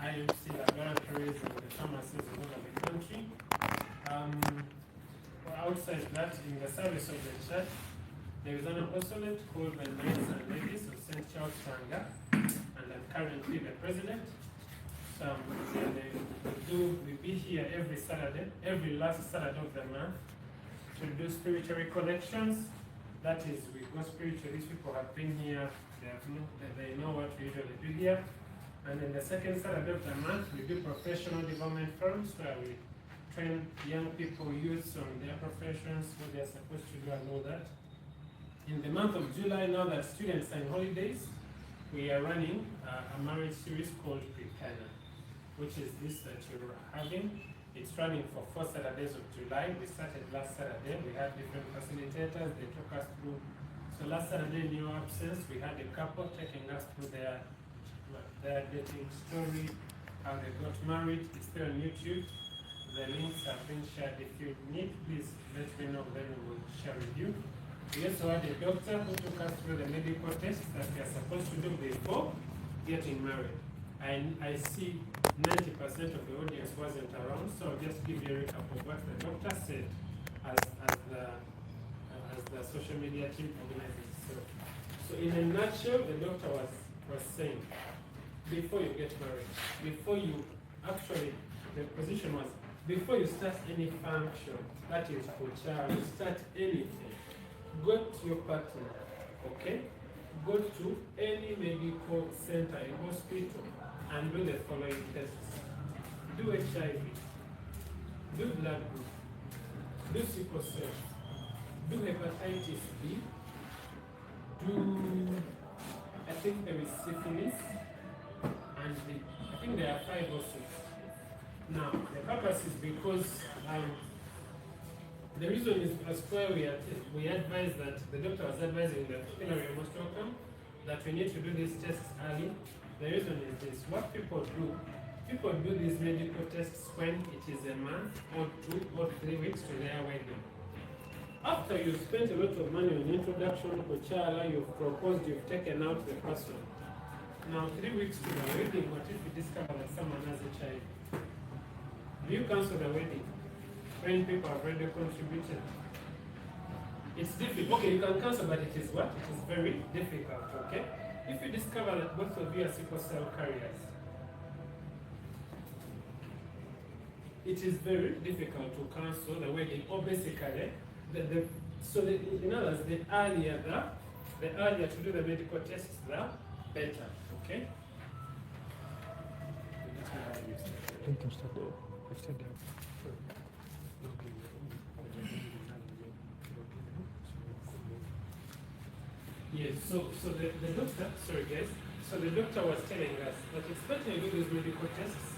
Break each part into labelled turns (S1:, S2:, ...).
S1: IMC laboratories and the pharmacies all over the country. Outside that, in the service of the church, there is an apostolate called the Knights and Ladies of St. Charles Tanga, and I'm currently the president. We be here every Saturday, every last Saturday of the month, to do spiritual recollections. That is, we go spiritual. These people have been here, they know what we usually do here. And then the second Saturday of the month, we do professional development forums where we train young people, youths on their professions, what they're supposed to do and all that. In the month of July, now that students are on holidays, we are running a marriage series called PRE-CANA, which is this that you're having. It's running for 4 Saturdays of July. We started last Saturday. We had different facilitators. They took us through. So last Saturday, in your absence, we had a couple taking us through their dating story, how they got married. It's there on YouTube. The links have been shared. If you need, please let me know, then we will share with you. We also had a doctor who took us through the medical tests that we are supposed to do before getting married. And I see 90% of the audience wasn't around, so I'll just give you a recap of what the doctor said as the social media team organized it. So in a nutshell, the doctor was saying, before you get married, before you actually, the position was, before you start any function, that is for child, you start anything, go to your partner, okay? Go to any medical center, a hospital, and do the following tests. Do HIV, do blood group, do sickle cell, do hepatitis B, do, I think there is syphilis, and I think there are 5 or 6. Now, the purpose is because the reason is as why we advise that the doctor was advising that you're most welcome, that we need to do these tests early. The reason is this: what people do these medical tests when it is a month or 2 or 3 weeks to their wedding. After you've spent a lot of money on introduction to Chala, you've proposed, you've taken out the person. Now 3 weeks to the wedding, what if you discover that someone has HIV? Do you cancel the wedding when people have already contributed? It's difficult. Okay, you can cancel, but it is what? It is very difficult, okay? If you discover that both of you are sickle cell carriers, it is very difficult to cancel the wedding, or basically, in other words, the earlier to do the medical tests, the better, okay?
S2: You can start there.
S1: Yes, so the doctor, sorry guys, so the doctor was telling us that it's better you do these medical tests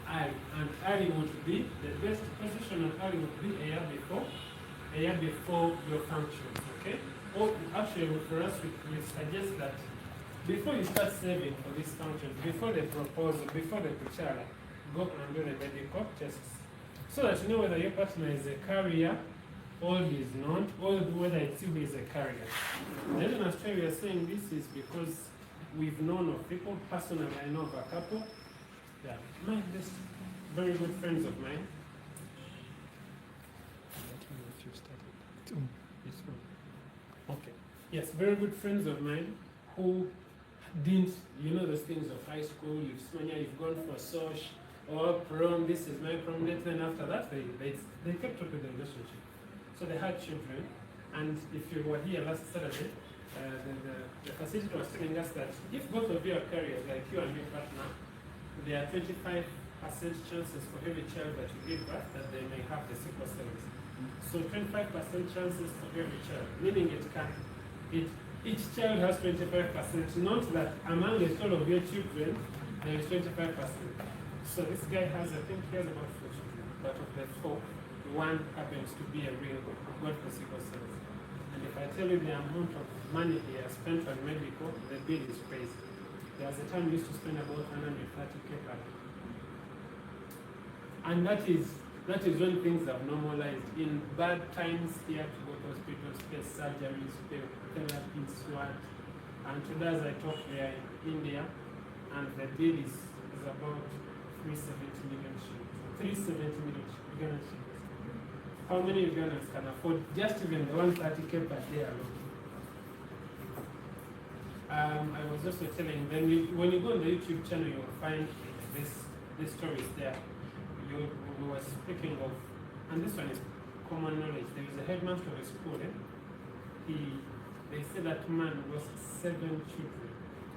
S1: early, and early would be, the best position of early would be a year before your functions, okay? Or actually for us, we suggest that before you start saving for these functions, before the proposal, before the puchara, go and do the medical tests, so that you know whether your partner is a carrier, or is not, or whether it's you who is a carrier. The reason as we are saying this is because we've known of people, personally I know of a couple, that my best, very good friends of mine. Okay. Yes, very good friends of mine who didn't, you know, those things of high school, you've gone for soch or prom, this is my prom date, then after that they kept up with the relationship. So they had children, and if you were here last Saturday, the facility was telling us that if both of you are carriers, like you and your partner, there are 25% chances for every child that you give birth that they may have the sickle cells. So 25% chances for every child, meaning each child has 25%, not that among all of your children, there is 25%. So this guy has, I think he has about 4 children, but of the 4, 1 happens to be a real God for sickle cells. And if I tell you the amount of money he has spent on medical, the bill is crazy. There was a time we used to spend about 130K per day. And that is when things have normalized. In bad times, he had to go to hospitals, pay surgeries, pay therapy, SWAT. And today as I talk, we are in India, and the bill is about 370 million shillings. 370 million Ugandan shillings. How many Ugandans can afford just even the 130K per day alone? I was also telling them, when you go on the YouTube channel, you'll find this stories there. We were speaking of, and this one is common knowledge. There is a headmaster of a school. They say that man lost 7 children.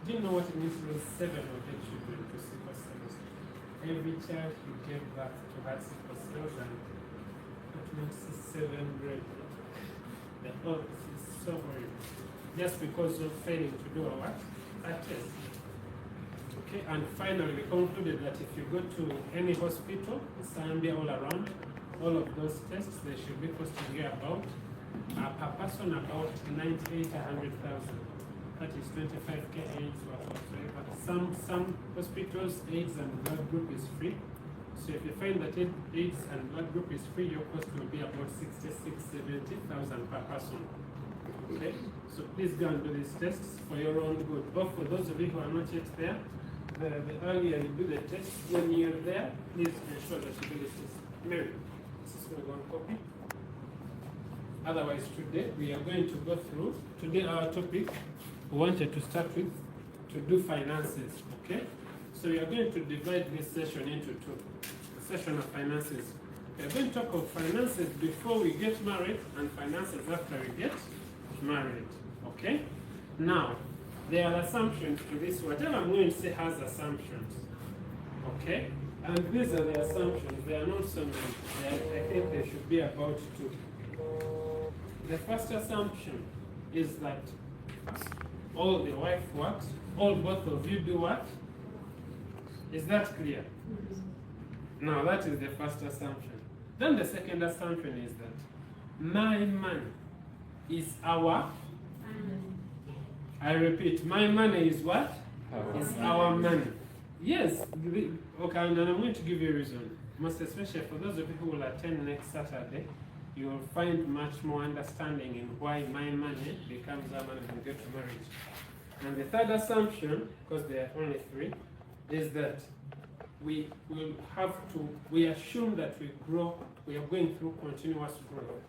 S1: Do you know what it means to lose 7 of their children to sickle cells? Every child he gave birth to had sickle cells, and that means 700. The whole is so horrible. Just because of failing to do a test. Okay, and finally we concluded that if you go to any hospital in Zambia all around, all of those tests, they should be costing you about, per person, about 98,000 to 100,000. That is 25K AIDS or whatsoever. Some hospitals, AIDS and blood group is free. So if you find that AIDS and blood group is free, your cost will be about 66,000 to 70,000 per person. Okay, so please go and do these tests for your own good. But for those of you who are not yet there, the earlier you do the test, when you're there, please ensure that you do this test. Mary, this is going to go on copy. Otherwise, today we are going to go through. Today our topic we wanted to start with to do finances. Okay, so we are going to divide this session into two. The session of finances. We are going to talk of finances before we get married and finances after we get married. Okay? Now, there are assumptions to this. Whatever I'm going to say has assumptions. Okay? And these are the assumptions. They are not so many. I think there should be about 2. The first assumption is that all the wife works, all both of you do what? Is that clear? Now, that is the first assumption. Then the second assumption is that my money is our, I repeat, my money is what? Is our money. Yes, okay, and I'm going to give you a reason. Most especially for those of you who will attend next Saturday, you will find much more understanding in why my money becomes our money when we get to marriage. And the third assumption, because there are only 3, is that we will have to, we assume that we are going through continuous growth.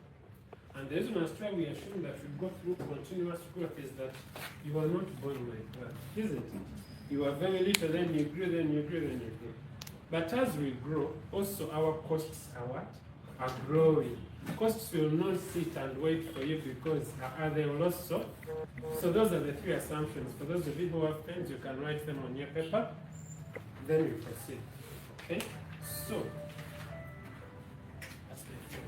S1: And the reason why we assume that we go through continuous growth is that you are not born like that, isn't it? You are very little, then you grew, then you grew, then you grew. But as we grow, also our costs are what? Are growing. Costs will not sit and wait for you because they will also. So those are the 3 assumptions. For those of you who have pens, you can write them on your paper. Then we proceed. Okay? So, that's the thing.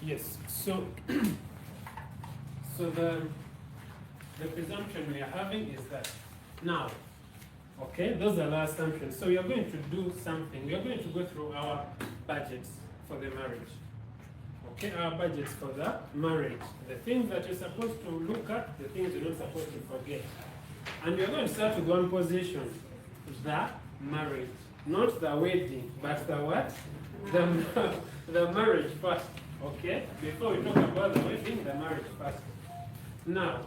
S1: Yes, so the presumption we are having is that now, okay, those are the assumptions. So we are going to do something. We are going to go through our budgets for the marriage. Okay, our budgets for the marriage. The things that you're supposed to look at, the things you're not supposed to forget. And we are going to start with one position, the marriage. Not the wedding, but the what? The marriage first. Okay? Before we talk about the wedding, the marriage first. Now,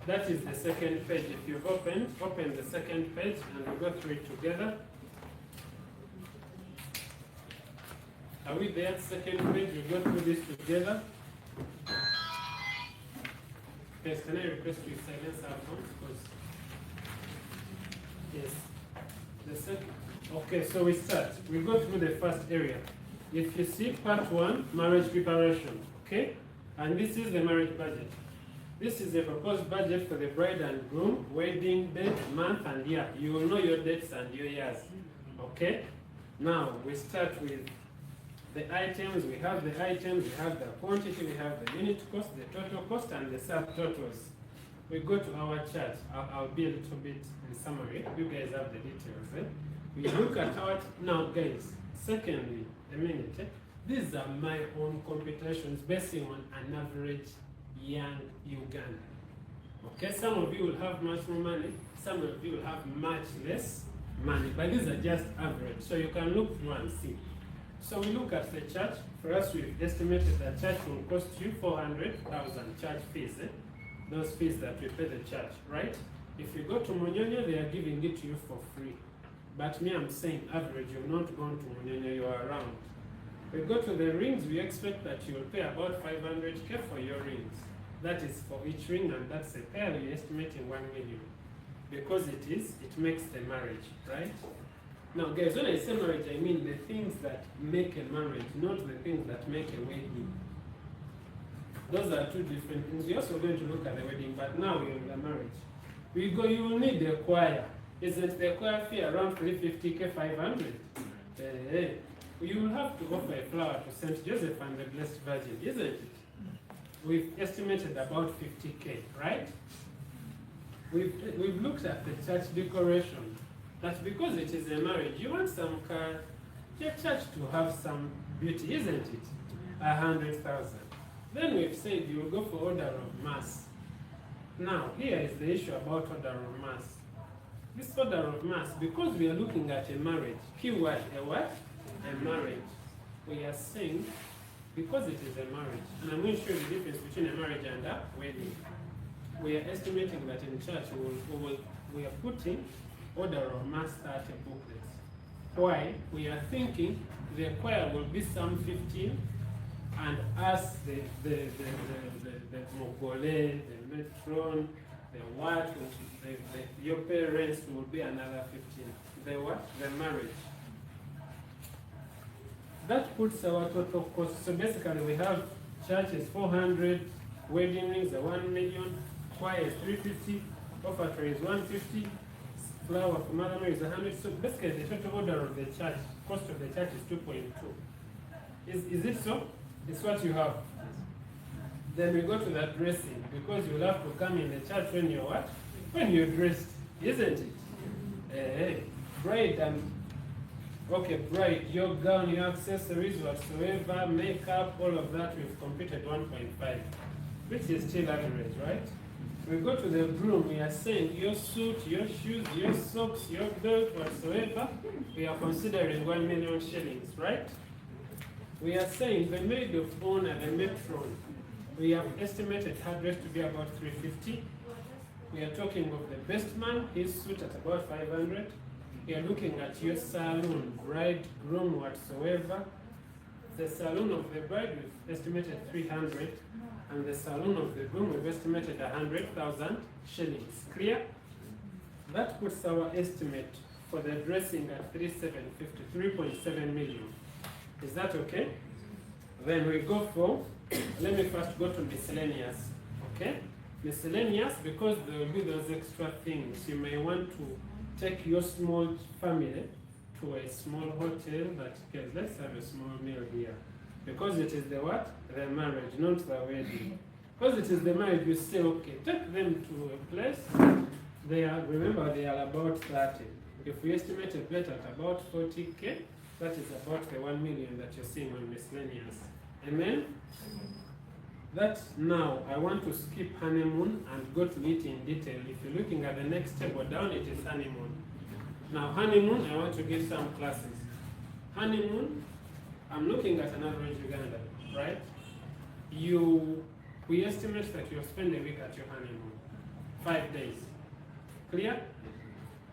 S1: that is the second page. If you've open the second page and we'll go through it together. Are we there? Second page, we'll go through this together. Yes, can I request you silence our phones? Because, yes. The second. Okay, so we start. We go through the first area. If you see part 1, marriage preparation, okay? And this is the marriage budget. This is the proposed budget for the bride and groom, wedding date, month, and year. You will know your dates and your years, okay? Now, we start with the items. We have the items, we have the quantity, we have the unit cost, the total cost, and the subtotals. We go to our chart. I'll be a little bit in summary. You guys have the details, eh? We look at our, now guys, secondly, these are my own computations based on an average young Ugandan. Okay, some of you will have much more money, some of you will have much less money, but these are just average. So you can look through and see. So we look at the church. For us, we've estimated that church will cost you 400,000 church fees. Those fees that we pay the church, right? If you go to Munyonyo, they are giving it to you for free. But me, I'm saying average, you've not gone to Munyonyo, you are around. We go to the rings, we expect that you will pay about 500K for your rings. That is for each ring, and that's a pair we're estimating 1 million. Because it makes the marriage, right? Now guys, when I say marriage, I mean the things that make a marriage, not the things that make a wedding. Those are two different things. We're also going to look at the wedding, but now we're in the marriage. You will need the choir. Isn't the choir fee around 350K, 500? You will have to offer a flower to St. Joseph and the Blessed Virgin, isn't it? We've estimated about 50K, right? We've looked at the church decoration. That's because it is a marriage. You want your church to have some beauty, isn't it? 100,000. Then we've said you will go for order of mass. Now, here is the issue about order of mass. This order of mass, because we are looking at a marriage, keyword, a what? A marriage. We are saying, because it is a marriage, and I'm going to show you the difference between a marriage and a wedding. We are estimating that in church we are putting order of mass 30 booklets. Why? We are thinking the choir will be some 15, and us, the mogole, the matron, the what, your parents will be another 15. The what? The marriage. That puts our total cost. So basically we have churches 400, wedding rings are 1 million, choir is 350, offertory is 150, flower for Mother Mary is 100. So basically the total order of the church, cost of the church is 2.2. Is it so? It's what you have. Then we go to the dressing, because you'll have to come in the church when you're what? When you're dressed, isn't it? Bride and bride, your gown, your accessories, whatsoever, makeup, all of that, we've completed 1.5, which is still average, right? We go to the groom, we are saying your suit, your shoes, your socks, your belt, whatsoever, we are considering 1 million shillings, right? We are saying the maid of honor, the matron, we have estimated her dress to be about 350. We are talking of the best man, his suit at about 500. We are looking at your saloon, bride, groom, whatsoever. The saloon of the bride, we've estimated 300, and the saloon of the groom, we've estimated 100,000 shillings. Clear? That puts our estimate for the dressing at 3.7 million. Is that okay? Then we go for, let me first go to miscellaneous, okay? Miscellaneous, because there will be those extra things. You may want to take your small family to a small hotel that, okay, let's have a small meal here. Because it is the what? The marriage, not the wedding. Because it is the marriage, you say, okay, take them to a place, remember they are about 30. If we estimate a plate at about 40K, that is about the 1 million that you're seeing on miscellaneous. Amen? That now, I want to skip honeymoon and go to it in detail. If you're looking at the next table down, it is honeymoon. Now honeymoon, I want to give some classes. Honeymoon, I'm looking at an average Uganda, right? We estimate that you'll spend a week at your honeymoon. 5 days. Clear?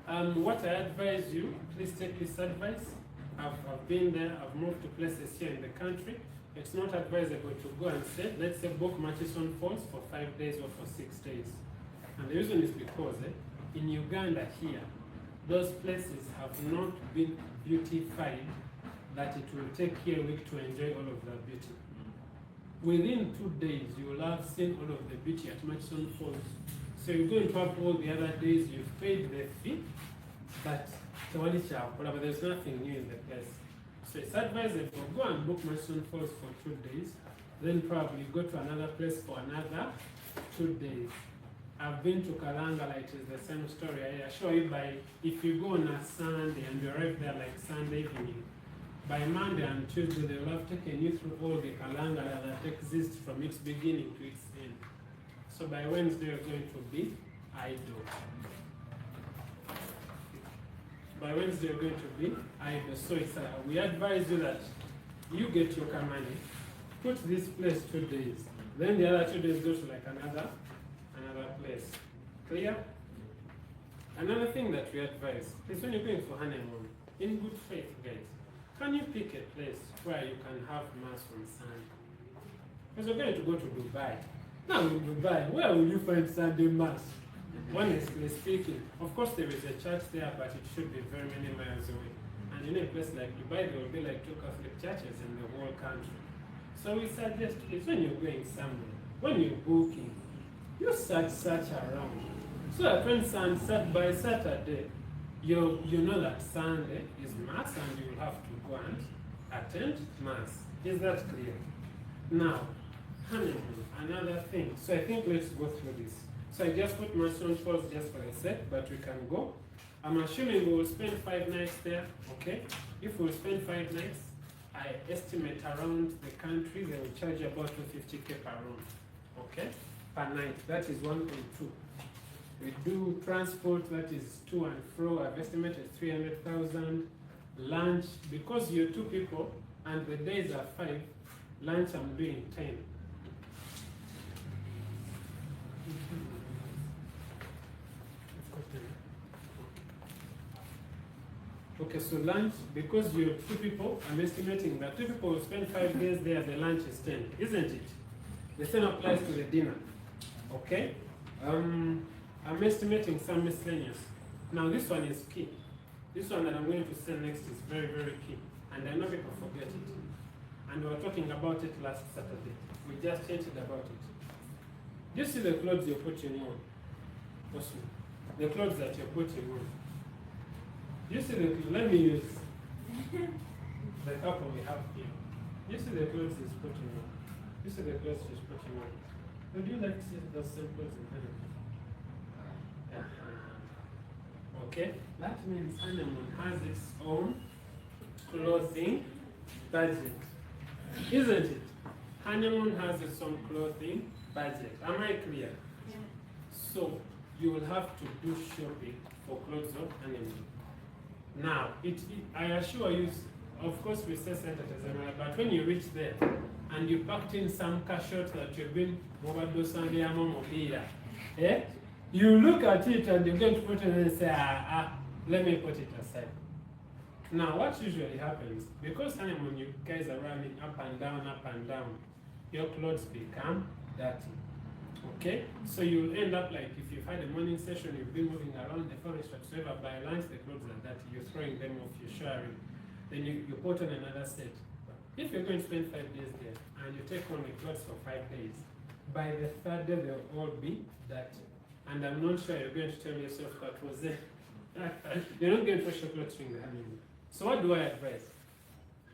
S1: What I advise you, please take this advice. I've been there, I've moved to places here in the country. It's not advisable to go and say, let's say book Murchison Falls for 5 days or for 6 days. And the reason is because in Uganda here, those places have not been beautified that it will take you a week to enjoy all of that beauty. Within 2 days, you will have seen all of the beauty at Murchison Falls. So you're going to have all the other days, you've paid the fee, but there's nothing new in the place. So it's advisable, go and book Murchison Falls for 2 days, then probably go to another place for another 2 days. I've been to Kalangala, it is the same story. I assure you, if you go on a Sunday and you arrive there like Sunday evening, by Monday and Tuesday they will have taken you through all the Kalangala that exists from its beginning to its end. So by Wednesday you're going to be idle. By Wednesday you're going to be idle. So we advise you that you get your car money, put this place 2 days, then the other 2 days go to like another place. Clear? Another thing that we advise is when you're going for honeymoon, in good faith, guys, can you pick a place where you can have mass on Sunday? Because you're going to go to Dubai. Now in Dubai, where will you find Sunday mass? Honestly speaking, of course there is a church there, but it should be very many miles away. And in a place like Dubai, there will be like 2 Catholic churches in the whole country. So we suggest it's when you're going somewhere, when you're booking, you search around. So that when by Saturday, you know that Sunday is Mass and you will have to go and attend Mass. Is that clear? Now, honeymoon, another thing. So I think let's go through this. So I just put my son first just for a sec, but we can go. I'm assuming we will spend 5 nights there, okay? If we will spend 5 nights, I estimate around the country they will charge about 250K per room, okay? Per night, that is 1.2. We do transport, that is to and fro. I've estimated 300,000. Lunch, because you're 2 people and the days are 5, lunch I'm doing 10. Okay, so lunch, because you're 2 people, I'm estimating that 2 people will spend 5 days there, the lunch is 10, isn't it? The same applies to the dinner, okay? I'm estimating some miscellaneous. Now this one is key. This one that I'm going to say next is very, very key. And I know people forget it. And we were talking about it last Saturday. We just changed about it. Do you see the clothes you're putting on? Also, the clothes that you're putting on. Do you see let me use the couple we have here. Do you see the clothes he's putting on? Do you see the clothes she's putting on? Would you like to see those same clothes in honeymoon? Okay, that means honeymoon has its own clothing budget, isn't it? Honeymoon has its own clothing budget. Am I clear? Yeah. So you will have to do shopping for clothes of honeymoon. Now, I assure you, of course we say Center Tazamara, but when you reach there and you packed in some cash out that you've been you look at it and you're going to put it and say, let me put it aside. Now, what usually happens, because honeymoon you guys are running up and down, your clothes become dirty. Okay? So you'll end up like if you've had a morning session, you've been moving around the forest whatsoever, by lunch the clothes are dirty, you're throwing them off, you're showering, then you put on another set. If you're going to spend 5 days there and you take on the clothes for 5 days, by the 3rd day they'll all be dirty. And I'm not sure you're going to tell yourself what was there. You're not going to wash your clothes during the honeymoon. So what do I advise?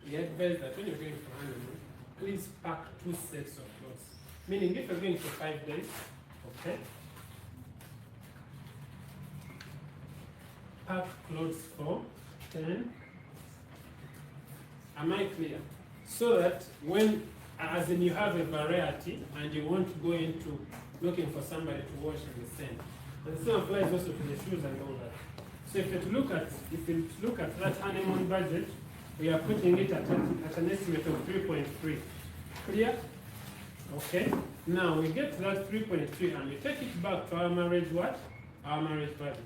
S1: We advise that when you're going for honeymoon, please pack 2 sets of clothes. Meaning if you're going for 5 days, okay, pack clothes for 10. Am I clear? So that when, as in you have a variety and you want to go into looking for somebody to wash in the same. And the same applies also to the shoes and all that. So if you look at that honeymoon budget, we are putting it at an estimate of 3.3. Clear? Okay. Now we get that 3.3 and we take it back to our marriage what? Our marriage budget.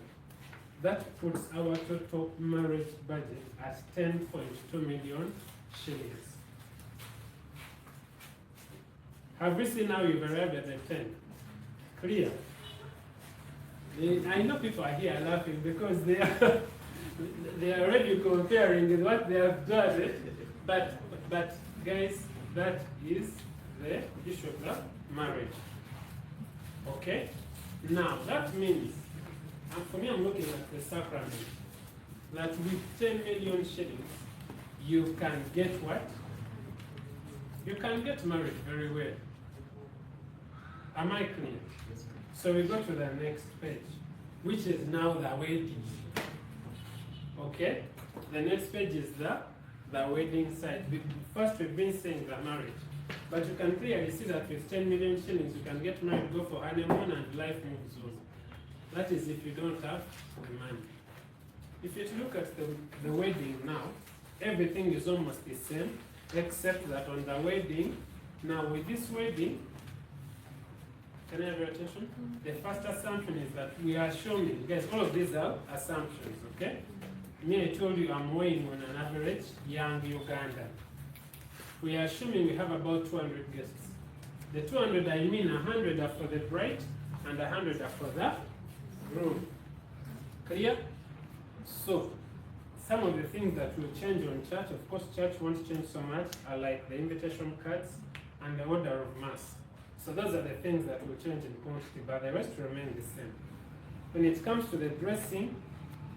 S1: That puts our total marriage budget at 10.2 million shillings. Have we seen how you've arrived at the 10? Clear? I know people are here laughing because they are already comparing with what they have done. But guys, that is the issue of the marriage. Okay? Now that means, and for me I'm looking at the sacrament, that with 10 million shillings, you can get what? You can get married very well. Am I clear? So we go to the next page, which is now the wedding. Okay? The next page is the wedding side. First we've been saying the marriage. But you can clearly see that with 10 million shillings, you can get married, go for honeymoon, and life moves on. That is if you don't have the money. If you look at the wedding now, everything is almost the same. except that on the wedding, now with this wedding, can I have your attention? The first assumption is that we are assuming, guys, all of these are assumptions, okay? Me, I told you I'm weighing on an average young Ugandan. We are assuming we have about 200 guests. The 200, I mean 100 are for the bride and 100 are for the groom. Clear? So, some of the things that will change on church, of course church won't change so much, are like the invitation cards and the order of mass. So those are the things that will change in quantity, but the rest will remain the same. When it comes to the dressing,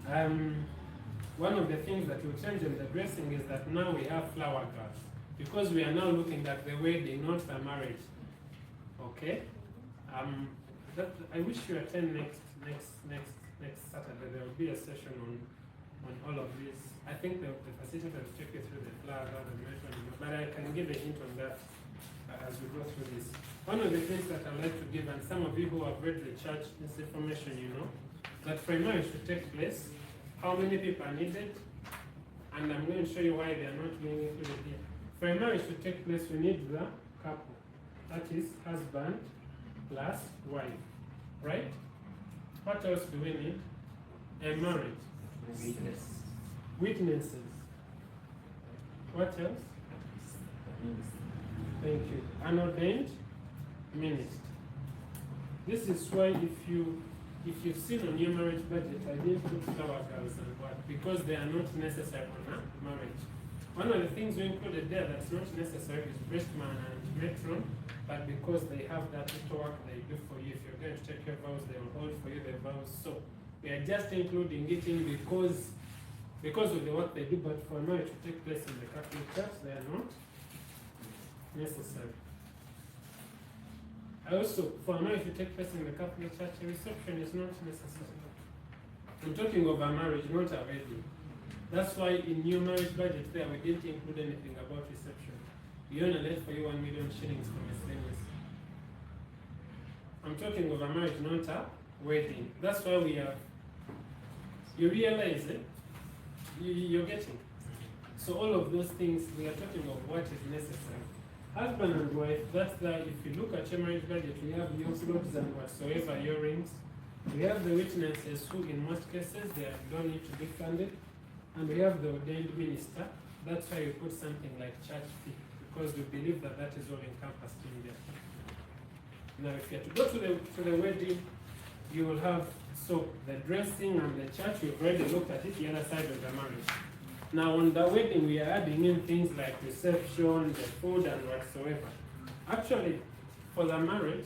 S1: one of the things that will change in the dressing is that now we have flower girls, because we are now looking at the wedding, not the marriage. Okay? I wish you attend next Saturday. There will be a session on all of this. I think the facilitator will take you through the flower girls and mention, but I can give a hint on that as we go through this. One of the things that I'd like to give, and some of you who have read the church, this information, you know, that pre-marriage should take place, how many people are needed, and I'm going to show you why they are not being included here. Pre-marriage should take place, we need the couple, that is husband plus wife, right? What else do we need? A marriage. Witnesses. What else? Thank you. An ordained minister. This is why if you've seen on your marriage budget, I didn't put flower girls and what, because they are not necessary on a marriage. One of the things we included there that's not necessary is breastman and matron, but because they have that little work they do for you. If you're going to take your vows, they will hold for you the vows. So we are just including it in because of the work they do, but for marriage to take place in the Catholic Church, they are not necessary. Also, for marriage to take place in the Catholic Church, a reception is not necessary. I'm talking of a marriage, not a wedding. That's why in your marriage budget there, we didn't include anything about reception. We only left for you 1 million shillings for miscellaneous. I'm talking of a marriage, not a wedding. That's why we have, you realize it, you're getting. So all of those things, we are talking of what is necessary. Husband and wife, that's the, if you look at your marriage budget, we have your clothes and whatsoever, your rings. We have the witnesses who in most cases, they don't need to be funded. And we have the ordained minister. That's why we put something like church fee, because we believe that that is all encompassed in there. Now if you have to go to the wedding, you will have, so the dressing and the church, we've already looked at it, the other side of the marriage. Now on the wedding, we are adding in things like reception, the food and whatsoever. Actually, for the marriage,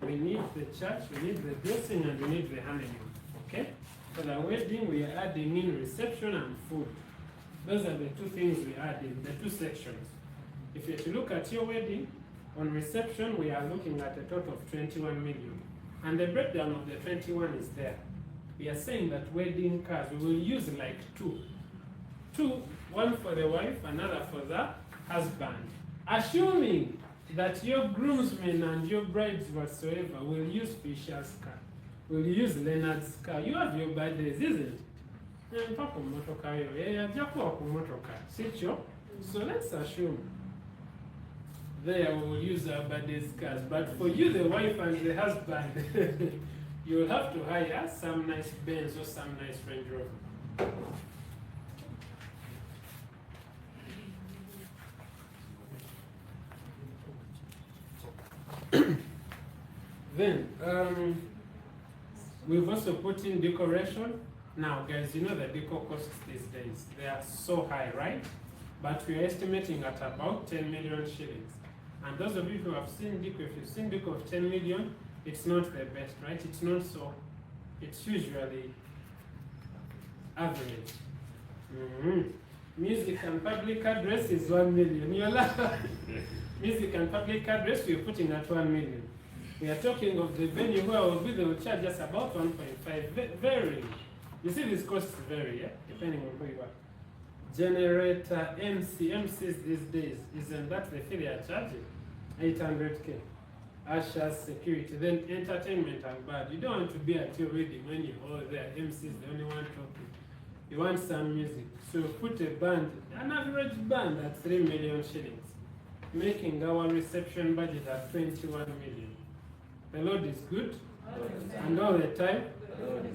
S1: we need the church, we need the dressing, and we need the honeymoon, okay? For the wedding, we are adding in reception and food. Those are the two things we add in, the two sections. If you look at your wedding, on reception, we are looking at a total of 21 million. And the breakdown of the 21 is there. We are saying that wedding cars, we will use like two, one for the wife, another for the husband. Assuming that your groomsmen and your brides whatsoever will use Fisher's car, will use Leonard's car. You have your birthdays, isn't it? So let's assume there we will use our birthdays cars. But for you, the wife and the husband, you will have to hire some nice Benz or some nice Range Rover. Then, we've also put in decoration. Now, guys, you know the decor costs these days. They are so high, right? But we are estimating at about 10 million shillings. And those of you who have seen decor, if you've seen decor of 10 million, it's not the best, right? It's not so, it's usually average. Music and public address is 1 million. You're laughing. Music and public address, we're putting at 1 million. We are talking of the venue where they will charge us about 1.5, varying. You see, these costs vary, yeah? Depending on who you are. Generator, MCs these days, isn't that the fee they are charging? 800K. Ushers, security, then entertainment and bad. You don't want to be at your wedding when you're all there. MC is the only one talking. You want some music. So put a band, an average band at 3 million shillings, making our reception budget at 21 million. The Lord is good, and all the time,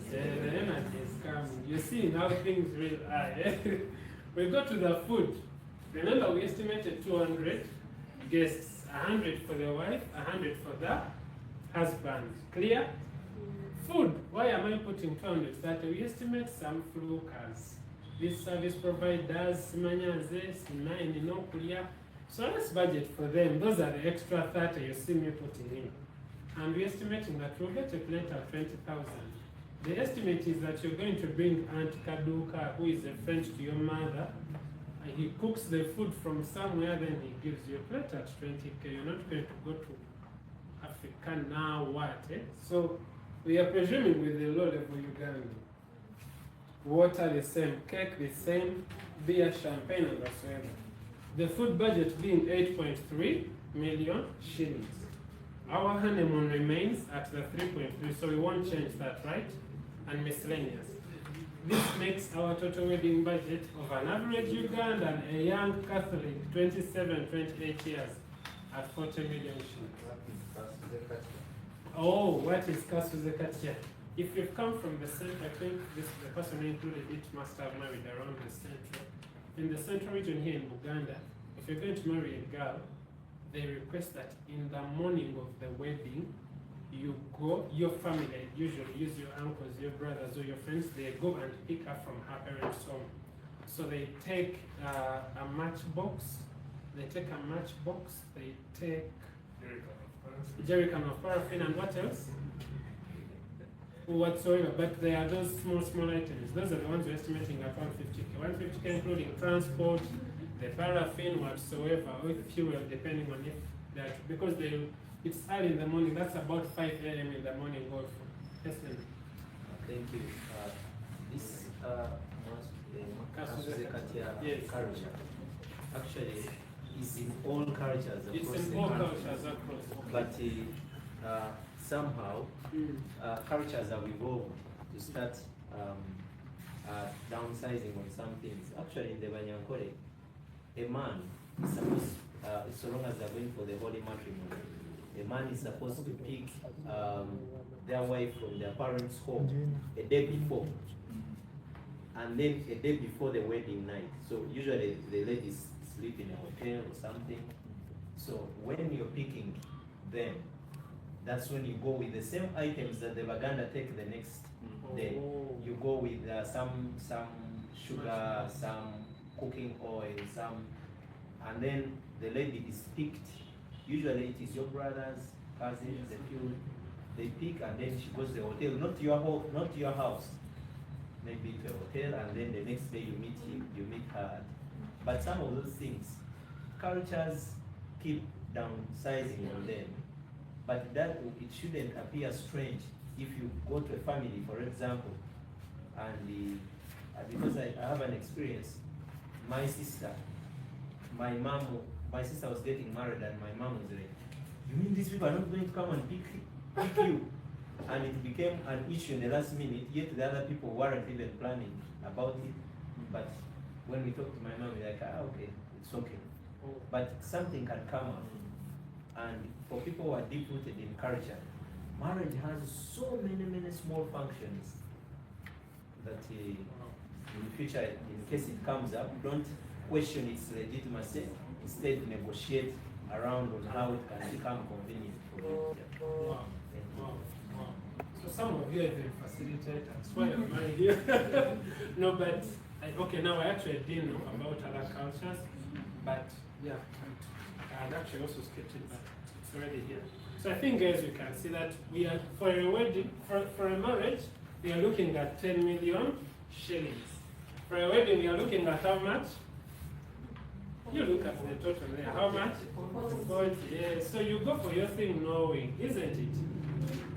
S1: the energy is coming. You see how things really are. We go to the food. Remember, we estimated 200 guests, 100 for the wife, 100 for the husband. Clear? Food. Why am I putting 200? That we estimate some flukers. These service providers, Simanyaze, Sinai, no clear. So let's budget for them. Those are the extra 30 you see me putting in. And we're estimating that we'll get a plate at 20,000. The estimate is that you're going to bring Aunt Kaduka, who is a friend to your mother. He cooks the food from somewhere, then he gives you a plate at 20K. You're not going to go to Africa now, what? So we are presuming with the low level Uganda. Water the same, cake the same, beer, champagne, and whatsoever. The food budget being 8.3 million shillings. Our honeymoon remains at the 3.3, so we won't change that, right? And miscellaneous. This makes our total wedding budget of an average Ugandan, a young Catholic, 27, 28 years, at 40 million shillings. Oh, what is Kasuzekatia? If you've come from the center, I think the person who included it must have married around the central. In the central region here in Uganda, if you're going to marry a girl, they request that in the morning of the wedding, you go, your family, usually use your uncles, your brothers, or your friends, they go and pick her from her parents' home. So they take a matchbox, they take jerrycan of paraffin, and what else? Whatsoever, but there are those small items. Those are the ones we're estimating at 150K. 150K including transport, the paraffin, whatsoever, or fuel, depending on if that, because it's early in the morning. That's about 5 a.m. in the morning. Also, yes, ma'am.
S3: Thank you. This
S1: yes.
S3: culture actually is in all cultures across
S1: It's in
S3: the
S1: all
S3: country.
S1: cultures across.
S3: But somehow cultures have evolved to start downsizing on some things. Actually, in the Banyankore, a man is supposed, so long as they're going for the holy matrimony, a man is supposed to pick their wife from their parents' home a day before, and then a day before the wedding night. So usually the ladies sleep in a hotel or something. So when you're picking them, that's when you go with the same items that the Baganda take the next day. You go with some sugar, some cooking oil, and then the lady is picked. Usually it is your brothers, cousins, the few. They pick, and then she goes to the hotel, not to your home, not to your house. Maybe to a hotel, and then the next day you meet him, you meet her. But some of those things, cultures keep downsizing on them. But that it shouldn't appear strange if you go to a family, for example, and because I have an experience. My sister was getting married, and my mom was like, "You mean these people are not going to come and pick you?" And it became an issue in the last minute. Yet the other people weren't even planning about it. But when we talked to my mom, we're like, okay, it's okay. But something can come up. And for people who are deep-rooted in culture, marriage has so many small functions that in the future, in case it comes up, don't question its legitimacy. Instead, negotiate around on how it can become convenient for you.
S1: Wow. So some of you have been facilitated. That's why I'm married here. No, but okay, now I actually didn't know about other cultures, but yeah, I'd actually also skipped it, but it's already here. So I think, guys, you can see that we are for a wedding, for a marriage, we are looking at 10 million shillings. For a wedding, we are looking at how much? You look at the total there. How much? 40. Yeah. So you go for your thing knowing, isn't it?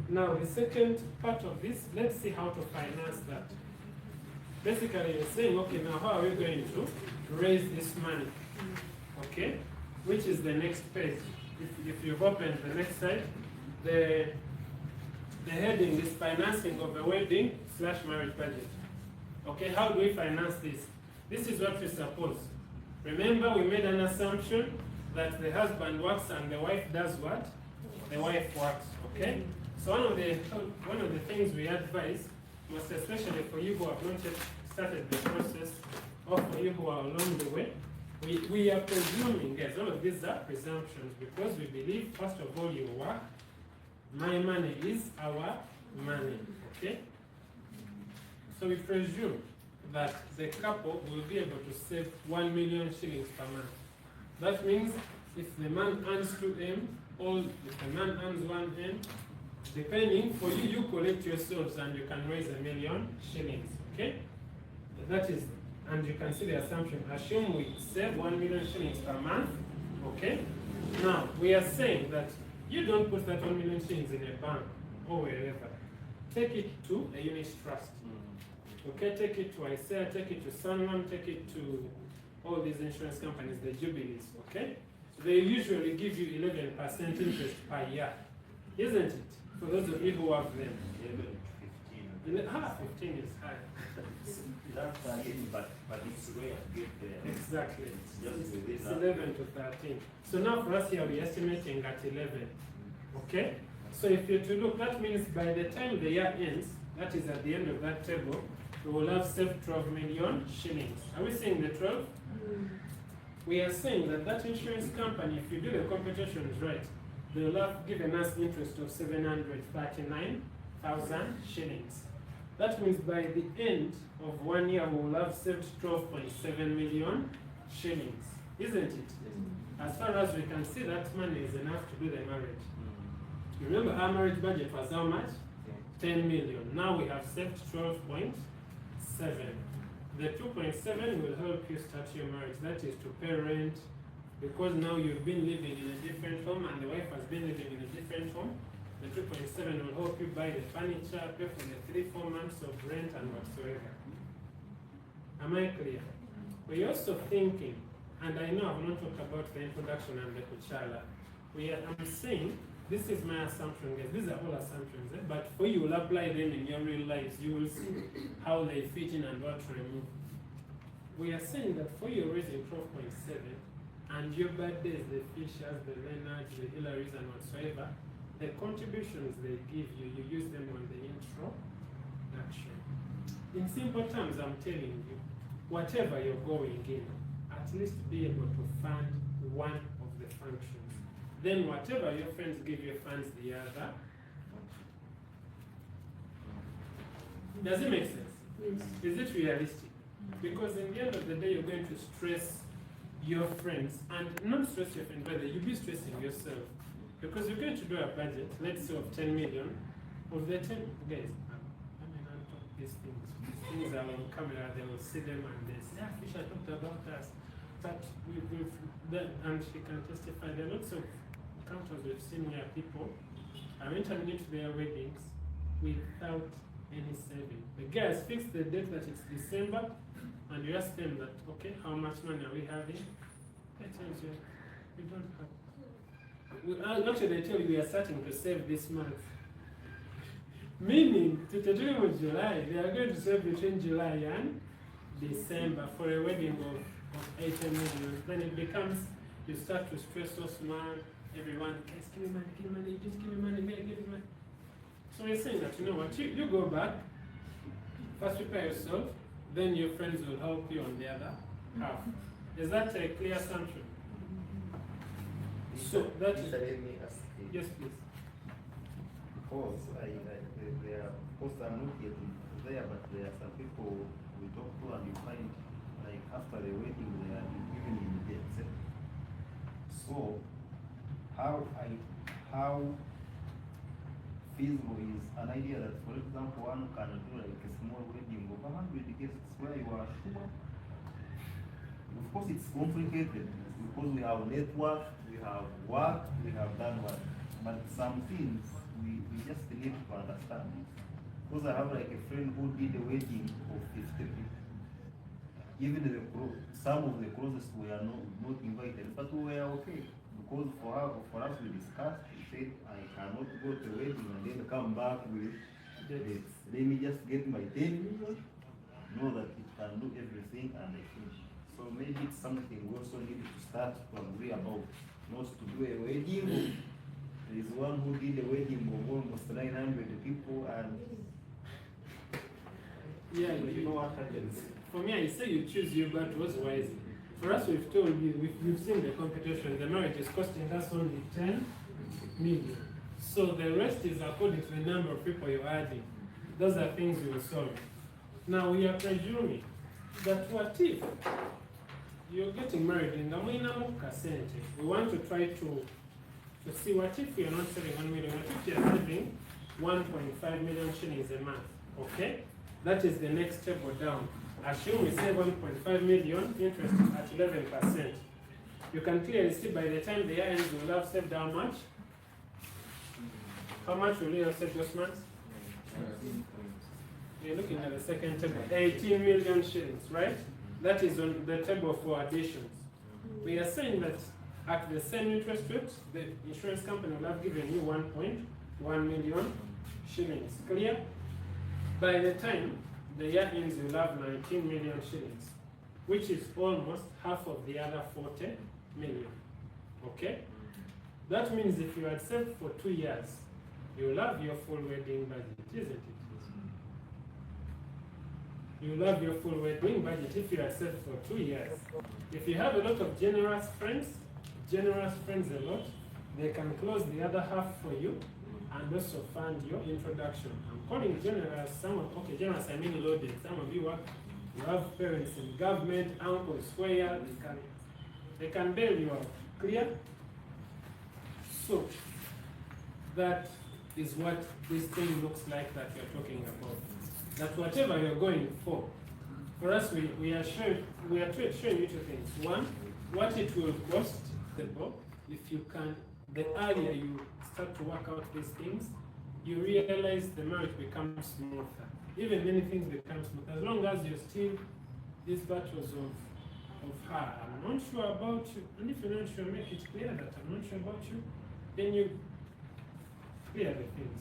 S1: Now, the second part of this, let's see how to finance that. Basically, you're saying, okay, now how are we going to raise this money? Okay? Which is the next page. If you've opened the next side, the heading is financing of a wedding / marriage budget. Okay, how do we finance this? This is what we suppose. Remember, we made an assumption that the husband works and the wife does what? The wife works, okay? So one of the things we advise, most especially for you who have not yet started the process, or for you who are along the way, we are presuming, yes, all of these are presumptions, because we believe, first of all, you work, my money is our money, okay? So we presume that the couple will be able to save 1 million shillings per month. That means if the man earns 2M, or if the man earns 1M, depending, for you, you collect yourselves and you can raise 1 million shillings, okay? That is, and you can see the assumption, assume we save 1 million shillings per month, okay? Now, we are saying that you don't put that 1 million shillings in a bank or wherever. Take it to a unit trust. Okay, take it to ICEA, take it to Sanlam, take it to all these insurance companies, the Jubilees, okay? So they usually give you 11% interest per year, isn't it? For those of you who have them.
S3: 11 to 15.
S1: 15 is high.
S3: That's 13, but it's rare to get there.
S1: Exactly.
S3: It's just within
S1: It's
S3: that.
S1: 11 to 13. So now for us here, we're estimating at 11. Okay? So if you're to look, that means by the time the year ends, that is at the end of that table, we will have saved 12 million shillings. Are we seeing the 12? We are saying that that insurance company, if you do the computations right, they will have given us interest of 739,000 shillings. That means by the end of 1 year, we will have saved 12.7 million shillings, isn't it? As far as we can see, that money is enough to do the marriage. Remember, our marriage budget was how much? 10 million. Now we have saved 12.7. The 2.7 will help you start your marriage. That is to pay rent, because now you've been living in a different home and the wife has been living in a different home. The 2.7 will help you buy the furniture, pay for the 3-4 months of rent and whatsoever. Am I clear? We're also thinking, and I know I've not talked about the introduction and the kuchala. I'm saying, this is my assumption, guys. These are all assumptions, but for you, will apply them in your real lives. You will see how they fit in and what to remove. We are saying that for you, raising 12.7, and your birthdays, the Fishers, the Leonards, the Hillarys, and whatsoever, the contributions they give you, you use them on the introduction. In simple terms, I'm telling you, whatever you're going in, at least be able to fund one of the functions. Then whatever your friends give you funds the other. Does it make sense?
S4: Yes.
S1: Is it realistic? Because in the end of the day, you're going to stress your friends, and not stress your friends, but you'll be stressing yourself. Because you're going to do a budget, let's say of 10 million, of the 10, guys, I mean, I'll talk these things. These things are on camera, they will see them and they say, Fisher talked about us. But we've done, and she can testify, there are lots of encounters we've seen where people are entering into their weddings without any saving. The guys fix the date that it's December, and you ask them that, okay, how much money are we having? They tell you, we don't have. Actually, they tell you we are starting to save this month. Meaning, to the beginning of July, they are going to save between July and December for a wedding of 80 million. Then it becomes, you start to stress us, man, everyone, guys, give me money, just give me money, give me money. So we're saying that, you know what, you go back, first prepare yourself, then your friends will help you on the other half. Is that a clear assumption? So that is,
S3: Let me ask you.
S1: yes please.
S3: Because there are, of course I'm not yet there, but there are some people we talk to and you find like after the wedding they are even in debt. So how feasible is an idea that, for example, one can do like a small wedding of 100 guests where you are sure? Of course it's complicated because we have network, we have work, we have done work. But some things we just need to understand. Because I have like a friend who did a wedding of 50 people. Even some of the closest were not invited, but we were okay. Because for us we discussed, we said I cannot go to a wedding and then come back with this. Let me just get my 10 million,
S4: know that it can do everything and I finish. So maybe it's something we also need to start probably about, not to do a wedding. There is one who did a wedding of almost 900 people and
S1: Yeah,
S4: you know what happens.
S1: For me, I say you choose you, but was wise. For us, we've told you, we've seen the competition, the marriage is costing us only 10 million. So the rest is according to the number of people you're adding. Those are things we will solve. Now we are presuming that what if you're getting married in the minimum percentage? We want to try to see what if you're not saving 1 million, what if you're saving 1.5 million shillings a month, okay? That is the next table down. Assume we save 1.5 million, interest at 11%. You can clearly see by the time the year ends, you will have saved how much? How much will you have saved this month? You're looking at the second table, 18 million shillings, right? That is on the table for additions. We are saying that at the same interest rate, the insurance company will have given you 1.1 million shillings. Clear? By the time the year ends, you'll have 19 million shillings, which is almost half of the other 40 million. Okay? That means if you had saved for 2 years, you'll have your full wedding budget, isn't it? You'll have your full wedding budget if you had saved for 2 years. If you have a lot of generous friends a lot, they can close the other half for you and also fund your introduction. I'm calling generous, generous I mean loaded. Some of you have parents in government, uncles where they can bail you out. Clear? So that is what this thing looks like that you're talking about. That whatever you're going for us we are showing you 2 things. One, what it will cost the book. If you can, the earlier you start to work out these things, you realize the marriage becomes smoother. Even many things become smooth. As long as you're still these battles of her, I'm not sure about you. And if you're not sure, make it clear that I'm not sure about you. Then you clear the things.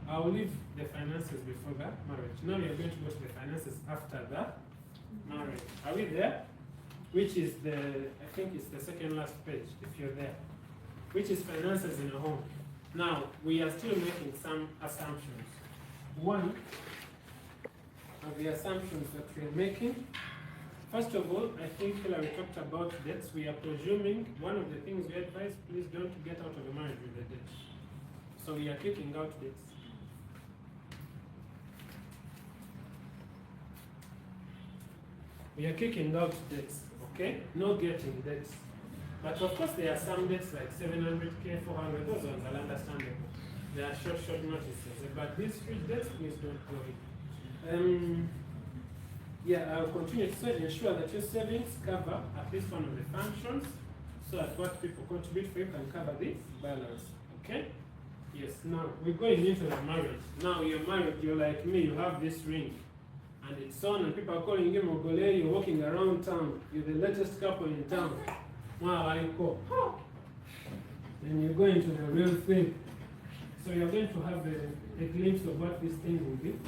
S1: I'll leave the finances before that marriage. Now you're going to go to the finances after that marriage. Are we there? Which is I think it's the second last page, if you're there. Which is finances in a home. Now, we are still making some assumptions. One of the assumptions that we are making, first of all, I think Hillary talked about debts. We are presuming, one of the things we advise, please don't get out of the marriage with the debt. So we are kicking out debts. We are kicking out debts, okay? No getting debts. But of course there are some debts like 700k, 400, those ones are understandable. They are short notices. But these huge debts, please don't go in. I'll continue to say, ensure that your savings cover at least one of the functions, so that what people contribute for you can cover the balance, okay? Yes, now we're going into the marriage. Now you're married, you're like me, you have this ring. And it's on, and people are calling you Mogole, you're walking around town, you're the latest couple in town. Wow, I go. Then you go into the real thing. So you're going to have a glimpse of what this thing will be.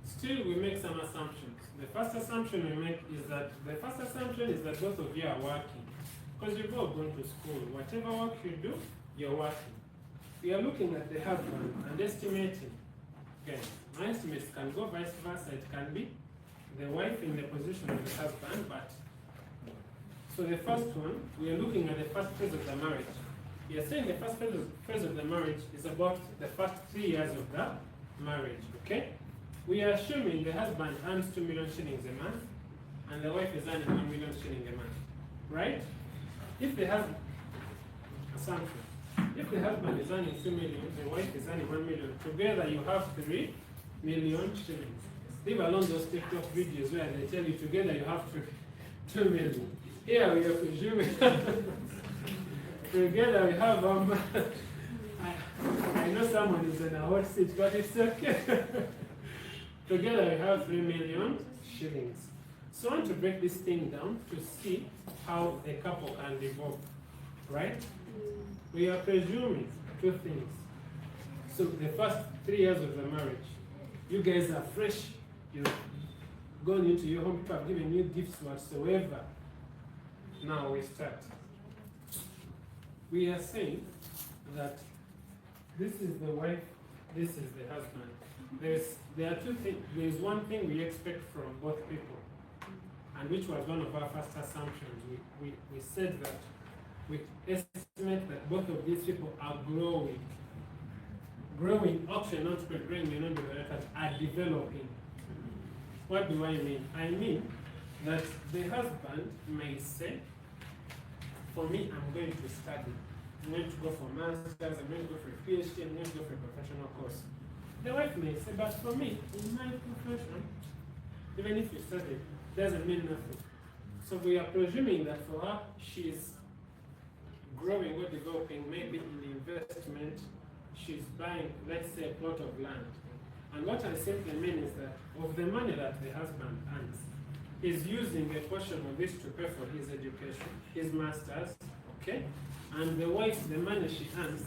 S1: Still, we make some assumptions. The first assumption we make is that both of you are working. Because you've all gone to school. Whatever work you do, you're working. We are looking at the husband and estimating. Okay, my estimates can go vice versa. It can be the wife in the position of the husband, but so the first one, we are looking at the first phase of the marriage. We are saying the first phase of the marriage is about the first 3 years of the marriage, okay? We are assuming the husband earns 2 million shillings a month and the wife is earning 1 million shillings a month, right? If the husband, assumption, if the husband is earning 2 million, the wife is earning 1 million, together you have 3 million shillings. Leave alone those TikTok videos where they tell you together you have 2 million. Here we are presuming together we have I know someone is in a hot seat, but it's okay. Together we have 3 million shillings. So I want to break this thing down to see how a couple can evolve, right? We are presuming 2 things. So the first 3 years of the marriage, you guys are fresh. You've gone into your home, people have given you gifts whatsoever. Now we start. We are saying that this is the wife, this is the husband. There are two things. There is one thing we expect from both people, and which was one of our first assumptions. We said that we estimate that both of these people are growing. Growing, option not growing, may not be the right, are developing. What do I mean? I mean that the husband may say, for me, I'm going to study. I'm going to go for masters, I'm going to go for a PhD, I'm going to go for a professional course. The wife may say, but for me, in my profession, even if you study, doesn't mean nothing. So we are presuming that for her, she's growing or developing, maybe in investment, she's buying, let's say, a plot of land. And what I simply mean is that of the money that the husband earns, he's using a portion of this to pay for his education, his masters, okay? And the wife, the money she earns,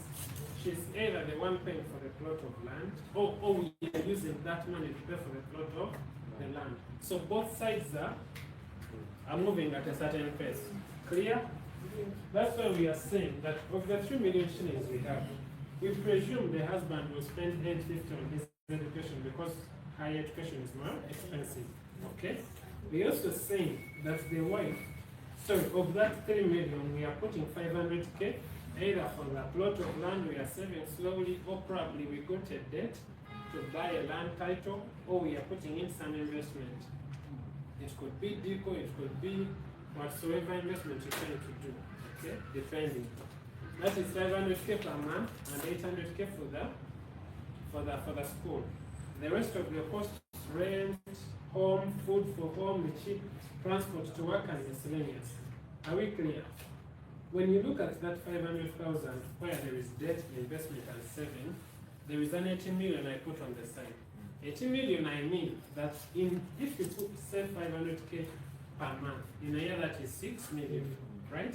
S1: she's either the one paying for the plot of land, or we are using that money to pay for the plot of the land. So both sides are moving at a certain pace. Clear? That's why we are saying that of the 3 million shillings we have, we presume the husband will spend 850 on his education because higher education is more expensive. Okay? We also saying that the wife, so of that 3 million, we are putting 500k either for the plot of land we are saving slowly, or probably we got a debt to buy a land title, or we are putting in some investment. It could be deco, it could be whatsoever investment you're trying to do, okay? Depending. That is 500k per month and 800k for the school. The rest of the costs, rent, home, food for home, the cheap transport to work, and miscellaneous. Are we clear? When you look at that 500,000 where there is debt, investment, and saving, there is an 18 million I put on the side. 18 million, I mean that if you save 500k per month, in a year that is 6 million, right?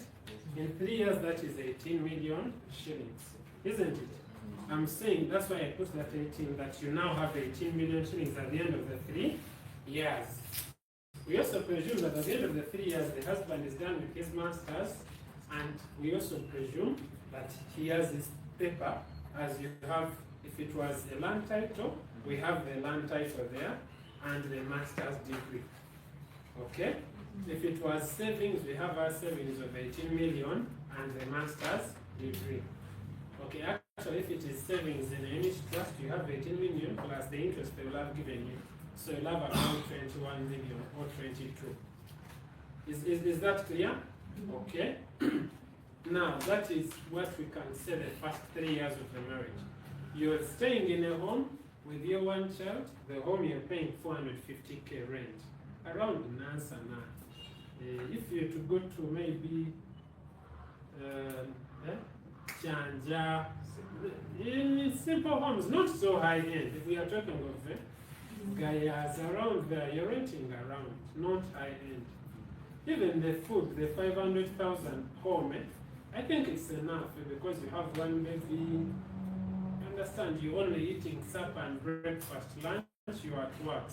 S1: In 3 years, that is 18 million shillings, isn't it? I'm saying that's why I put that 18, that you now have 18 million shillings at the end of the 3 years. We also presume that at the end of the 3 years, the husband is done with his masters, and we also presume that he has his paper, as you have, if it was a land title, we have the land title there, and the master's degree. Okay? If it was savings, we have our savings of 18 million and the master's degree. Okay, actually, if it is savings in a unit trust, you have 18 million plus the interest they will have given you. So you'll have about 21 million or 22. Is that clear? Okay. Now, that is what we can say the first 3 years of the marriage. You're staying in a home with your one child, the home you're paying 450k rent, around Nansa now. If you're to go to maybe Chanja, simple homes, not so high end. If we are talking of Gayas around there, you're renting around, not high end. Even the food, the 500,000 home, I think it's enough because you have one baby. Understand, you're only eating supper and breakfast, lunch, you are at work.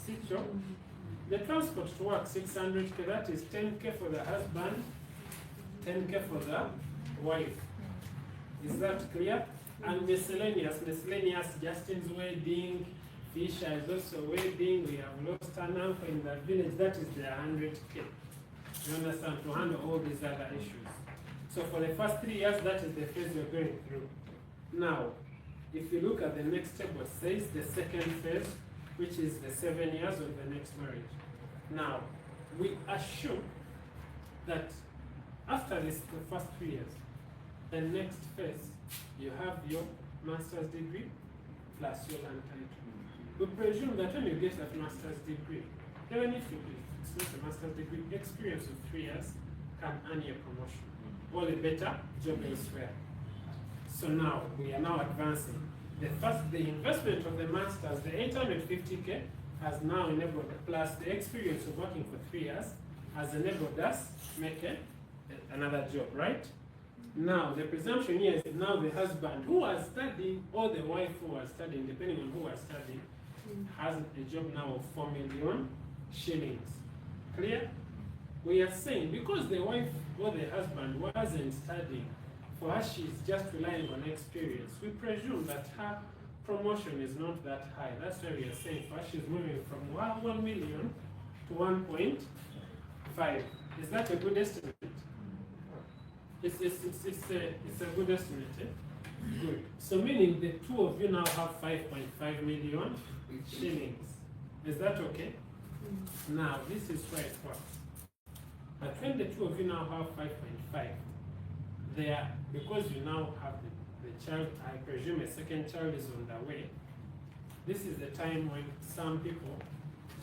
S1: The transport to work, 600k, that is 10k for the husband, 10k for the wife. Is that clear? And miscellaneous, Justin's wedding, Fisher is also wedding, we have lost an uncle in the village, that is the 100k. You understand, to handle all these other issues. So for the first 3 years, that is the phase we're going through. Now, if you look at the next table, it says the second phase, which is the 7 years of the next marriage. Now, we assume that after the first 3 years, the next phase, you have your master's degree plus your land title. We presume that when you get that master's degree, even if it's not a master's degree, experience of 3 years can earn you a promotion. Or a better job elsewhere. So now, we are now advancing. The investment of the masters, the 850k, has now enabled, plus the experience of working for 3 years, has enabled us to make another job, right? Now, the presumption here is now the husband who was studying or the wife who was studying, depending on who was studying, has a job now of 4 million shillings. Clear? We are saying because the wife or the husband wasn't studying, for her she's just relying on experience, we presume that her promotion is not that high. That's why we are saying for her she's moving from 1 million to 1.5. Is that a good estimate? It's a good estimate. Eh? Good. So meaning the two of you now have 5.5 million shillings. Is that okay? Now this is why it works. But when the two of you now have 5.5, there, because you now have the child, I presume a second child is on the way. This is the time when some people,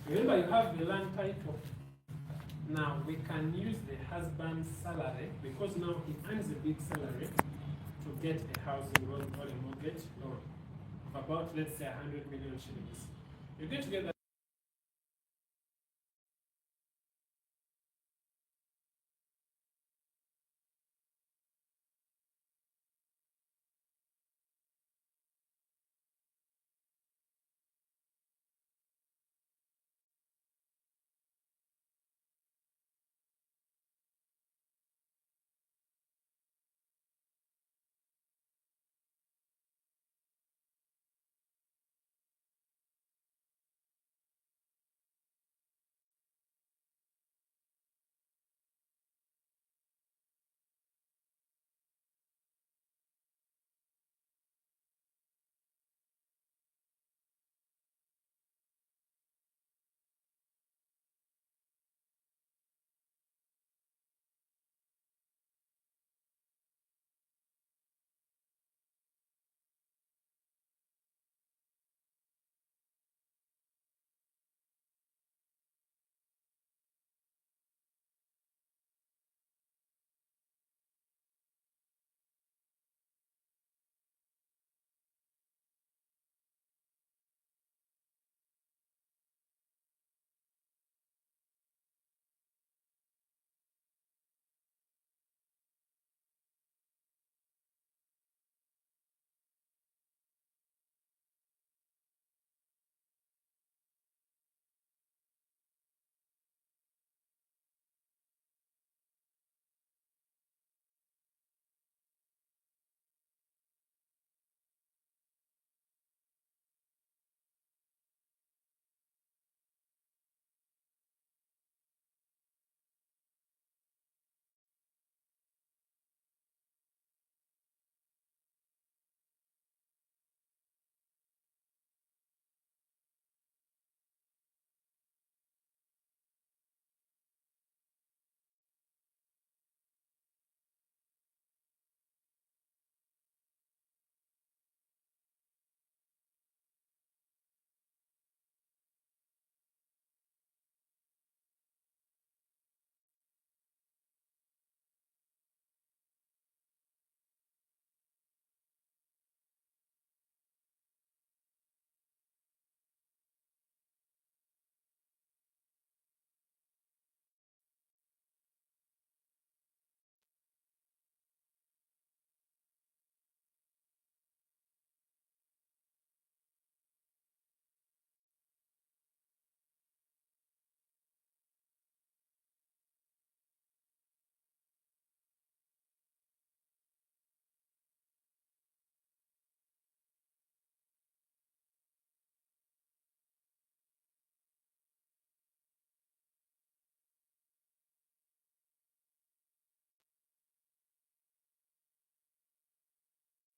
S1: remember you have the land title. Now we can use the husband's salary because now he earns a big salary to get a housing loan or a mortgage loan of about, let's say, 100 million shillings. You get together.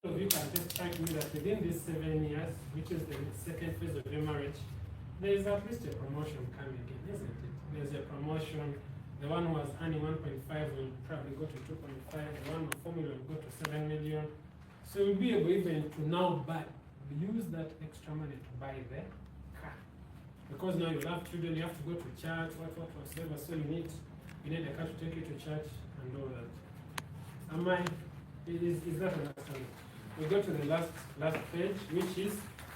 S1: Of you can testify to me that within these 7 years, which is the second phase of your marriage, there is at least a promotion coming in, isn't it? There's a promotion. The one who was earning 1.5 will probably go to 2.5. The one with 4 million will go to 7 million. So you'll be able even to now use that extra money to buy the car. Because now you have children, you have to go to church, whatsoever. So you need a car to take you to church and all that. Is that understandable? We go to the last page,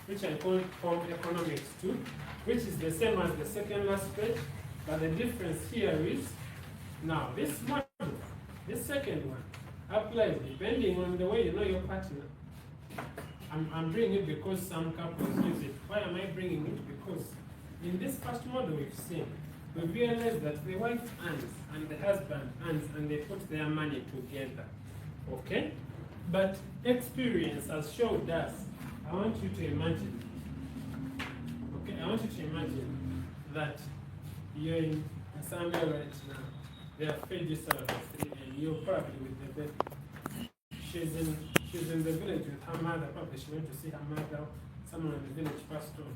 S1: which I call home economics 2, which is the same as the second last page, but the difference here is now this module, this second one, applies depending on the way you know your partner. I'm bringing it because some couples use it. Why am I bringing it? Because in this first model we've seen, we realize that the wife earns and the husband earns and they put their money together. Okay? But experience has showed us, I want you to imagine, okay, I want you to imagine that you're in somewhere right now. They have fed you salary and you're probably with the baby. She's in the village with her mother, probably she went to see her mother, someone in the village passed on.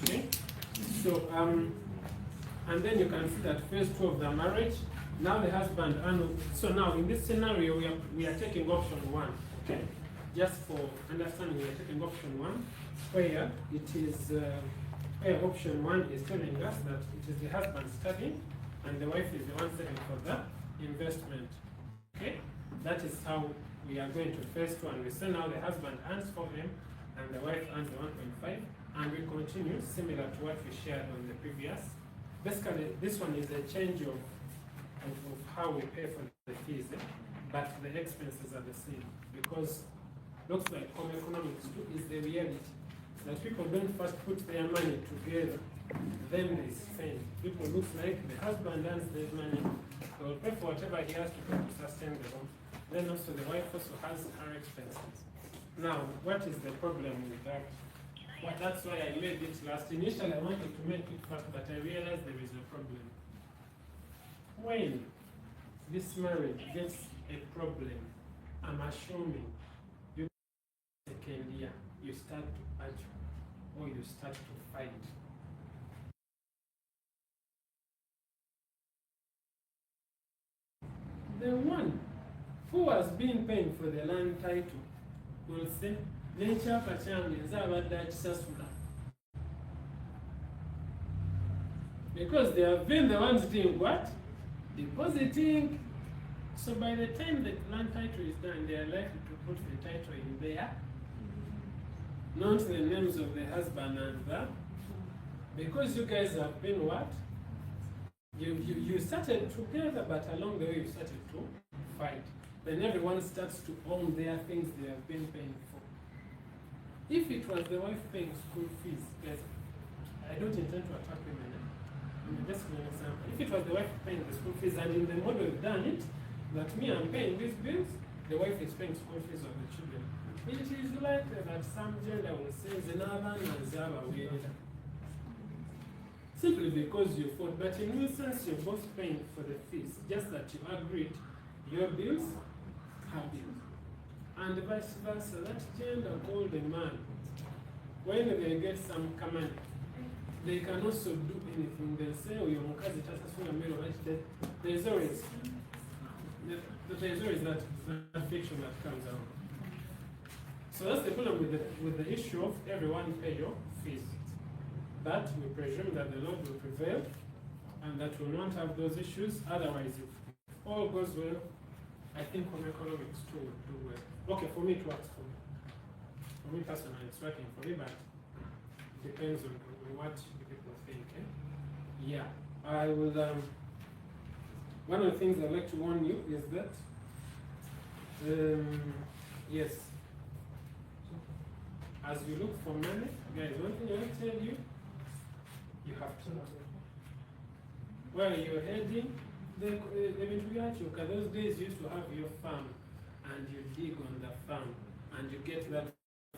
S1: Okay? So, and then you can see that phase 2 of the marriage, now the husband, and so now in this scenario, we are taking option 1, okay? Just for understanding, we are taking option 1, where it is Option 1 is telling us that it is the husband studying and the wife is the one saving for the investment. Okay? That is how we are going to phase 2, and we say now the husband earns 4M and the wife earns the 1.5, and we continue similar to what we shared on the previous. Basically, this one is a change of how we pay for the fees, but the expenses are the same, because looks like home economics too is the reality that people don't first put their money together, then they spend. People looks like the husband earns their money, they will pay for whatever he has to pay to sustain the home. Then also the wife also has her expenses. Now, what is the problem with that? Well, that's why I made it last. Initially, I wanted to make it fast, but I realized there is a problem. When this marriage gets a problem, I'm assuming you second year, you start to argue or you start to fight. The one who has been paying for the land title will say, "Nekyapa kyange nze abadde akisasula." Because they have been the ones doing what? Depositing. So by the time the land title is done, they are likely to put the title in there, not the names of the husband and the. Because you guys have been what? You started together, but along the way you started to fight. Then everyone starts to own their things they have been paying for. If it was the wife paying school fees, guys, I don't intend to attack women. I'm just giving an example. If it was the wife paying the school fees, and in the model we've done it, that me I'm paying these bills, the wife is paying school fees of the children, it is likely that some gender will say Zinaba and Zaba will. Simply because you fought, but in one sense you're both paying for the fees, just that you agreed your bills, her bills. And vice versa, that gender called the man, when they get some command, they can also do anything. They say, "Oh, your mukazi tasasula mero." There's always that fiction that comes out. So that's the problem with the issue of everyone pay your fees. But we presume that the Lord will prevail and that we will not have those issues. Otherwise, if all goes well, I think home economics too will do well. Okay, for me it works for me. For me personally, it's working for me, but it depends on what people think. Eh? Yeah, I will. One of the things I'd like to warn you is that, yes, as you look for money, guys, one thing I want to tell you, you have to know where you're heading. Those days you used to have your farm and you dig on the farm and you get that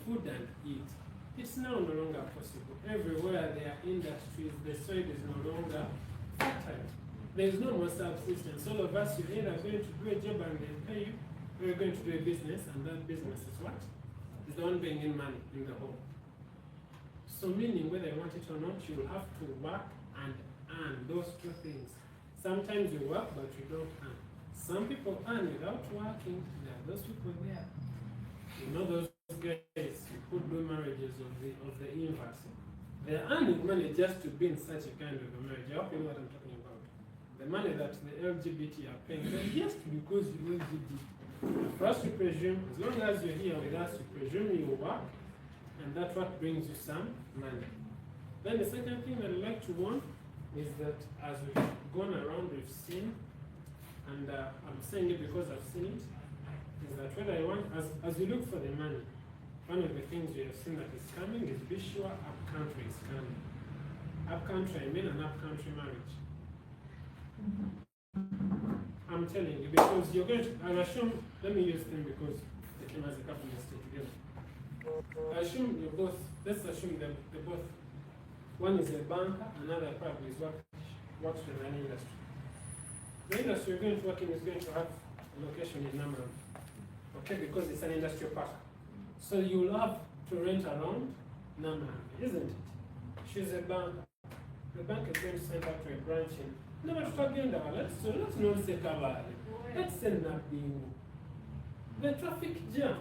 S1: food and eat. It's now no longer possible. Everywhere there are industries, the soil is no longer fertile. There is no more subsistence. All of us, you're either going to do a job and they pay you, or you're going to do a business, and that business is what? Is the one bringing in money in the home. So meaning whether you want it or not, you will have to work and earn those two things. Sometimes you work, but you don't earn. Some people earn without working. There are those people there. You know those guys who do marriages of the inverse. They are earning money just to be in such a kind of a marriage. I hope you know what I'm talking about. The money that the LGBT are paying, just because you're LGBT. For us to presume, as long as you're here with us, we presume you work, and that's what brings you some money. Then the second thing that I'd like to warn is that as we've gone around, we've seen, and I'm saying it because I've seen it, is that whether you want, as you look for the money, one of the things we have seen that is coming is be sure upcountry is coming. Upcountry, I mean an upcountry marriage. I'm telling you, because you're going to, I'll assume, let me use them because they came as a couple and stay together. I assume you're both, let's assume they're both, one is a banker, another probably is works in an industry. The industry you're going to work in is going to have a location in Namran, okay, because it's an industrial park. So you'll have to rent around Namran, isn't it? She's a banker. The bank is going to send her to a branch in. No, but let's not say Kabale. Let's say Nabingo. The traffic jam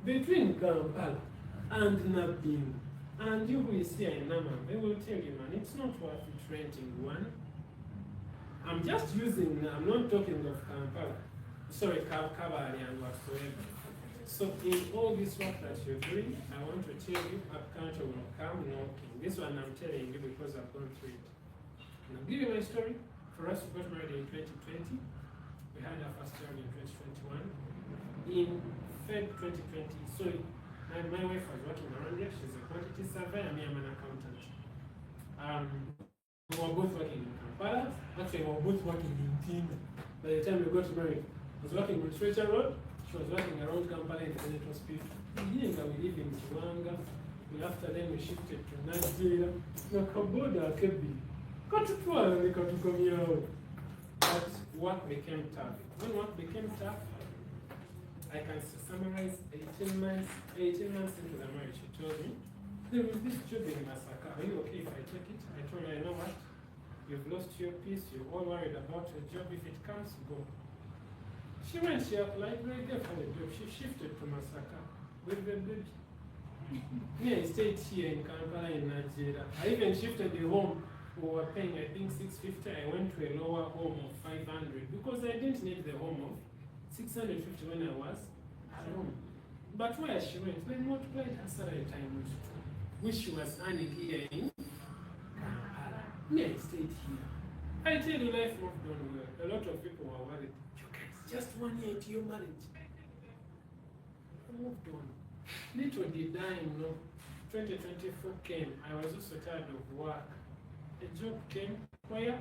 S1: between Kampala and Nabingo And you who is here in Nama, they will tell you, man, it's not worth it renting one. I'm just using, I'm not talking of Kampala, sorry, Kabali and whatsoever. So in all this work that you're doing, I want to tell you, Upcountry will come knocking. This one I'm telling you because I've gone through it. And I'll give you my story. For us, we got married in 2020. We had our first child in 2021. In Feb 2020, so my wife was working around here. She's a quantity surveyor, me, I'm an accountant. We were both working in Kampala. Actually, we were both working in Tinda. By the time we got married, I was working on Stretcher Road. She was working around Kampala in the hospital. We live in Kiwanga. After then, we shifted to Nigeria. Cambodia, Kebi. But work became tough. When work became tough, I can summarize 18 months into the marriage. She told me, there was this job in Masaka. Are you okay if I take it? I told her, you know what? You've lost your peace. You're all worried about your job. If it comes, go. She went, she applied, they gave her the job. She shifted to Masaka with the baby. Yeah, I stayed here in Kampala in Nigeria. I even shifted the home. We were paying, I think, $650. I went to a lower home of $500 because I didn't need the home of $650 when I was at home. But where she went, they multiplied her salary times 2, which she was earning here in Kampala. Me, I stayed here. I tell you, life moved on well. A lot of people were worried. You guys, just 1 year into your marriage. I moved on. Little did I know, 2024 came. I was also tired of work. A job came where?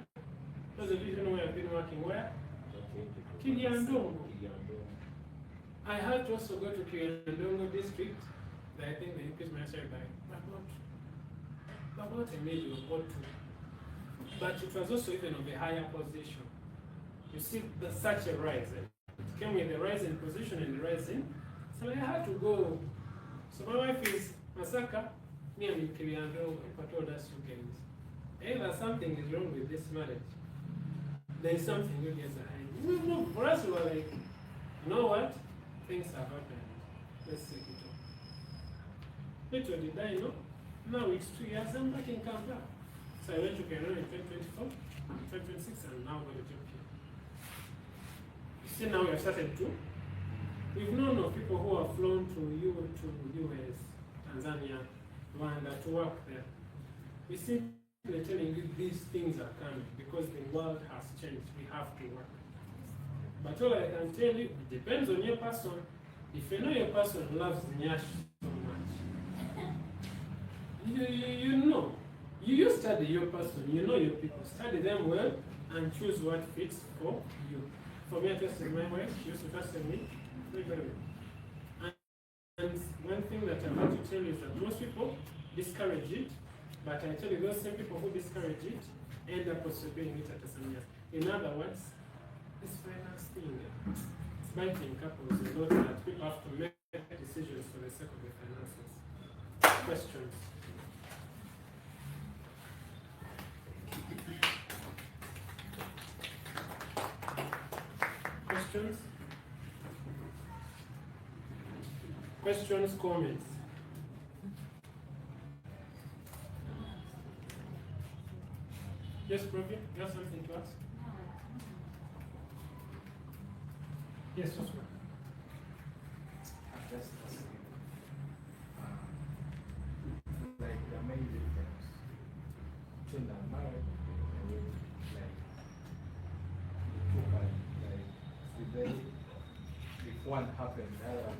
S1: Those of you who know where I've been working, where? Kiryandongo. I had to also go to Kiryandongo district. I think they increased my salary by about a million or two. But it was also even of a higher position. You see, there's such a rise. It came with a rise in position and a rise in. So I had to go. So my wife is Masaka, me and Kiryandongo, I told us you guys. Either something is wrong with this marriage. There is something good yes behind. No, for us we were like, you know what? Things have happened. Let's take it on. Little did I know. Now it's 2 years, I'm back in Kampala. So I went to Kenya in 2024, 2026, and now going to job here. You see now we have started to. We've known of people who have flown to US, Tanzania, Rwanda to work there. We see they're telling you these things are coming because the world has changed. We have to work. But all I can tell you, it depends on your person. If you know your person loves Nyash so much, you know. You study your person, you know your people. Study them well and choose what fits for you. For me, I trusted my wife, she used to trust in me. Very well. And one thing that I want to tell you is that most people discourage it. But I tell you, those same people who discourage it end up also doing it at some years. In other words, this finance thing, it's biting couples a lot that people have to make decisions for the sake of the finances. Questions? Questions? Questions, comments? Yes, Profi, you have something to ask? Yes, Osman.
S2: Just like the main difference between the marriage and like two parties. Like today, if one happens, the other one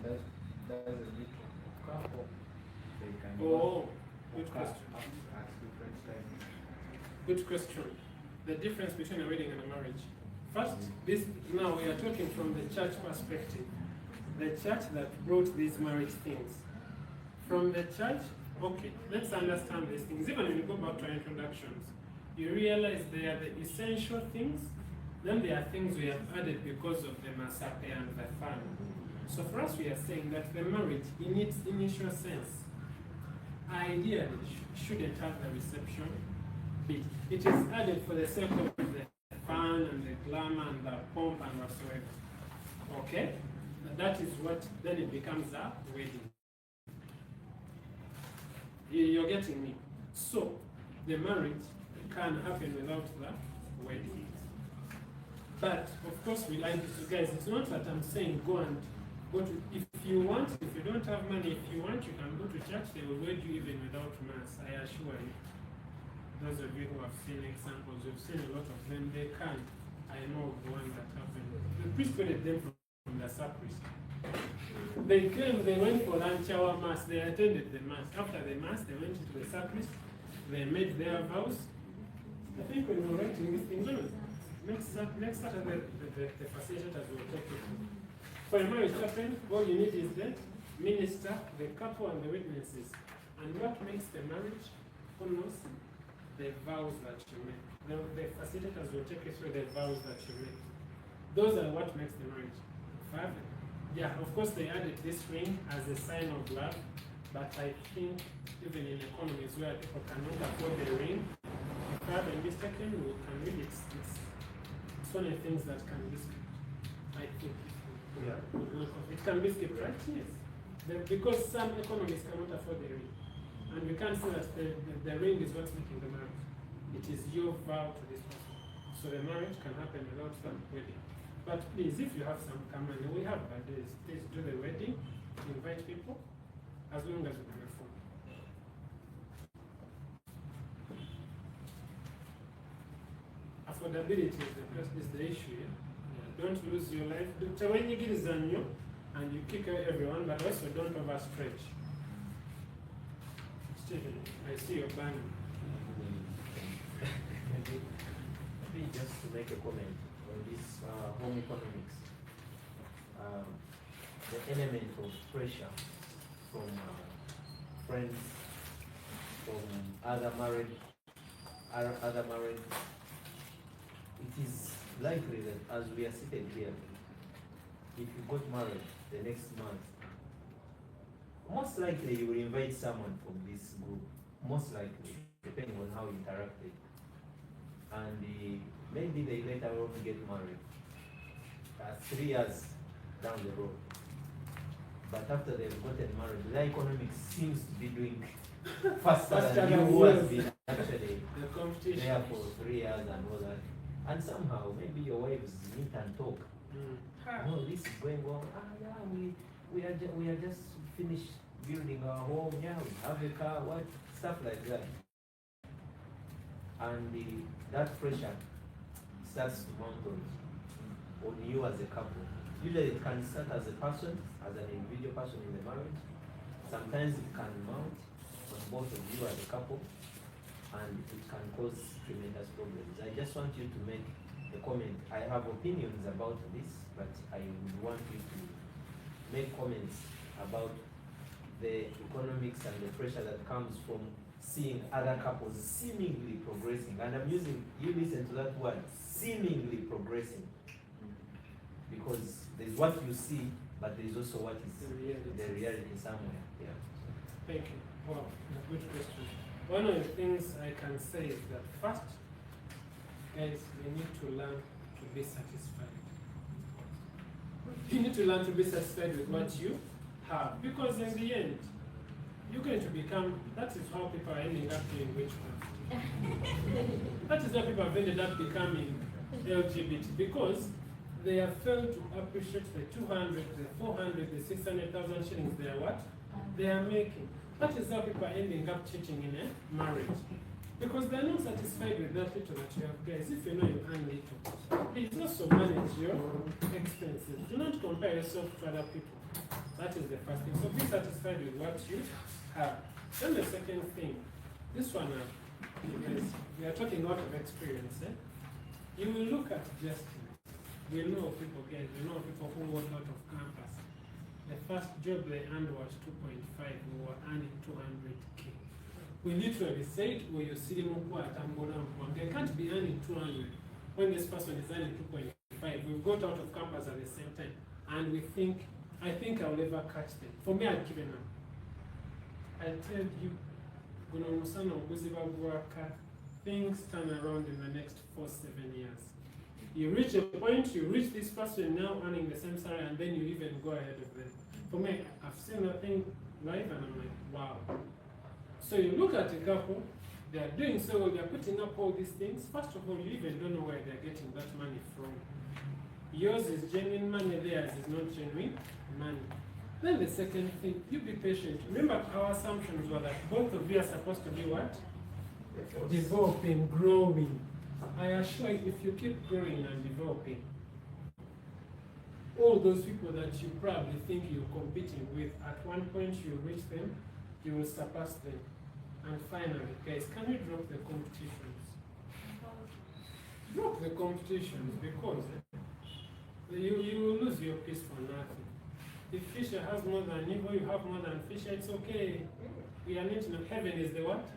S2: doesn't need to couple, they can
S1: Good question.
S2: Ask different things.
S1: Good question. The difference between a wedding and a marriage. First, now we are talking from the church perspective. The church that brought these marriage things. From the church, okay, let's understand these things. Even when you go back to our introductions, you realize they are the essential things, then there are things we have added because of the massacre and the fun. So for us, we are saying that the marriage, in its initial sense, ideally shouldn't have the reception bit. It is added for the sake of the fun and the glamour and the pomp and whatsoever. Okay? That is what then it becomes a wedding. You're getting me. So the marriage can happen without the wedding. But of course, we like this, guys. It's not that I'm saying go to. If you want, if you don't have money, if you want, you can go to church. They will wed you even without mass. I assure you. Those of you who have seen examples, you've seen a lot of them. They can. I know of one that happened. The priest wedded them from the sacristy. They came. They went for lunch hour mass. They attended the mass. After the mass, they went to the sacristy. They made their vows. I think when we were writing this thing, next Saturday, the facilitators will take it. For a marriage to happen, all you need is the minister, the couple, and the witnesses. And what makes the marriage? Who knows? The vows that you make. The facilitators will take you through the vows that you make. Those are what makes the marriage. Yeah, of course they added this ring as a sign of love, but I think even in economies where people cannot afford the ring, if I haven't mistaken, we can read it. It's one of the things that can be skipped. I think.
S3: Yeah.
S1: It can be skipped, right? Yes. Because some economies cannot afford the ring. And we can't say that the ring is what's making the marriage. It is your vow to this person. So the marriage can happen without some wedding. But please, if you have some come and we have birthdays, please do the wedding, invite people, as long as we can afford. Affordability is the issue. Yeah? Don't lose your life. When you get zanyo and you kick out everyone, but also don't overstretch. Stephen, I see your banner.
S3: Maybe just to make a comment on this home economics, the element of pressure from friends, from other married, it is likely that as we are seated here, if you got married the next month, most likely you will invite someone from this group, most likely, depending on how you interacted. And maybe they later on get married 3 years down the road. But after they've gotten married, the economics seems to be doing faster than you who has been actually there for 3 years and all that. And somehow, maybe your wives meet and talk. No, this is going on. Yeah, we are just finished building our home. Yeah, we have a car. What stuff like that. And that pressure starts to mount on you as a couple. Usually it can start as a person, as an individual person in the marriage. Sometimes it can mount on both of you as a couple, and it can cause tremendous problems. I just want you to make a comment. I have opinions about this, but I would want you to make comments about the economics and the pressure that comes from seeing other couples seemingly progressing. And I'm using, you listen to that word, seemingly progressing. Because there's what you see, but there's also what is the reality somewhere. Yeah.
S1: Thank you. Wow, a good question. One of the things I can say is that first, guys, we need to learn to be satisfied. You need to learn to be satisfied with what you have. Because in the end, you're going to become, that is how people are ending up doing witchcraft. That is how people have ended up becoming LGBT, because they have failed to appreciate the 200, the 400, the 600,000 shillings they are what? They are making. That is how people are ending up cheating in a marriage. Because they are not satisfied with that little that you have. Guys, if you know you earn little, please also manage your expenses. Do not compare yourself to other people. That is the first thing. So be satisfied with what you have. Then the second thing, this one, because we are talking out of experience. You will look at justice. We know people, guys, we know people who work out of campus. The first job they earned was 2.5, we were earning 200K. We literally said, well, you see them they can't be earning 200 when this person is earning 2.5. We got out of campus at the same time, and we think, I think I'll never catch them. For me, I've given up. I tell you, things turn around in the next 4-7 years. You reach a point, you reach this person now earning the same salary, and then you even go ahead of them. For me, I've seen that thing live, and I'm like, wow. So you look at a couple, they are doing so well, they are putting up all these things. First of all, you even don't know where they are getting that money from. Yours is genuine money, theirs is not genuine money. Then the second thing, you be patient. Remember, our assumptions were that both of you are supposed to be what? Developing, growing. I assure you, if you keep growing and developing, all those people that you probably think you're competing with, at one point you reach them, you will surpass them. And finally, guys, can we drop the competitions? Drop the competitions, because you will lose your peace for nothing. If Fisher has more than Nivo, you have more than Fisher, it's okay. We are not in heaven is the what?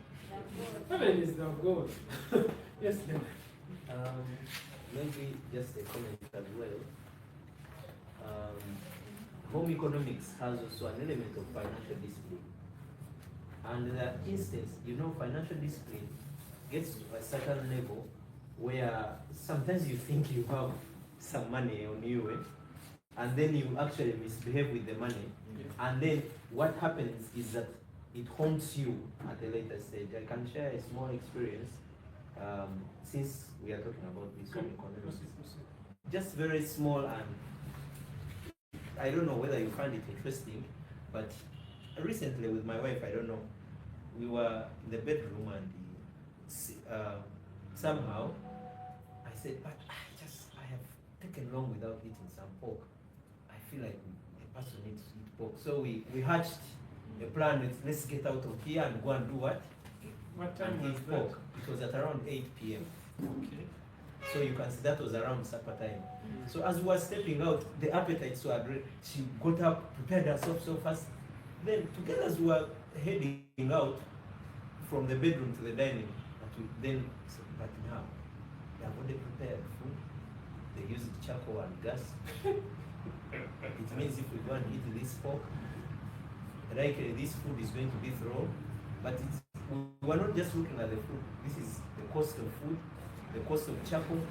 S1: Heaven is the goal. Yes, then.
S3: Maybe just a comment as well. Home economics has also an element of financial discipline. And in that instance, you know, financial discipline gets to a certain level where sometimes you think you have some money on you, and then you actually misbehave with the money. And then what happens is that it haunts you at a later stage. I can share a small experience since we are talking about this home economics. Just very small, and I don't know whether you find it interesting, but recently with my wife, I don't know, we were in the bedroom and somehow I said, but I have taken long without eating some pork. I feel like a person needs to eat pork. So we hatched a plan, let's get out of here and go and do what?
S1: What time
S3: and
S1: was
S3: eat
S1: that?
S3: pork. It was at around 8 p.m.
S1: Okay.
S3: So you can see that was around supper time. So as we were stepping out, the appetites were great. She got up, prepared herself so fast. Then together as we were heading out from the bedroom to the dining, then said, but now they have already prepared food. They used charcoal and gas. It means if we go and eat this pork, likely this food is going to be thrown. But we're not just looking at the food. This is the cost of food, the cost of charcoal.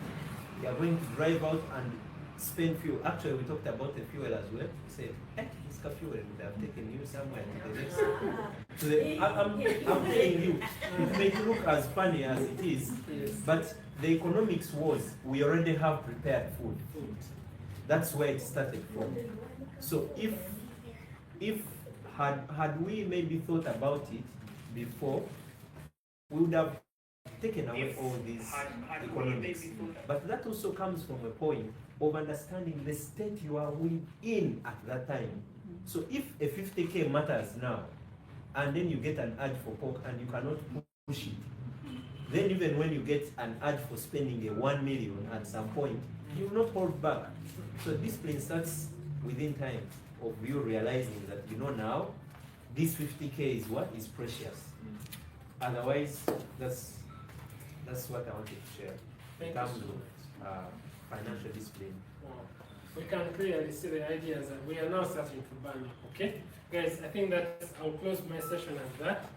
S3: We are going to drive out and spend fuel. Actually, we talked about the fuel as well. We said, this fuel would have taken you somewhere to the next. I'm telling you, it may look as funny as it is, but the economics was we already have prepared food. That's where it started from. So if had we maybe thought about it before, we would have taken away all these economics. But that also comes from a point of understanding the state you are within at that time. So if a 50K matters now, and then you get an urge for pork and you cannot push it, then even when you get an urge for spending a 1 million at some point, you will not hold back. So discipline starts within time of you realizing that, you know, now this 50K is what is precious. Otherwise, that's what I wanted to share in terms of financial discipline.
S1: Wow. We can clearly see the ideas and we are now starting to burn up, okay? Guys, I think that I'll close my session at that.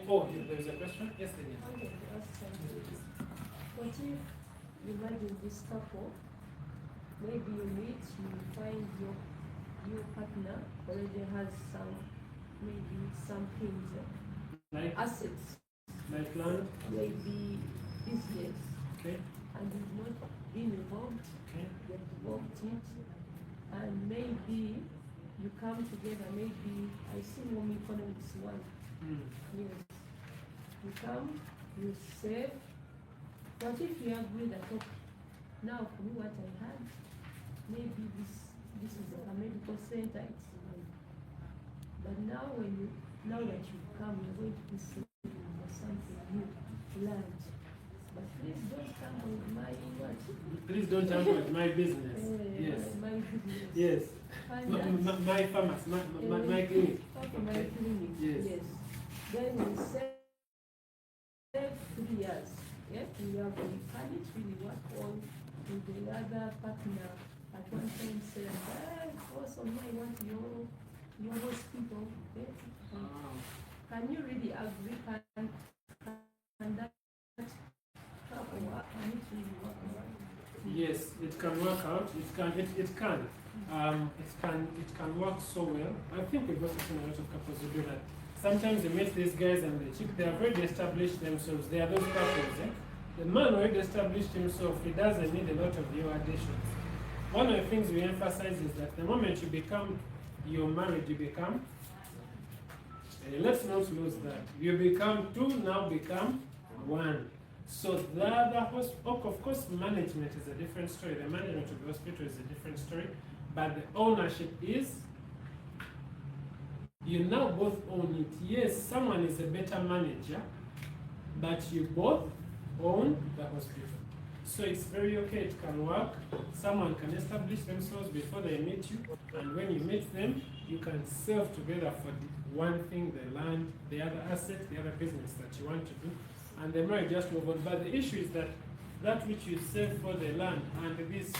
S1: Oh, there is a question? Yes, Daniel.
S5: Okay, what if you imagine this couple, maybe you meet, you find your partner already has some things,
S1: Like
S5: assets,
S1: like land?
S5: maybe business,
S1: Okay.
S5: and you've not been involved,
S1: Okay.
S5: you've developed it, and maybe you come together, maybe I see home economics one. Yes. You come, you save. What if you agree that, okay, now for me what I had, maybe this is a medical center, it's but now now that you come, you're going to be saving for something new, land. But please don't come with my what?
S1: Please don't tamper with my business. Yes.
S5: My business.
S1: Yes.
S5: And
S1: My pharmacy, my clinic.
S5: Okay, my clinic.
S1: Yes.
S5: Then we save 3 years. Yeah, we have the credit really work on with the other partner at one time said, also I want your hospital. Yeah. Can you really agree? Can that couple work? Can it really work out?
S1: Yes, it can work out. It can work so well. I think we've also seen a lot of couples who do that. Sometimes you meet these guys and the chick, they have already established themselves. They are those couples, eh? The man already established himself. He doesn't need a lot of your additions. One of the things we emphasize is that the moment you're married, you become, let's not lose that. You become two, now become one. So the other, of course, management is a different story. The management of the hospital is a different story. But the ownership is, you now both own it. Yes, someone is a better manager, but you both own the hospital. So it's very okay, it can work. Someone can establish themselves before they meet you, and when you meet them, you can serve together for the one thing, the land, the other asset, the other business that you want to do, and the marriage just move on. But the issue is that that which you save for the land and this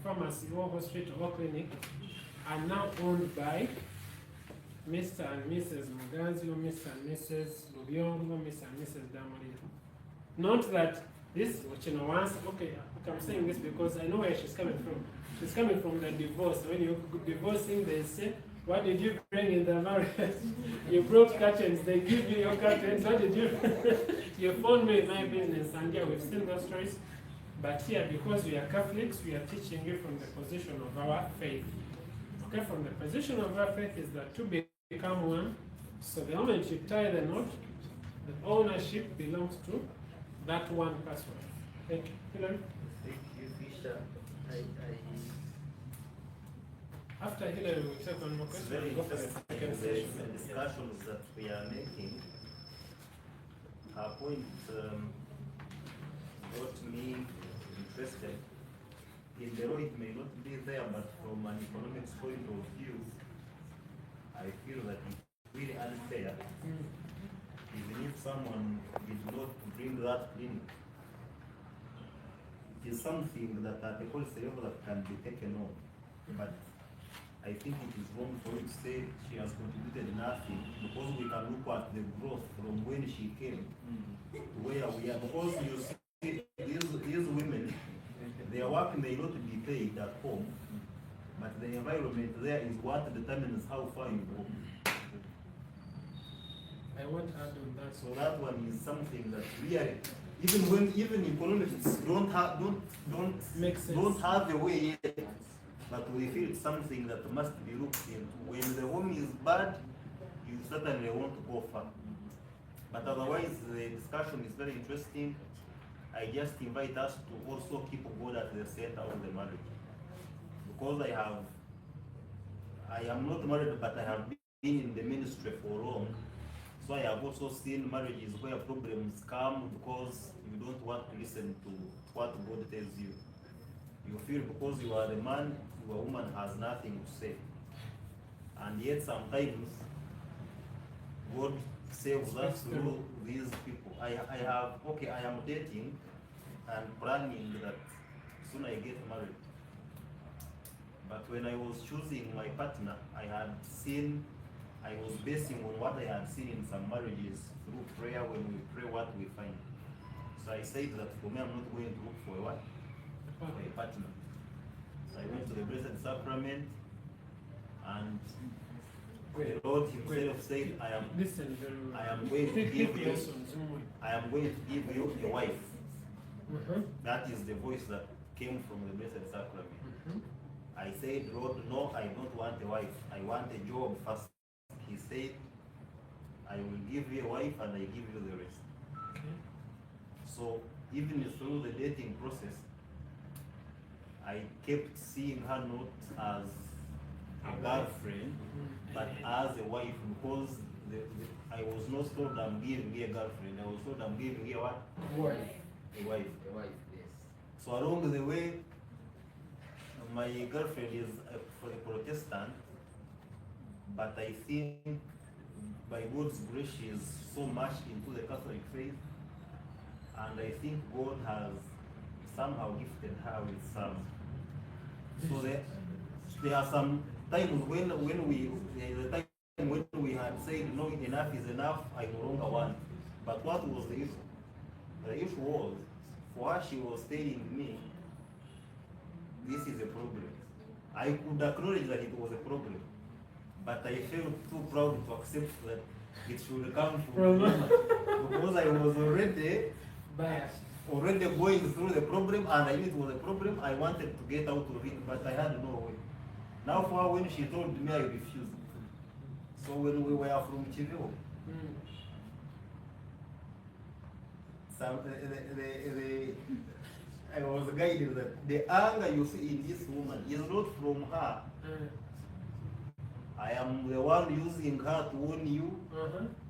S1: pharmacy or hospital or clinic are now owned by Mr. and Mrs. Mugazi or Mr. and Mrs. Lubiongo, Mr. and Mrs. Damoria. Not that this, once, okay, I'm saying this because I know where she's coming from. She's coming from the divorce. When you're divorcing, they say, what did you bring in the marriage? You brought curtains, they give you your curtains. What did you? You phoned me in my business, and yeah, we've seen those stories. But here, because we are Catholics, we are teaching you from the position of our faith. Okay, from the position of our faith is that two become one. So the moment you tie the knot, the ownership belongs to that one person. Thank you. Hillary?
S3: Thank you, Fisher.
S1: After Hillary, we'll take one more
S4: It's
S1: question.
S4: very
S1: Go for the
S4: interesting,
S1: second
S4: the
S1: session.
S4: discussions that we are making. Her point got me interested. In the law, it may not be there, but from an economics point of view, I feel that it's really unfair. Even if someone did not bring that clinic, it is something that at the policy level that can be taken on. But I think it is wrong for you to say she has contributed nothing, because we can look at the growth from when she came to where we are. Because you see, these women, their work may not be paid at home, but the environment there is what determines how far you go.
S1: I want to add on that.
S4: So that one is something that really, even economists don't have a way yet, but we feel it's something that must be looked into. When the home is bad, you certainly want to go far. But otherwise, the discussion is very interesting. I just invite us to also keep God at the center of the marriage. Because I am not married, but I have been in the ministry for long. So I have also seen marriages where problems come because you don't want to listen to what God tells you. You feel because you are the man, your woman has nothing to say. And yet sometimes God saves us through these people. I am dating and planning that soon I get married. But when I was choosing my partner, I was basing on what I had seen in some marriages through prayer. When we pray, what we find. So I said that for me, I'm not going to look for a partner. So I went to the Blessed Sacrament, and the Lord Himself said, I am going to give you a wife. That is the voice that came from the Blessed Sacrament. I said, Lord, no, I don't want a wife. I want a job first. He said, I will give you a wife and I give you the rest.
S1: Okay.
S4: So even through the dating process, I kept seeing her not as a girlfriend, but as a wife, because I was not told I'm giving you a girlfriend. I was told I'm giving you what?
S1: Wife.
S4: A wife.
S2: The wife, yes.
S4: So along the way, my girlfriend is a Protestant, but I think by God's grace she is so much into the Catholic faith, and I think God has somehow gifted her with some. So there are some times when we had said no, enough is enough, I no longer want. But what was the issue? The issue was, for her, she was telling me, this is a problem. I could acknowledge that it was a problem, but I felt too proud to accept that it should come
S1: From-
S4: from woman. Because I was
S1: Biased.
S4: already going through the problem, and I knew it was a problem. I wanted to get out of it, but I had no way. Now for her, when she told me, I refused. So when we were from Chivio, I was guided that the anger you see in this woman is not from her. I am the one using her to warn you.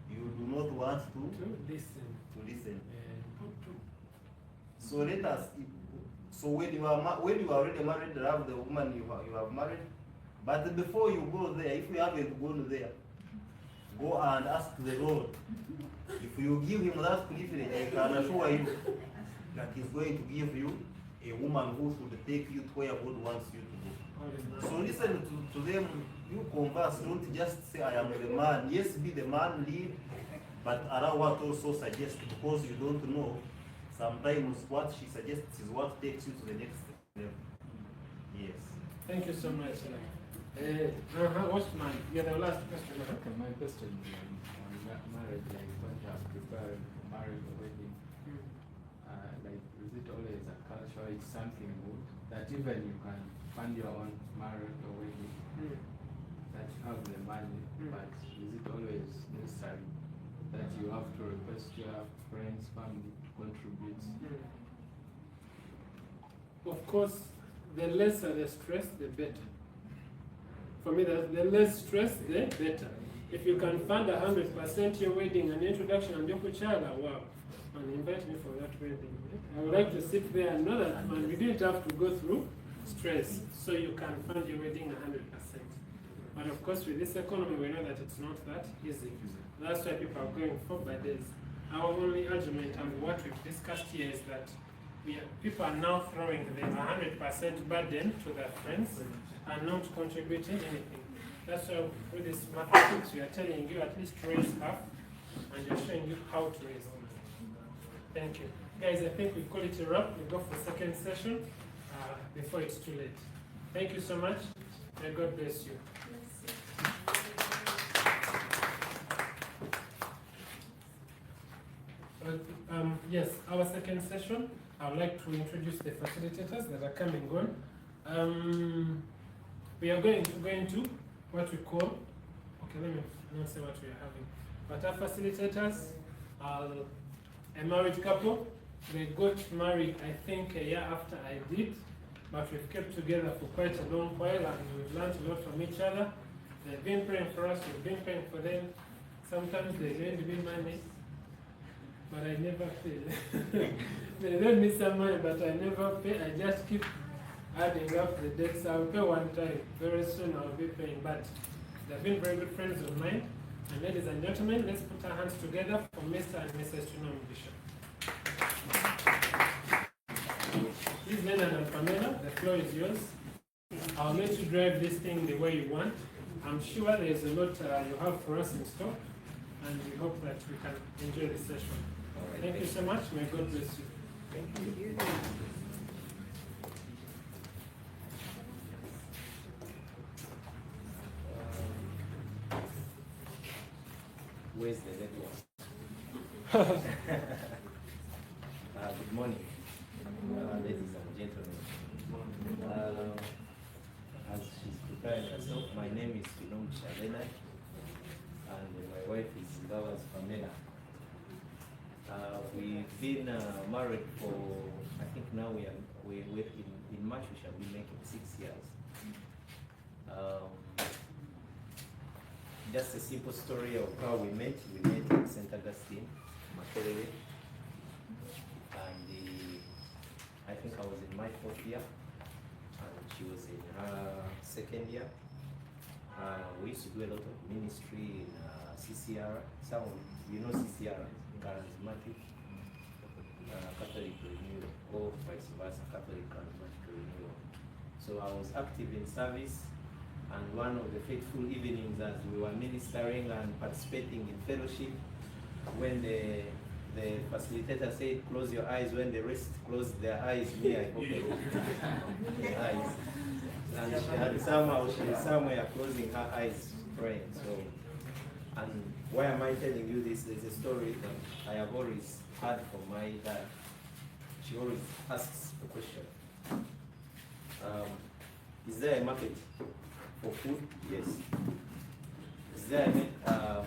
S4: You do not want to
S1: Listen.
S4: listen. So let us. So when you are already married, love the woman you have married. But before you go there, if you haven't gone there, go and ask the Lord. If you give him that privilege, I can assure you that he's going to give you a woman who should take you to where God wants you to go. So listen to them. You converse. Don't just say I am the man. Yes, be the man, lead, but allow what also suggest, because you don't know. Sometimes what she suggests is what takes you to the next level. Yes.
S1: Thank you so much. What's mine? Yeah, the last question.
S2: Okay, my question is on marriage, like when you are preparing for marriage or wedding, like is it always a culture, it's something good, that even you can fund your own marriage or wedding, that you have the money, but is it always necessary that you have to request your friends, family to contribute?
S1: Of course, the lesser the stress, the better. For me, the less stress, the better. If you can fund 100% your wedding and introduction and your child, wow, and invite me for that wedding. I would like to sit there and know that man, we didn't have to go through stress, so you can fund your wedding 100%. But of course, with this economy, we know that it's not that easy. That's why people are going for by days. Our only argument and what we've discussed here is that people are now throwing the 100% burden to their friends and not contributing anything. That's why with this mathematics, we are telling you at least raise half, and you're showing you how to raise money. Thank you. Guys, I think we call it a wrap. We go for second session before it's too late. Thank you so much. May God bless you. Yes, our second session, I would like to introduce the facilitators that are coming on. We are going to go into what we call, okay, let me not say what we are having, but our facilitators are a married couple. They got married, I think, a year after I did, but we've kept together for quite a long while and we've learned a lot from each other. They've been praying for us, we've been praying for them. Sometimes they lend me money, but I never pay. They lend me some money, but I never pay. I just keep adding up the debts. I'll pay one time. Very soon I'll be paying. But they've been very good friends of mine. And ladies and gentlemen, let's put our hands together for Mr. and Mrs. Tunam Bishop. Please, Leonard and Pamela, the floor is yours. I'll let you drive this thing the way you want. I'm sure there's a lot you have for us in store, and we hope that we can enjoy this session. Thank you so much. May God bless you.
S3: Thank you. Where's the network? Good morning, ladies and gentlemen. As she's preparing herself, my name is Pilom Shalena, and my wife is Gavas Pamela. We've been married for, I think now in March we shall be making 6 years. Just a simple story of how we met. We met in St. Augustine, Makerere, and I think I was in my 4th year, and she was in her 2nd year. We used to do a lot of ministry in CCR. Some of you know CCR, Charismatic Catholic Renewal, or vice versa, Catholic Charismatic Renewal. So I was active in service. And one of the fateful evenings as we were ministering and participating in fellowship, when the facilitator said, close your eyes, when the rest closed their eyes, me, I opened the eyes. And she was somewhere closing her eyes praying. So, and Why am I telling you this? There's a story that I have always heard from my dad. She always asks the question, is there a market for food? Yes. Is there a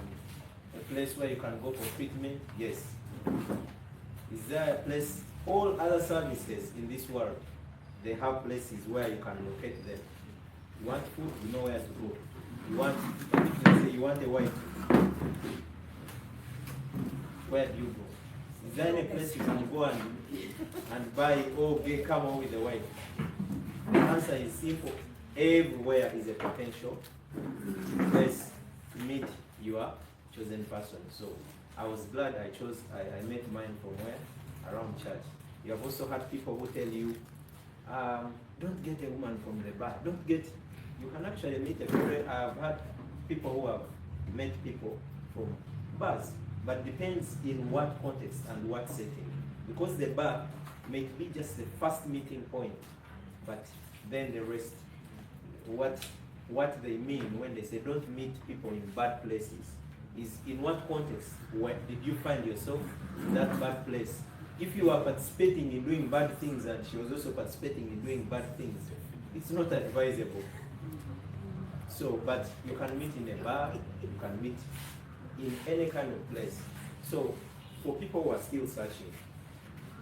S3: place where you can go for treatment? Yes. Is there a place, all other services in this world, they have places where you can locate them. You want food, you know where to go. You want, let's say you want a wife, where do you go? Is there any place you can go and buy or come home with a wife? The answer is simple. Everywhere is a potential place to meet your chosen person. So I was glad I met mine from where? Around church. You have also had people who tell you, don't get a woman from the bar. Don't get, you can actually meet a very, I've had people who have met people from bars, but depends in what context and what setting. Because the bar may be just the first meeting point, but then the rest, what they mean when they say don't meet people in bad places is in what context. Where did you find yourself in that bad place? If you are participating in doing bad things and she was also participating in doing bad things, it's not advisable. So, but you can meet in a bar, you can meet in any kind of place. So, for people who are still searching,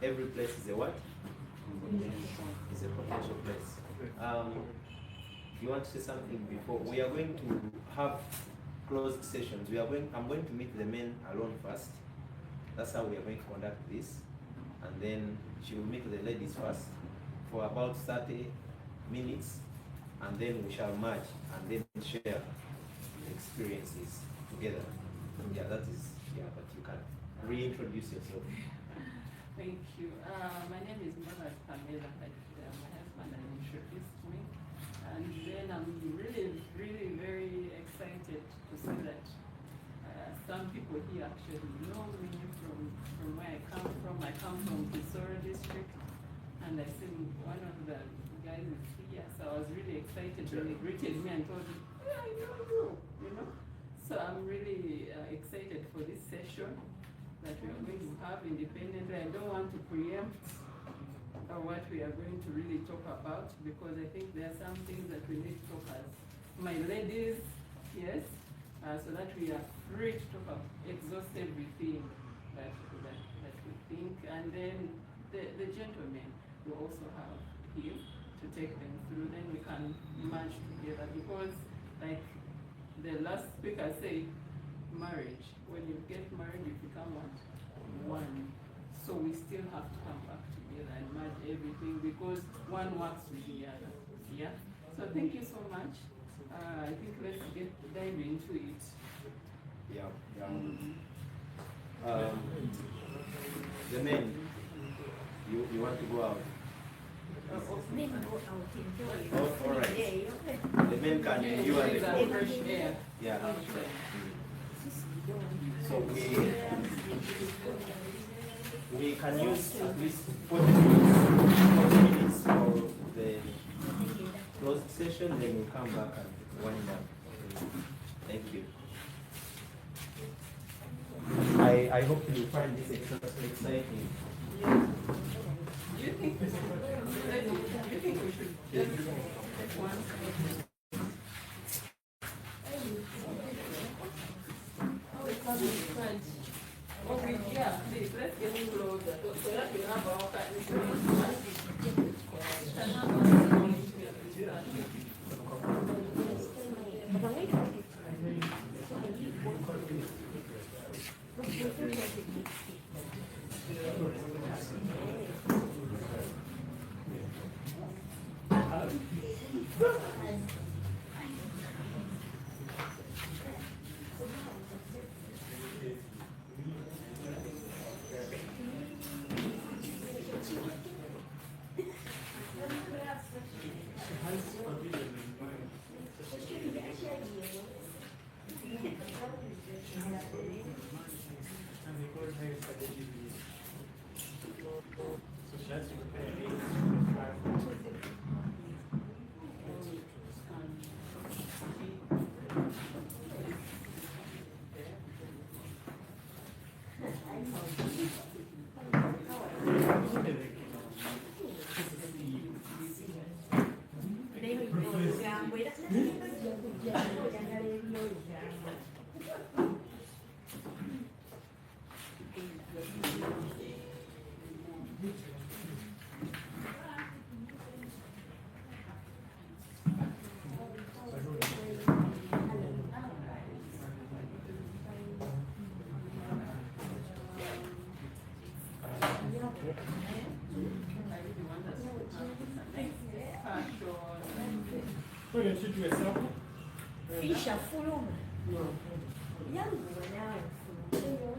S3: every place is a what? Is a potential place. You want to say something before? We are going to have closed sessions. I'm going to meet the men alone first. That's how we are going to conduct this. And then she will meet the ladies first for about 30 minutes. And then we shall merge and then share experiences together. Yeah, that is, yeah, but you can reintroduce yourself.
S6: Thank you. My name is Mother Pamela. My husband introduced me. And then I'm really, really very excited to see that some people here actually know me from where I come from. I come from Kisoro district, and I see one of the guys is here. So I was really excited when he greeted me and told me, yeah, I know you know. So I'm really excited for this session that we are going to have independently. I don't want to preempt what we are going to really talk about, because I think there are some things that we need to talk as my ladies, yes, so that we are free to talk about, exhaust everything that we think, and then the gentlemen will also have him to take them through, then we can merge together, because like the last speaker said, marriage, when you get married you become what? One. So we still have to come back together and merge everything, because one works with the other. Yeah? So thank you so much. I think let's dive into it.
S3: Yeah. The men, you want to go out?
S7: Men go out, enjoy.
S3: Oh, all right. The men can you and the
S6: Fresh air.
S3: yeah. So we can use at least 40 minutes for the closed session, then we'll come back and wind up. Thank you. I hope you find this exciting.
S6: Do you think we should just take one? Okay, yeah, please, let's get closer so that we have our
S1: Why don't you do a sample?
S7: Fisha fuluma.
S1: No.
S7: Yangu nawe fuluma.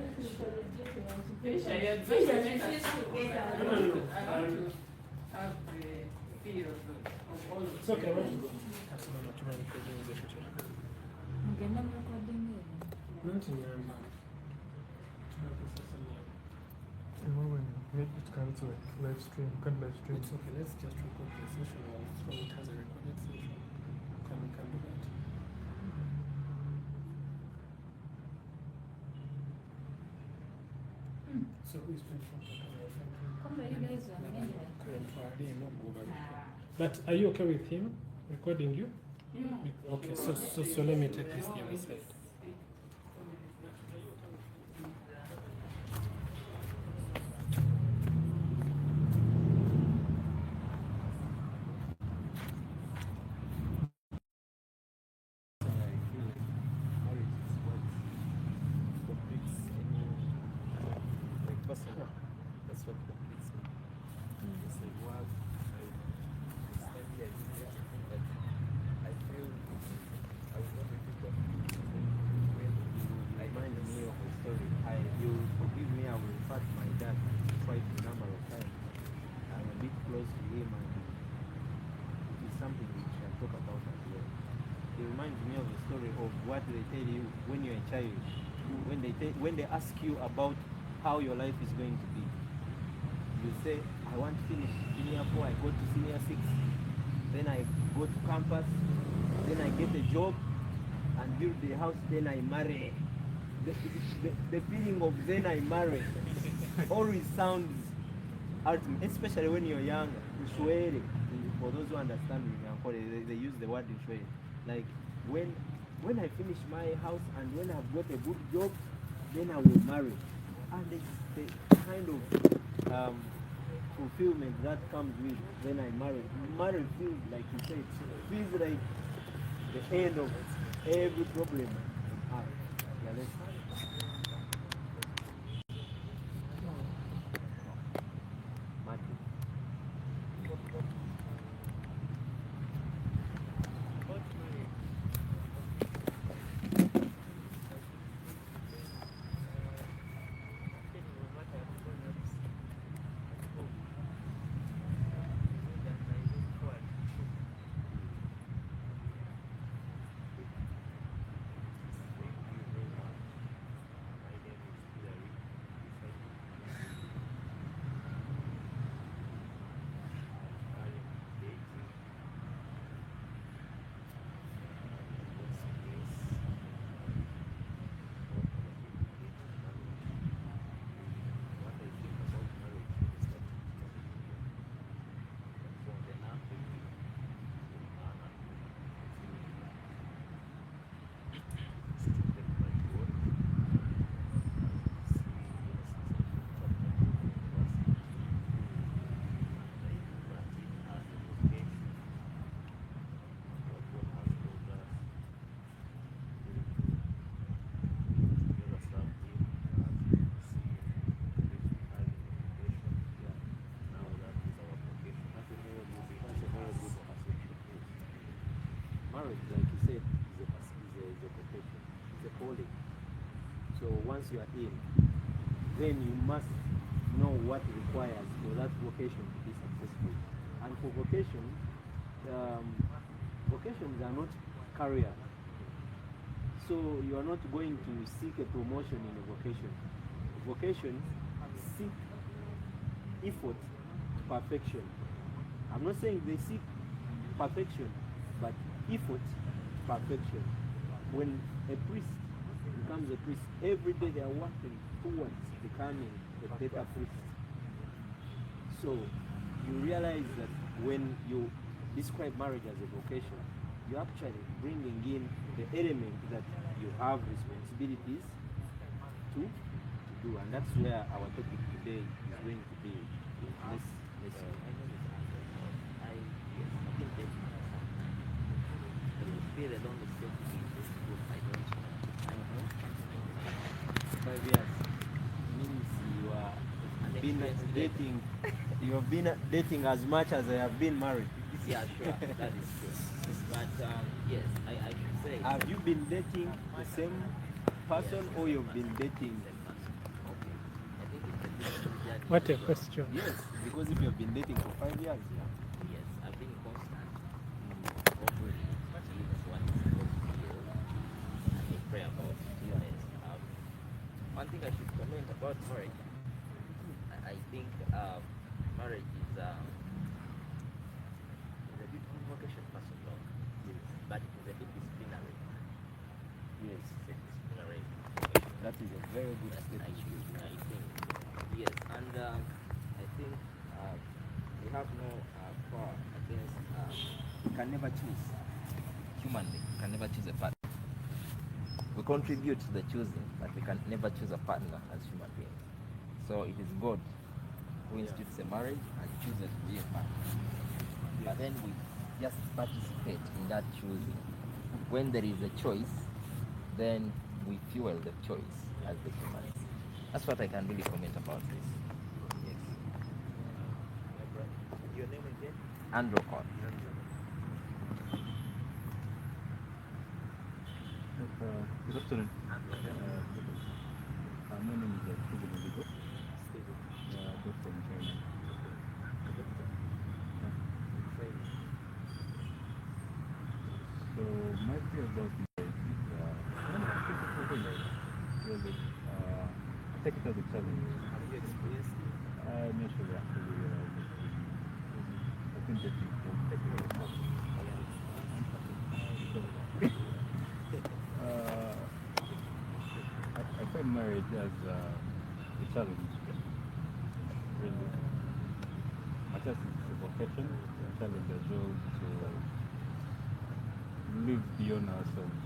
S6: Fisha, yeah,
S7: Fisha,
S6: I
S7: fisha
S6: want
S7: together.
S6: to have the feel of all of
S1: It's okay, I want to go.
S7: Mgenda recording hiyo.
S1: Nothing, man.
S8: It can't live stream, can't live stream.
S1: It's okay, let's just record the session so it has a recorded session. We can do that. So who is paying for the camera?
S7: Kumbe you guys wamenya.
S1: But are you okay with him recording you?
S6: Yeah.
S1: Okay, so let me take this the other side.
S3: What they tell you when you're a child, when they ask you about how your life is going to be, you say, I want to finish senior 4, I go to senior 6, then I go to campus, then I get a job and build the house, then I marry. The feeling of then I marry always sounds ultimate, especially when you're young. Ushwere, for those who understand me, they use the word ushwere. Like when I finish my house and when I've got a good job, then I will marry. And it's the kind of fulfillment that comes with when I marry. Marriage feels like you said, feels like the end of every problem in life. Yeah, let's marriage, like you said, is a profession, it's a calling. So once you are in, then you must know what it requires for that vocation to be successful. And for vocation, vocations are not career. So you are not going to seek a promotion in a vocation. Vocations seek effort to perfection. I'm not saying they seek perfection, but effort to perfection. When a priest becomes a priest, every day they are working towards becoming a better priest. So you realize that when you describe marriage as a vocation, you're actually bringing in the element that you have responsibilities to do, and that's where our topic today is going to be. Yes, my name is Andrew. Yes, I've been dating for some time. The period on the same this group, I don't know.
S2: 5 years means you are been dating. You have been dating as much as I have been married.
S3: Yeah, sure, that is true. But yes, I should say.
S2: Have you been dating the same person or you've been dating?
S3: Okay. I think it's a different journey.
S8: What a question.
S2: Yes, because if you have been dating for 5 years, yeah.
S3: Yes, I've been constant. Hopefully, it's what is supposed to be. And I pray about it. Yes. One thing I should comment about marriage, I think marriage is a beautiful vocation, first of all. Yes. But it is a bit disciplinary.
S2: Yes,
S3: It's a disciplinary
S2: that is a very good
S3: I
S2: statement.
S3: think. Yes, and I think we have no power against. We can never choose. Humanly, we can never choose a partner. We contribute to the choosing, but we can never choose a partner as human beings. So it is God who institutes a marriage and chooses to be a partner. But then we just participate in that choosing. When there is a choice, then we fuel the choice as the humans. That's what I can really comment about this. Yes. Your name again? Andrew Con.
S2: Good afternoon. My name is Stephen Oligo. Both from China. So my fear about marriage is really, I take it as a challenge.
S3: Have you experienced
S2: Initially, actually, I've been dating for I find marriage as a challenge, really. I guess it's a vocation, a challenge as well to live beyond ourselves.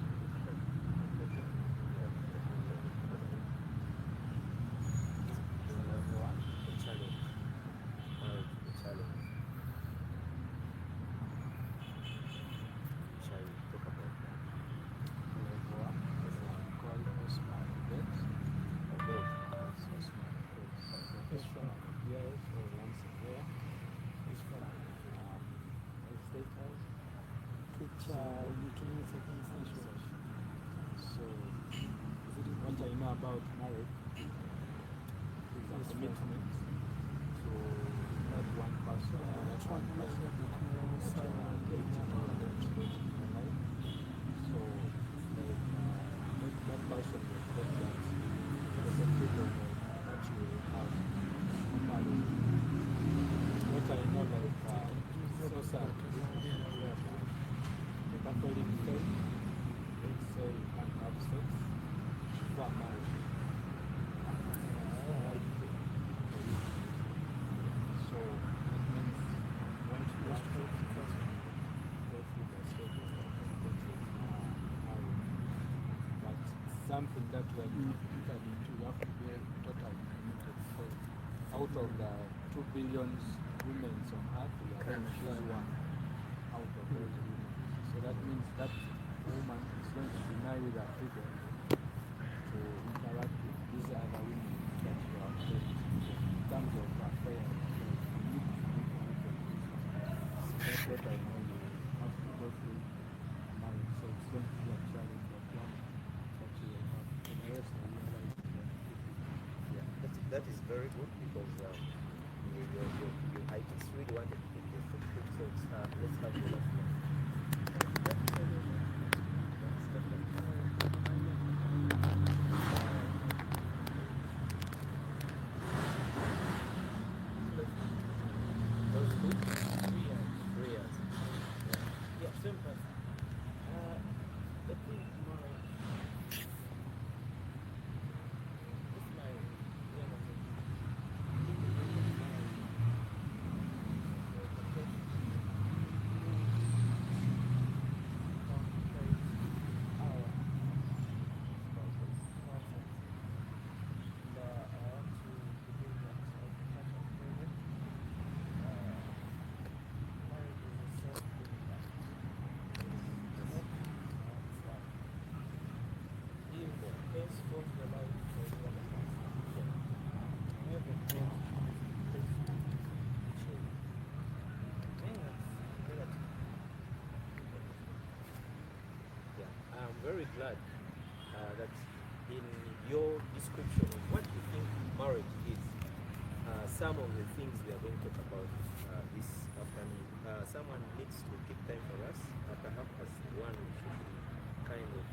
S9: What I know about marriage is a commitment to that one person, that one person that you are dating or that you in your life. So, like, let that person reflect that there's a freedom that you have in marriage. What I know, like, so sad, the Catholic faith, they say you can't have sex before marriage. So it means once you have to go through the stage of marriage. But something that we are entered into, you have to be totally committed, because out of the 2 billion women on earth, we are going to choose one out of those women. So that means that woman is going to deny with her freedom to interact with these other women that you are afraid in terms of affairs. You need to be committed. That's what I know you have to go through marriage. So it's going to be a challenge, but one that you will have for the rest of your life.
S3: Yeah, that is very good, because I just really wanted to get this picture. So let's have a look. very glad that in your description of what you think marriage is, some of the things we are going to talk about this afternoon, someone needs to keep time for us, perhaps as one we should be kind of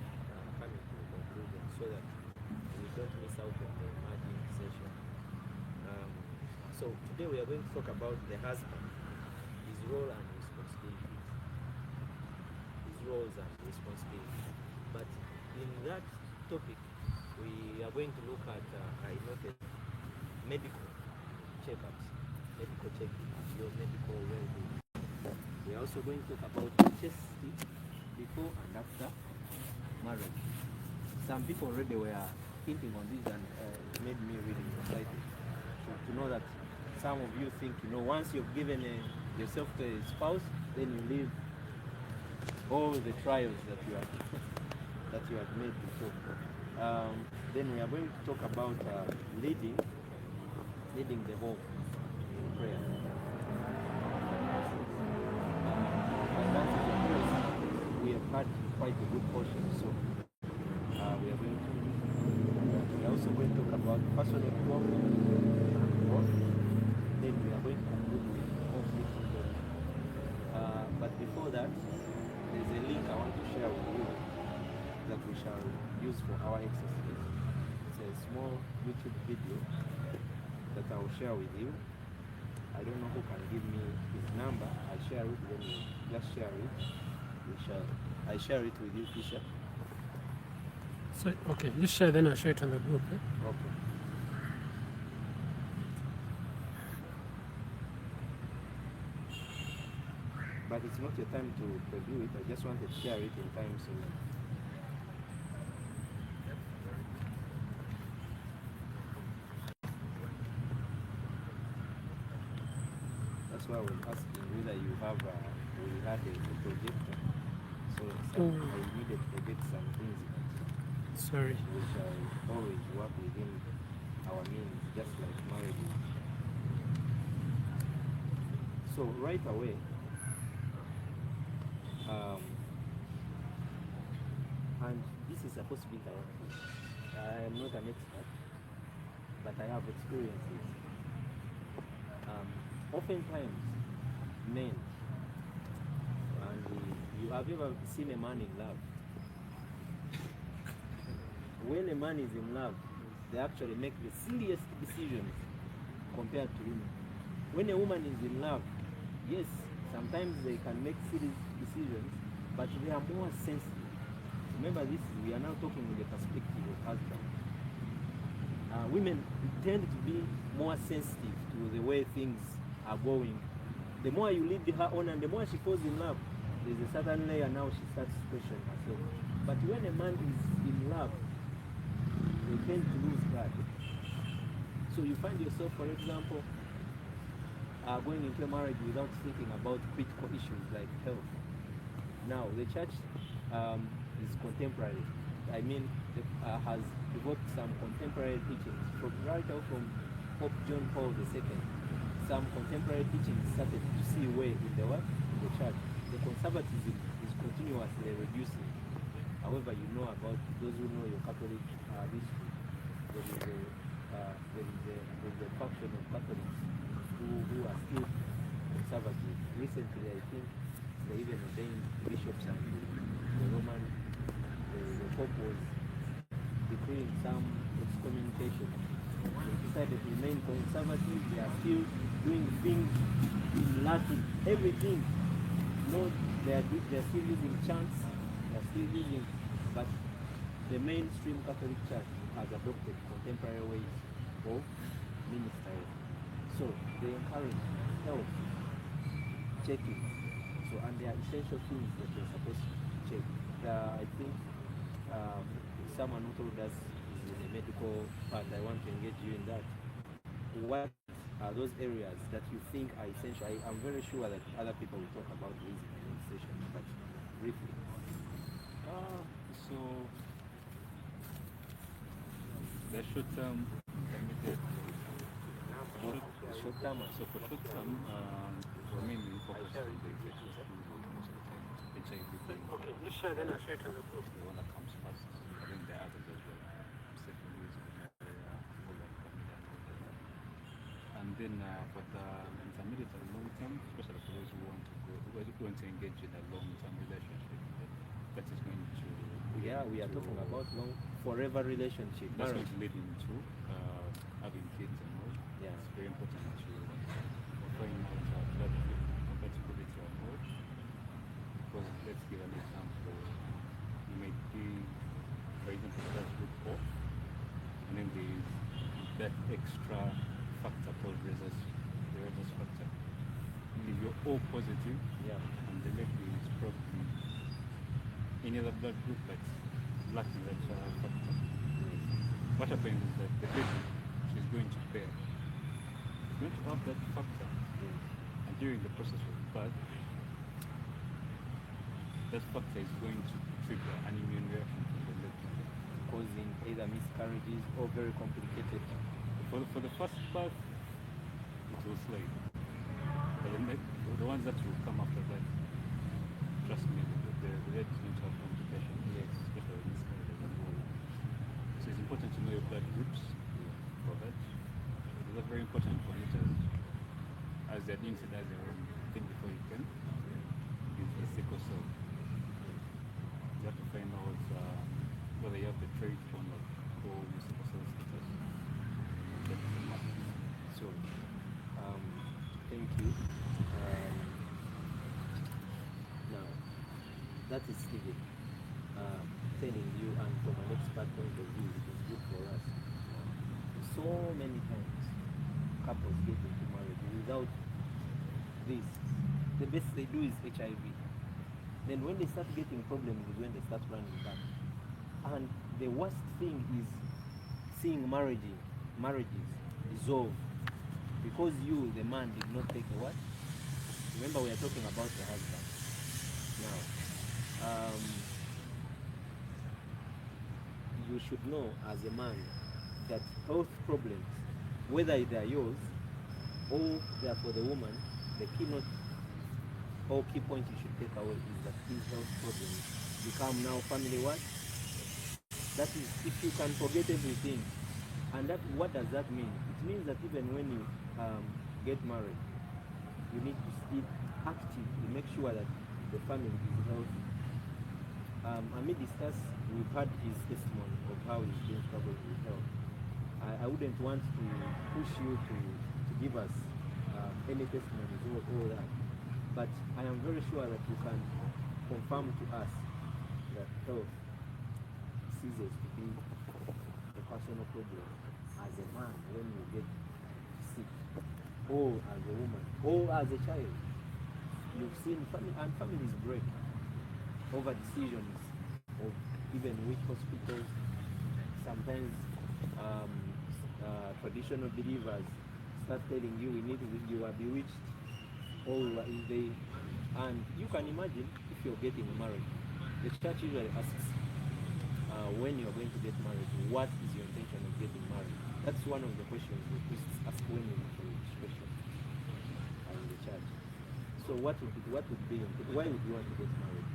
S3: coming to a conclusion so that we don't miss out on the margin session. So today we are going to talk about the husband, his role and responsibilities. His roles and responsibilities. But in that topic, we are going to look at, I noted, medical checkups, your medical well-being. We are also going to talk about chest before and after marriage. Some people already were thinking on this and it made me really excited to know that some of you think, once you've given yourself to a spouse, then you leave all the trials that you have that you have made before. Then we are going to talk about leading the home in prayer. We have had quite a good portion, so we are going to. We are also going to talk about personal growth. Then we are going to conclude with conflict resolution. But before that, there's a link I want to share with you that we shall use for our exercise. It's a small YouTube video that I will share with you. I don't know who can give me his number. I'll share it, then you just share it. I share it with you, Fisher.
S1: So, okay, you share, then I'll share it on the group. Eh?
S3: Okay. But it's not your time to preview it. I just wanted to share it in time so that's why I was asking whether you have we had a projector. So I needed to get some things
S1: Sorry.
S3: we shall always work within our means, just like marriage. So right away, and this is supposed to be I am not an expert, but I have experiences. Oftentimes, men, and you have ever seen a man in love? When a man is in love, they actually make the silliest decisions compared to women. When a woman is in love, yes, sometimes they can make silly decisions, but they are more sensitive. Remember this, we are now talking in the perspective of husband. Women tend to be more sensitive to the way things are going. The more you lead her on and the more she falls in love, there's a certain layer now she starts to question herself. But when a man is in love, they tend to lose God. So you find yourself, for example, going into a marriage without thinking about critical issues like health. Now, the church is contemporary. I mean, has developed some contemporary teachings from right out from Pope John Paul II. Some contemporary teachings started to see way in the work in the church. The conservatism is continuously reducing. However, you know about those who know your Catholic history. There is a faction of Catholics who are still conservative. Recently, I think they even ordained bishops and the Pope was decreeing some excommunication. They decided to remain conservative. They are still doing things in Latin, everything. No, they are still using chants. They are still using, but the mainstream Catholic Church has adopted contemporary ways of ministering. So they encourage health checking. So, and there are essential things that you're supposed to check. I think someone who told us is in the medical part. I want to engage you in that. What are those areas that you think are essential? I'm very sure that other people will talk about these in the session, but briefly.
S9: So the short term,
S3: Short term and
S9: so for short term, for me, we focus on the HIV thing.
S1: Okay, you share then I'll share it on the group.
S9: The one that comes first. I think the others as well. Syphilis, gonorrhea, full-on chlamydia, and all that. And then for the intermediate and long term, especially for those who want to go, who want to engage in a long-term relationship, that is going to
S3: Yeah, we are talking about long, forever relationship,
S9: that's going
S3: marriage.
S9: to lead into having kids and all.
S3: Yeah.
S9: It's very important to find out blood compatibility or not. Because let's give an example. You might be, for example, blood group O, and then there is that extra factor called the rhesus factor. If you're O positive,
S3: Yeah.
S9: and the lady is probably any other blood group that's lacking that factor. What happens is that the patient she's going to bear is going to have that factor, and during the process of birth, that factor is going to trigger an immune reaction from the lady.
S3: Causing either miscarriages or very complicated.
S9: For the first birth, it will slide. But the ones that will come after that, trust me, the lady is going to have complications.
S3: Yes.
S9: Especially with miscarriages and all. So it's important to know your blood groups for that. These are very important for monitors. As they're doing it as their own thing before you can. Is the sickle cell. You have to find out whether you have the trait or not for your sickle cell status. That's the map.
S3: So, thank you. Now, that is Stephen telling you, and from an expert point of view, it is good for us. So many times, couples get into marriage without this. The best they do is HIV. Then when they start getting problems is when they start running back. And the worst thing is seeing marriages dissolve because you, the man, did not take a what? Remember, we are talking about the husband. Now, you should know as a man that health problems, whether they are yours or they are for the woman, the keynote or key point you should take away is that these health problems become now family what? That is, if you can forget everything. And that, what does that mean? It means that even when you get married, you need to still actively make sure that the family is healthy. Amid discuss, we've had his testimony of how he's been struggling with health. I wouldn't want to push you to give us any testimonies or all that, but I am very sure that you can confirm to us that health ceases to be a personal problem as a man when you get sick, or as a woman, or as a child. You've seen families break over decisions of even which hospitals. Sometimes traditional believers start telling you you are bewitched, or and you can imagine if you're getting married, the church usually asks when you're going to get married, what is your intention of getting married? That's one of the questions the priests ask when you make a registration in the church. So what would be why would you want to get married?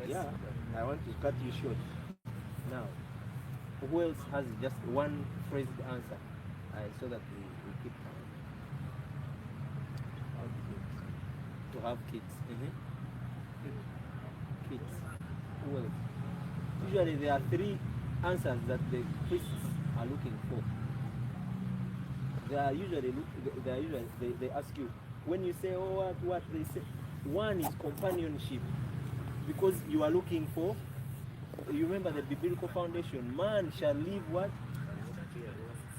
S3: Yeah, I want to cut you short. Now, who else has just one phrased answer? So that we keep time. To have kids. Kids. Who else? Usually there are three answers that the priests are looking for. They ask you, when you say, oh, what they say, one is companionship, because you are looking for, you remember the biblical foundation, man shall leave what?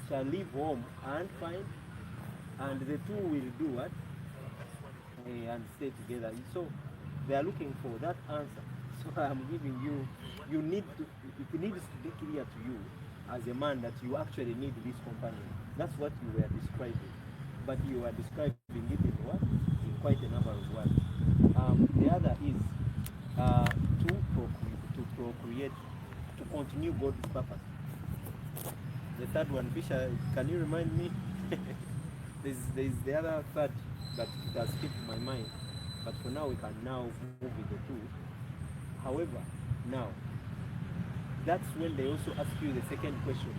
S3: Shall leave home and find, and the two will do what? And stay together. So they are looking for that answer. So I'm giving you, it needs to be clear to you as a man that you actually need this companion. That's what you were describing. But you are describing it in what? In quite a number of words. The other is to procreate, to continue God's purpose. The third one, Fisher, can you remind me? there's the other third, but it has skipped my mind. But for now, we can now move with the two. However, now, that's when they also ask you the second question.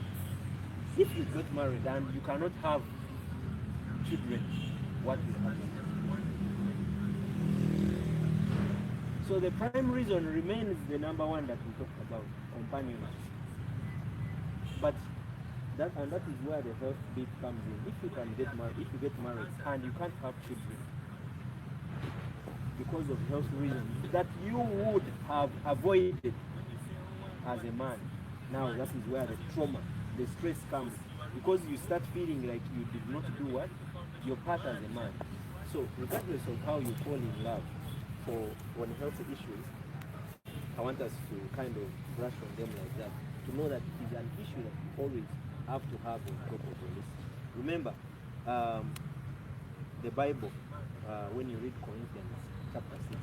S3: If you get married and you cannot have children, what will happen? So the prime reason remains the number one that we talked about, companionship. But that is where the health bit comes in. If you get married and you can't have children because of health reasons that you would have avoided as a man, now that is where the trauma, the stress comes, because you start feeling like you did not do what? Your part as a man. So regardless of how you fall in love on health issues, I want us to kind of brush on them like that, to know that it is an issue that you always have to have on top of your list. Remember, the Bible, when you read Corinthians chapter 6,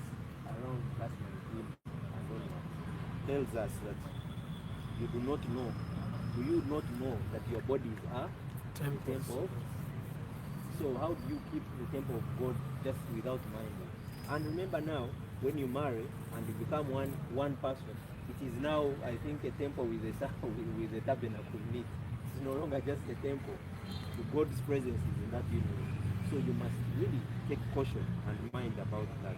S3: around verse 19 and onwards, tells us that do you not know that your bodies are the temple? So how do you keep the temple of God just without minding? And remember now, when you marry and you become one person, it is now, I think, a temple with a tabernacle in it. It's no longer just a temple. So God's presence is in that union. So you must really take caution and mind about that.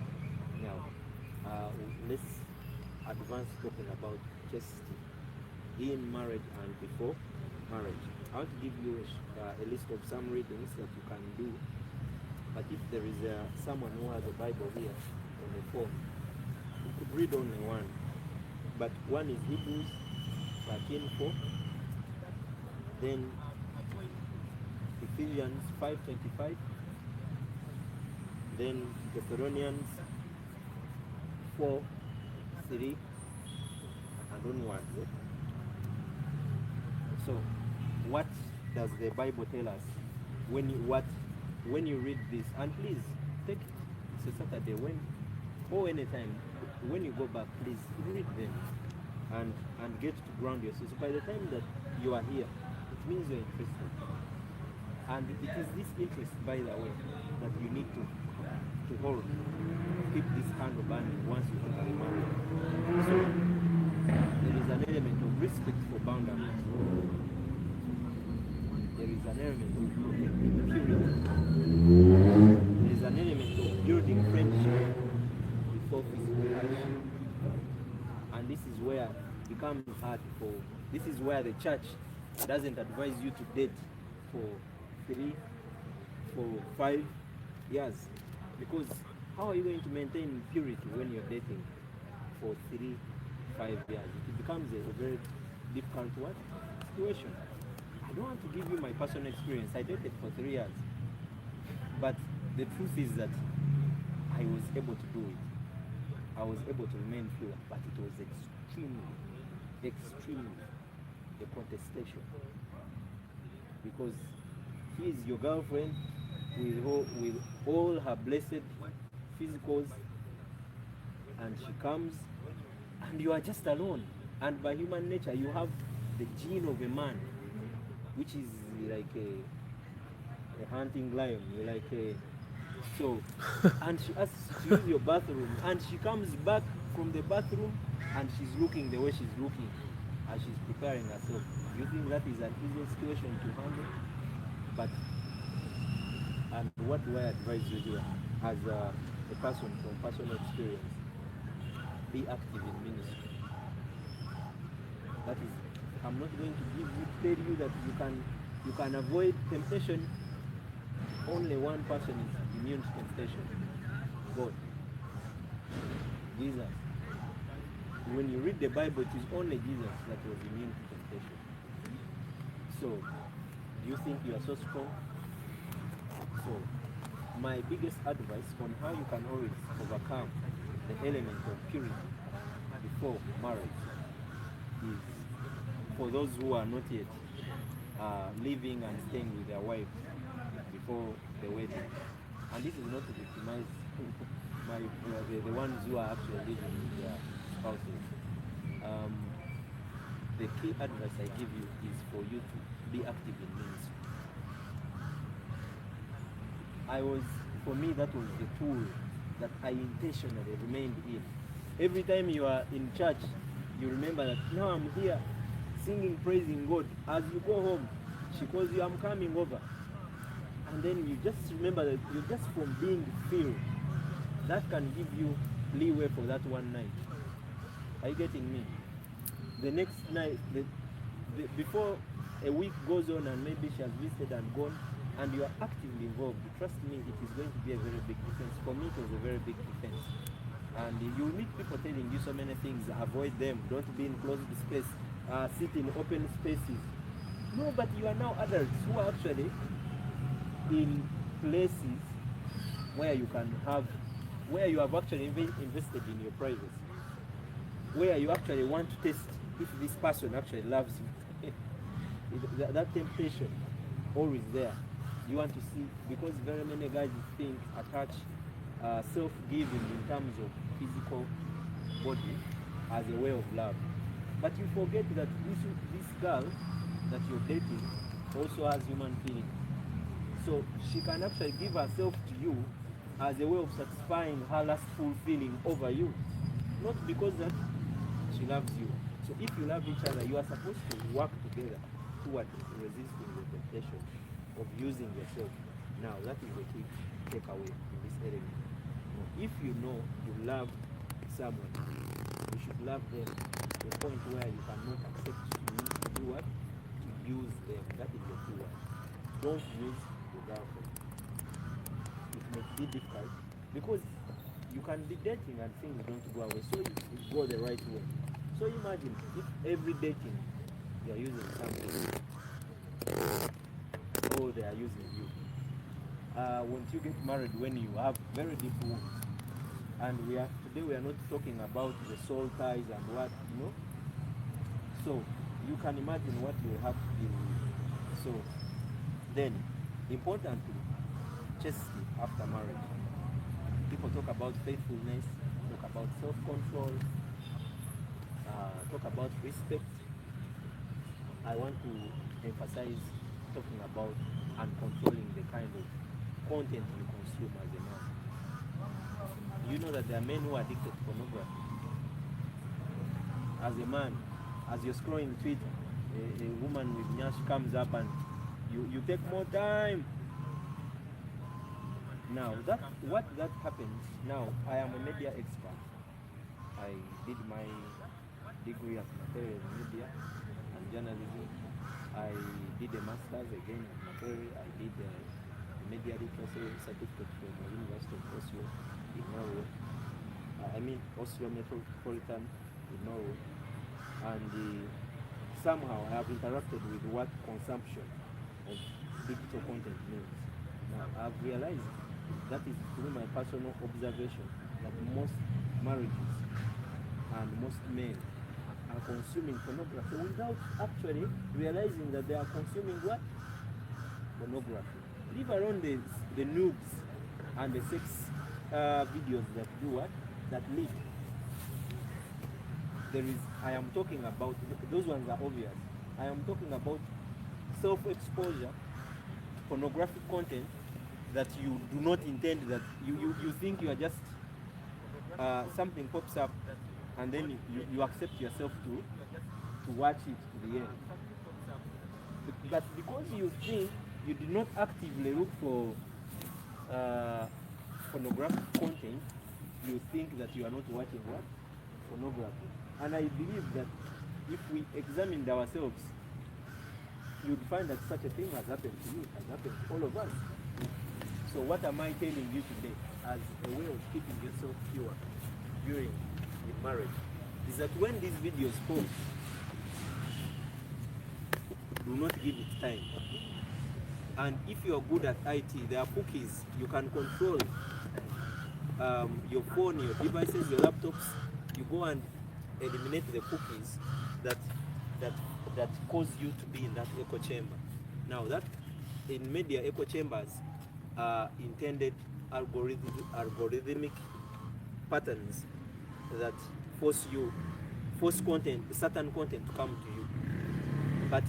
S3: Now, let's advance talking about chastity in marriage and before marriage. I want to give you a list of some readings that you can do. But if there is someone who has a Bible here on the phone, you could read only one. But one is Hebrews 13:4. Then Ephesians 5:25. Then Thessalonians 4:3 and onwards. So, what does the Bible tell us when you read this? And please take it. It's a Saturday or anytime when you go back, please read them and get to ground yourself. So by the time that you are here, it means you're interested. And it is this interest, by the way, that you need to hold. Keep this candle burning once you enter the marriage. So there is an element of respect for boundaries. There is an element of protecting purity. There is an element of building friendship before physical action. And this is where it becomes hard this is where the church doesn't advise you to date for 3, 4, 5 years. Because how are you going to maintain purity when you're dating for 3, 5 years? It becomes a very difficult situation. I don't want to give you my personal experience. I dated for 3 years. But the truth is that I was able to do it. I was able to remain pure, but it was extremely a contestation. Because he is your girlfriend with all her blessed physicals, and she comes and you are just alone. And by human nature, you have the gene of a man, which is like a hunting lion. You're like and she asks to use your bathroom, and she comes back from the bathroom and she's looking the way she's looking as she's preparing herself. You think that is an easy situation to handle? And what do I advise you here as a person from personal experience? Be active in ministry. That is, I'm not going to tell you that you can avoid temptation. Only one person is immune to temptation. God. Jesus. When you read the Bible, it is only Jesus that was immune to temptation. So, do you think you are so strong? So, my biggest advice on how you can always overcome the element of purity before marriage is for those who are not yet living and staying with their wife before the wedding. And this is not to victimize the ones who are actually living with their spouses. The key advice I give you is for you to be active in ministry. For me, that was the tool that I intentionally remained in. Every time you are in church, you remember that now I'm here singing, praising God. As you go home, she calls you, I'm coming over. And then you just remember that you're just from being filled. That can give you leeway for that one night. Are you getting me? The next night, before a week goes on and maybe she has visited and gone, and you are actively involved, trust me, it is going to be a very big difference. For me, it was a very big difference. And you will meet people telling you so many things, avoid them, don't be in closed space, sit in open spaces. No, but you are now adults who are actually in places where you can have, where you have actually invested in your privacy, where you actually want to test if this person actually loves you. that temptation always there. You want to see, because very many guys think, attach self-giving in terms of physical body as a way of love. But you forget that this girl that you're dating also has human feelings. So she can actually give herself to you as a way of satisfying her lustful feeling over you. Not because that she loves you. So if you love each other, you are supposed to work together toward resisting the temptation of using yourself. Now, that is the key takeaway in this element. Now, if you know you love someone, you should love them to the point where you cannot accept you to do what? To use them. That is the key word. Don't use your girlfriend. It may be difficult because you can be dating and things don't go away, so you go the right way. So imagine if every dating they are using something, or they are using you. Once you get married, when you have very deep wounds, and today we are not talking about the soul ties and what, So you can imagine what you have to deal with. So then, importantly, chastity after marriage. People talk about faithfulness, talk about self-control, talk about respect. I want to emphasize talking about and controlling the kind of content you consume as a man. You know that there are men who are addicted to pornography. As a man, as you're scrolling Twitter, a woman with nyash comes up and you take more time. Now, what happens, now I am a media expert. I did my degree as material in media and journalism. I did a master's again at Macquarie. I did a media literacy certificate from the University of Oslo in Norway. Oslo Metropolitan in Norway. And somehow I have interacted with what consumption of digital content means. Now I've realized that is through my personal observation that most marriages and most men are consuming pornography without actually realizing that they are consuming what? Pornography. Leave alone the nudes and the sex videos that do what? That lead. I am talking about, those ones are obvious. I am talking about self-exposure, pornographic content that you do not intend, that you think you are just, something pops up and then you accept yourself to watch it to the end. But because you think, you do not actively look for pornographic content, you think that you are not watching what? Pornography. And I believe that if we examined ourselves, you'd find that such a thing has happened to you, has happened to all of us. So what am I telling you today as a way of keeping yourself pure during the marriage is that when these videos post, do not give it time. And if you're good at IT, there are cookies you can control your phone, your devices, your laptops, you go and eliminate the cookies that that cause you to be in that echo chamber. Now that in media echo chambers are intended algorithmic patterns that force certain content to come to you. But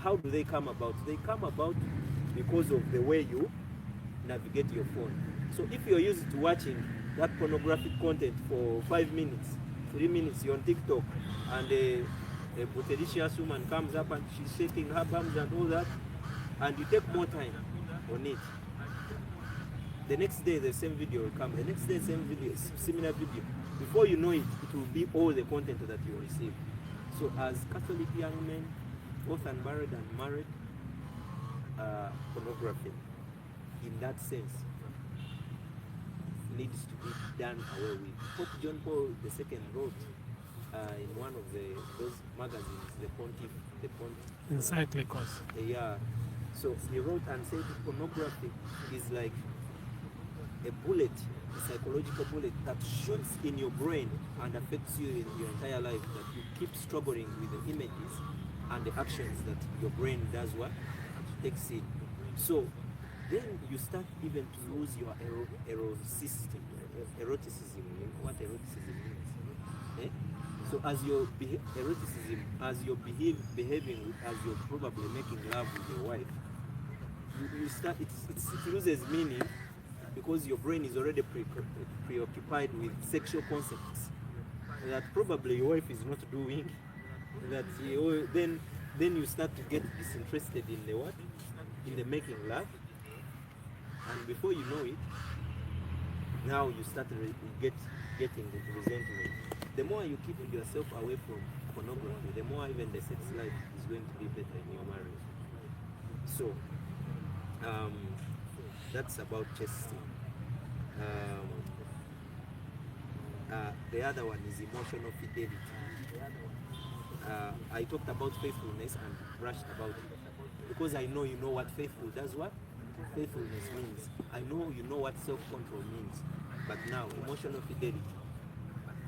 S3: how do they come about? They come about because of the way you navigate your phone. So if you're used to watching that pornographic content for 5 minutes, 3 minutes, you're on TikTok, and a bootylicious woman comes up and she's shaking her bums and all that, and you take more time on it. The next day the same video will come, the next day same video, similar video. Before you know it, it will be all the content that you receive. So as Catholic young men, both unmarried and married, pornography, in that sense, needs to be done away with. Pope John Paul II wrote in one of those magazines, the Pontiff
S1: Encyclicals.
S3: yeah. So he wrote and said pornography is like a bullet, a psychological bullet that shoots in your brain and affects you in your entire life, that you keep struggling with the images and the actions that your brain does what? Takes in. So then you start even to lose your eroticism. You know what eroticism means? Eh? So as your eroticism, as you're behaving, as you're probably making love with your wife, you start, it loses meaning because your brain is already preoccupied with sexual concepts that probably your wife is not doing. That then you start to get disinterested in the what? In the making love, and before you know it, now you start getting resentment. The more you keep yourself away from pornography, the more even the sex life is going to be better in your marriage. So that's about chastity. The other one is emotional fidelity. I talked about faithfulness and brushed about it because I know you know what faithful does. What faithfulness means. I know you know what self-control means. But now emotional fidelity.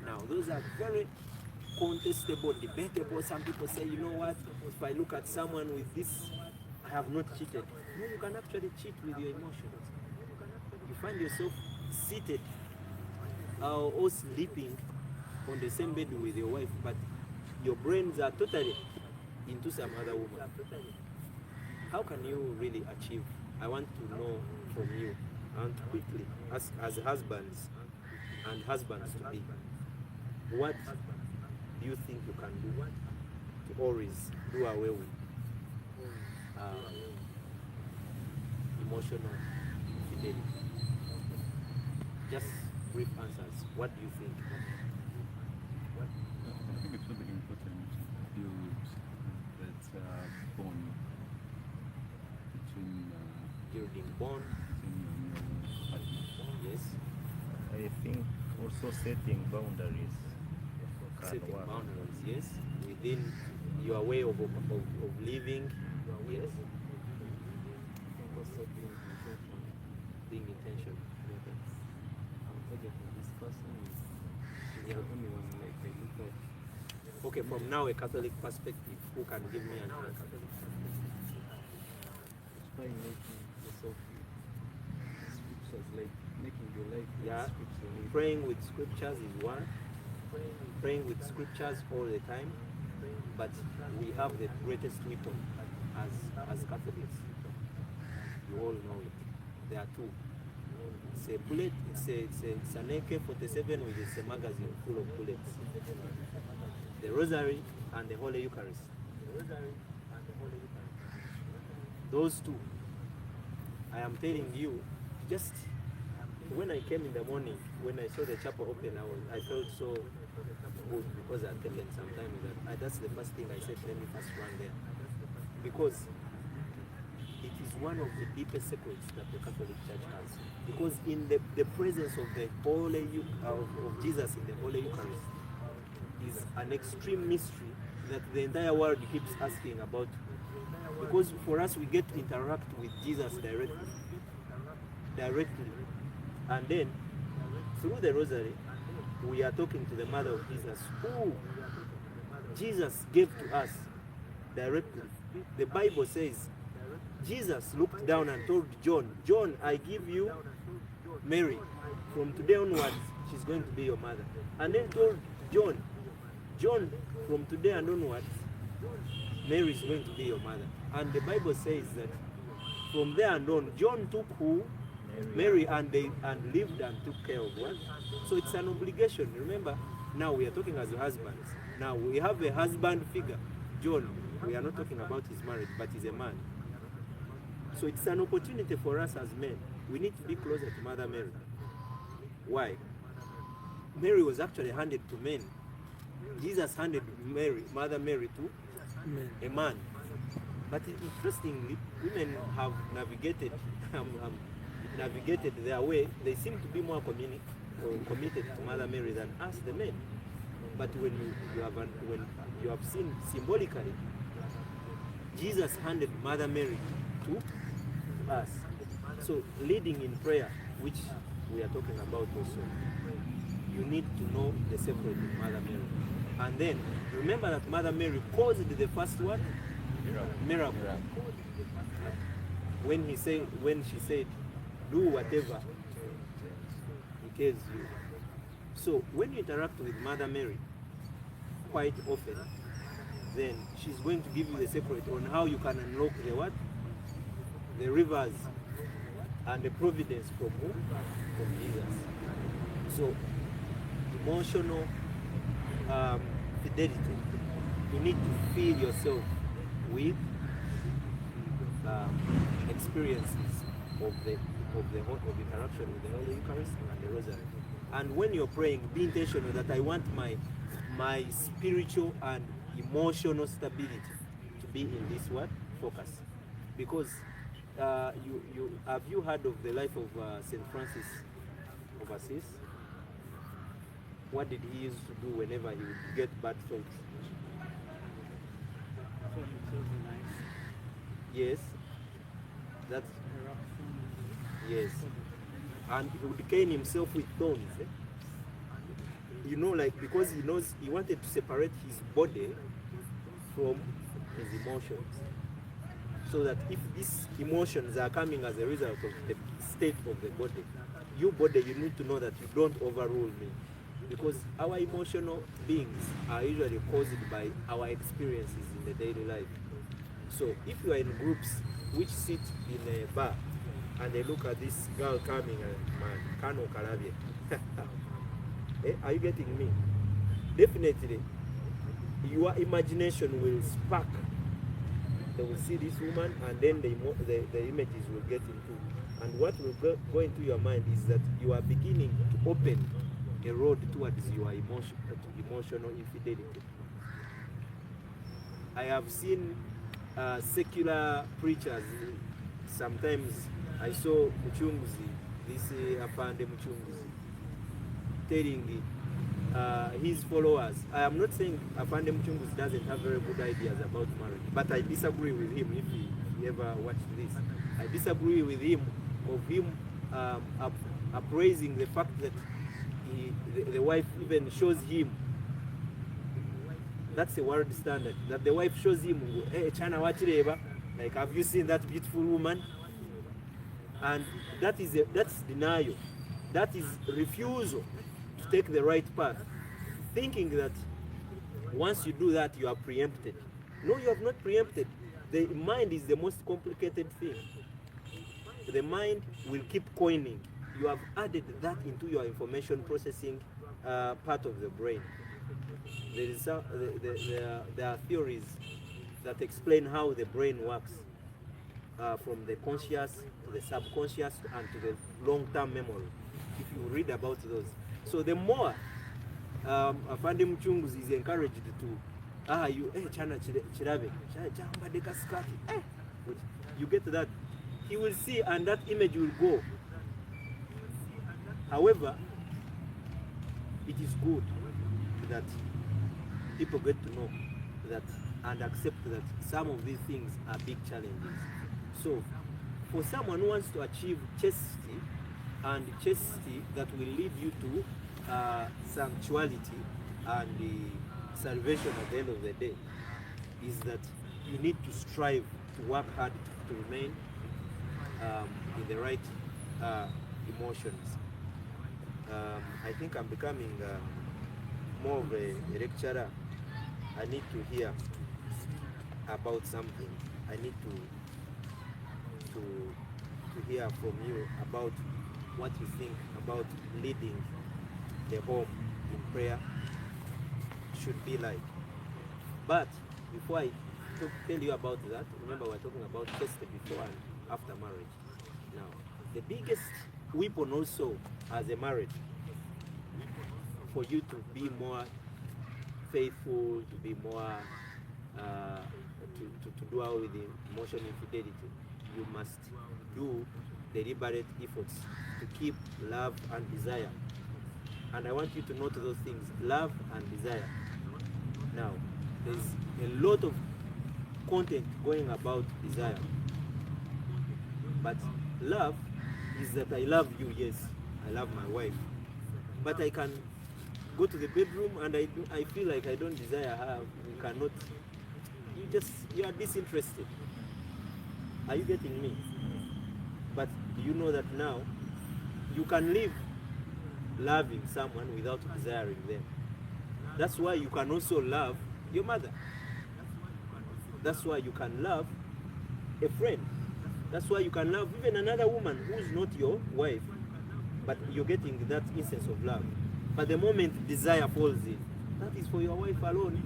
S3: Now those are very contestable, debatable. Some people say, you know what? If I look at someone with this, I have not cheated. No, you can actually cheat with your emotions. You find yourself seated or sleeping on the same bed with your wife, but your brains are totally into some other woman. How can you really achieve? I want to know from you, and quickly, as husbands and husbands to be, what do you think you can do to always do away with emotional fidelity? Just brief answers. What do you think?
S10: I think it's really important to build that bond between
S3: Building bond.
S10: your partner.
S3: Yes.
S4: I think also setting boundaries can
S3: Setting
S4: work.
S3: boundaries. Yes. Within your way of living. Yes.
S9: Also being intentional. I'm targeting this person is
S3: Yeah.
S9: the only one like I look at.
S3: Okay, from now a Catholic perspective, who can give me an answer?
S9: Try making yourself scriptures, like making your life
S3: Yeah.
S9: scripture.
S3: Praying with scriptures is one. Praying with scriptures all the time. But we have the greatest weapon as Catholics. You all know it. There are two. It's a bullet. It's an AK-47 with a magazine full of bullets. The Rosary and the Holy Eucharist. Those two. I am telling you, just when I came in the morning, when I saw the chapel open, I felt so good because I'd taken some time with that. That's the first thing I said, let me first run there. Because it is one of the deepest secrets that the Catholic Church has. Because in the presence of the of Jesus in the Holy Eucharist is an extreme mystery that the entire world keeps asking about. Because for us, we get to interact with Jesus directly. And then, through the rosary, we are talking to the mother of Jesus, who Jesus gave to us directly. The Bible says, Jesus looked down and told John, John, I give you Mary. From today onwards, she's going to be your mother. And then told John, John, from today and onwards, Mary is going to be your mother. And the Bible says that from there and on, John took who? Mary, and lived and took care of what? So it's an obligation. Remember, now we are talking as husbands. Now we have a husband figure, John. We are not talking about his marriage, but he's a man. So it's an opportunity for us as men. We need to be closer to Mother Mary. Why? Mary was actually handed to men. Jesus handed Mother Mary to a man. But interestingly, women have navigated their way. They seem to be more committed to Mother Mary than us, the men. But when you have seen symbolically, Jesus handed Mother Mary to us. So leading in prayer, which we are talking about also, you need to know the secret of Mother Mary. And then remember that Mother Mary caused the first one miracle. When she said, do whatever he tells you. So when you interact with Mother Mary quite often, then she's going to give you the secret on how you can unlock the what? The rivers and the providence from who? From Jesus. So emotional fidelity. You need to fill yourself with experiences of interaction with the Holy Eucharist and the Rosary. And when you're praying, be intentional that I want my spiritual and emotional stability to be in this what? Focus. Because have you heard of the life of St. Francis of Assisi? What did he used to do whenever he would get bad thoughts? Yes. That's yes. And he would cane himself with thorns. You know, like, because he knows he wanted to separate his body from his emotions. So that if these emotions are coming as a result of the state of the body, you need to know that you don't overrule me. Because our emotional beings are usually caused by our experiences in the daily life. So if you are in groups which sit in a bar and they look at this girl coming and man, Kano Karabia. Are you getting me? Definitely, your imagination will spark. They will see this woman, and then the images will get into. And what will go into your mind is that you are beginning to open a road towards your emotional infidelity. I have seen secular preachers. Sometimes I saw Muchunguzi, this Apande Muchunguzi, telling his followers. I am not saying Apande Muchunguzi doesn't have very good ideas about marriage, but I disagree with him if he ever watched this. I disagree with him appraising the fact that the wife even shows him. That's a world standard. That the wife shows him, hey, Chana Wachireva, like, have you seen that beautiful woman? And that's denial. That is refusal to take the right path. Thinking that once you do that, you are preempted. No, you have not preempted. The mind is the most complicated thing. The mind will keep coining. You have added that into your information processing part of the brain. There are theories that explain how the brain works, from the conscious to the subconscious and to the long-term memory, if you read about those. So the more Afande Muchunguzi is encouraged to, Chana Chirabe, you get that, he will see and that image will go. However, it is good that people get to know that and accept that some of these things are big challenges. So, for someone who wants to achieve chastity, and chastity that will lead you to sanctuality and the salvation at the end of the day is that you need to strive to work hard to remain in the right emotions. I think I'm becoming more of a lecturer. I need to hear about something. I need to hear from you about what you think about leading the home in prayer should be like. But before I tell you about that, remember we're talking about chastity before and after marriage. Now, the biggest weapon also as a marriage for you to be more faithful, to be more to do away with the emotional infidelity, you must do deliberate efforts to keep love and desire. And I want you to note those things, love and desire. Now, there's a lot of content going about desire, but love is that I love you, yes, I love my wife, but I can go to the bedroom and I feel like I don't desire her. You cannot, you are disinterested. Are you getting me? But do you know that now you can live loving someone without desiring them? That's why you can also love your mother. That's why you can love a friend. That's why you can love even another woman who's not your wife, but you're getting that instance of love. But the moment desire falls in, that is for your wife alone.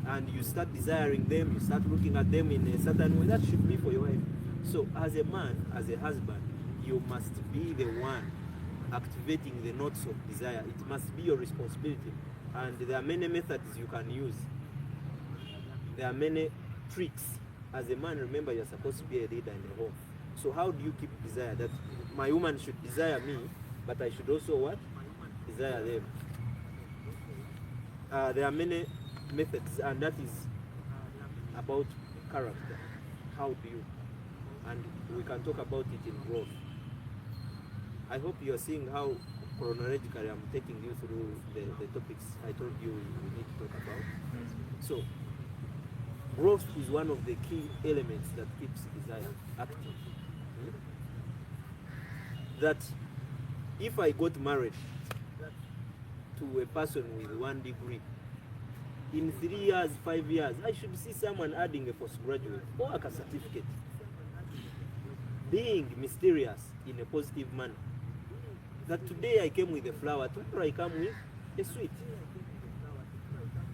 S3: And you start desiring them, you start looking at them in a certain way, that should be for your wife. So as a man, as a husband, you must be the one activating the notes of desire. It must be your responsibility. And there are many methods you can use. There are many tricks. As a man, remember, you're supposed to be a leader in the home. So how do you keep desire? That my woman should desire me, but I should also what? Desire them. There are many methods, and that is about character. How do you? And we can talk about it in growth. I hope you're seeing how chronologically I'm taking you through the topics I told you we need to talk about. So, growth is one of the key elements that keeps desire active. That if I got married to a person with 1 degree, in 3 years, 5 years, I should see someone adding a postgraduate or a certificate. Being mysterious in a positive manner. That today I came with a flower, tomorrow I come with a sweet.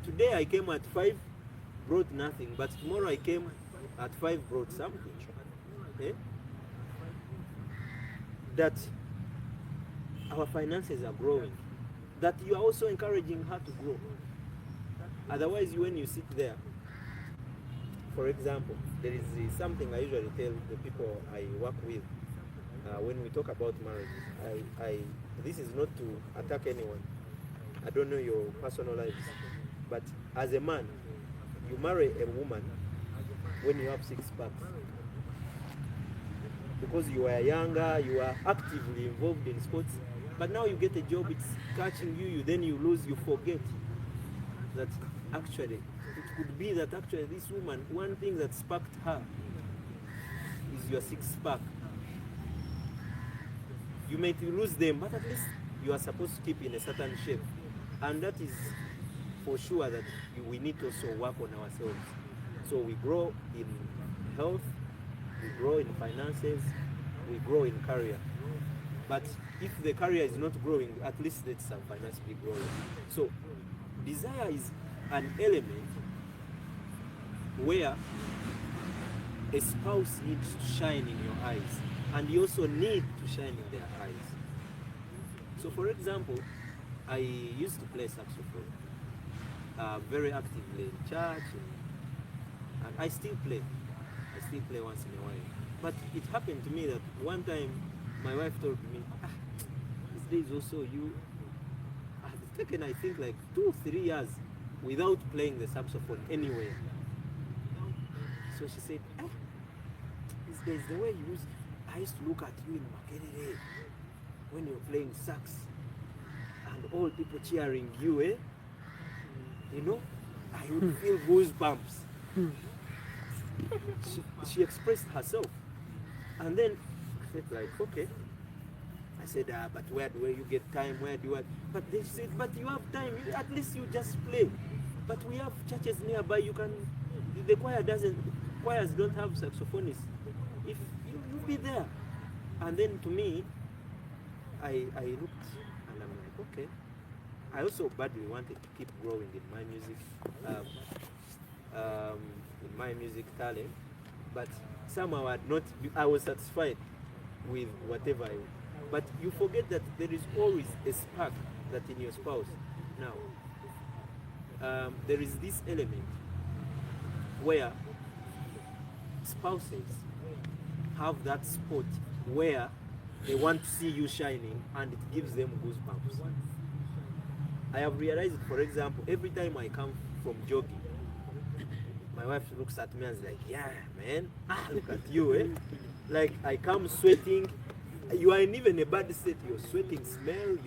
S3: Today I came at 5, brought nothing, but tomorrow I came at 5, brought something. Okay? That our finances are growing. That you are also encouraging her to grow. Otherwise, when you sit there, for example, there is something I usually tell the people I work with when we talk about marriage. This is not to attack anyone. I don't know your personal lives, but as a man, you marry a woman when you have 6 packs. Because you are younger, you are actively involved in sports, but now you get a job, it's catching you, then you lose, you forget that actually, it could be that actually this woman, one thing that sparked her is your 6-pack. You may lose them, but at least you are supposed to keep in a certain shape. And that is for sure that we need to also work on ourselves. So we grow in health, we grow in finances, we grow in career. But if the career is not growing, at least let some finance be growing. So desire is an element where a spouse needs to shine in your eyes, and you also need to shine in their eyes. So for example, I used to play saxophone very actively in church, and I still play once in a while. But it happened to me that one time my wife told me, these days also you have taken, I think, like 2-3 years without playing the saxophone anywhere. So she said, these days the way you use,
S11: I used to look at you in Makerere when you're playing sax and all people cheering you, eh? You know, I would feel goosebumps. She expressed herself. And then I said like, okay. I said, but where do you get time? Where do you? But they said, but you have time. At least you just play. But we have churches nearby. You can. The choirs don't have saxophonists. If you be there. And then to me, I looked and I'm like, okay. I also badly wanted to keep growing in my music talent, but somehow I was satisfied with whatever but you forget that there is always a spark that in your spouse. Now, there is this element where spouses have that spot where they want to see you shining and it gives them goosebumps. I have realized, for example, every time I come from jogging, my wife looks at me and is like, yeah, man, look at you, eh? Like, I come sweating, you are in even a bad state, your sweating smell,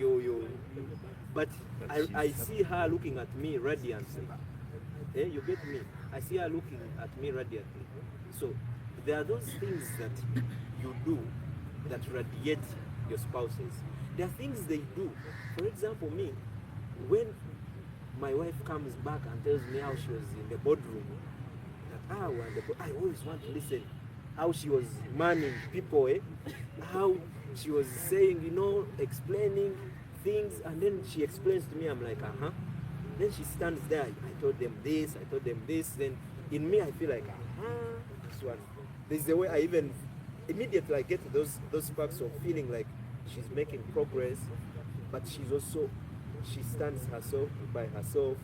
S11: but I see her looking at me radiantly. Eh, you get me? I see her looking at me radiantly. So, there are those things that you do that radiate your spouses. There are things they do. For example, me, when my wife comes back and tells me how she was in the boardroom, that I always want to listen how she was manning people, eh? How she was saying, you know, explaining things, and then she explains to me, I'm like, Then she stands there, I told them this, then in me I feel like, this one. This is the way I even, immediately I get those sparks of feeling like she's making progress, but she stands herself by herself.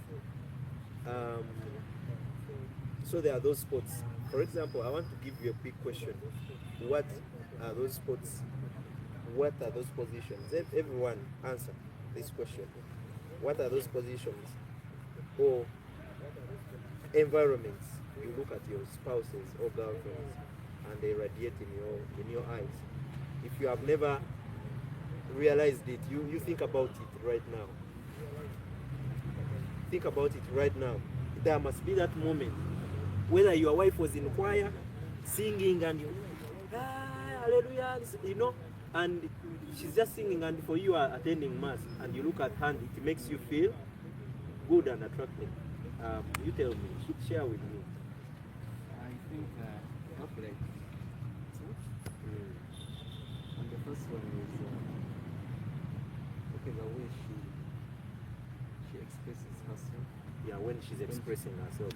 S11: So there are those spots. For example, I want to give you a quick question. What are those spots? What are those positions? Everyone answer this question. What are those positions or environments you look at your spouses or girlfriends and they radiate in your eyes? If you have never realized it, you think about it right now. Think about it right now. There must be that moment, whether your wife was in choir, singing, and you, hallelujah, you know, and she's just singing, and for you are attending mass, and you look at her, and it makes you feel good and attractive. You tell me, share with me.
S9: I think not like two. And the first one is okay, the way she expresses herself.
S11: Yeah, when she's expressing herself.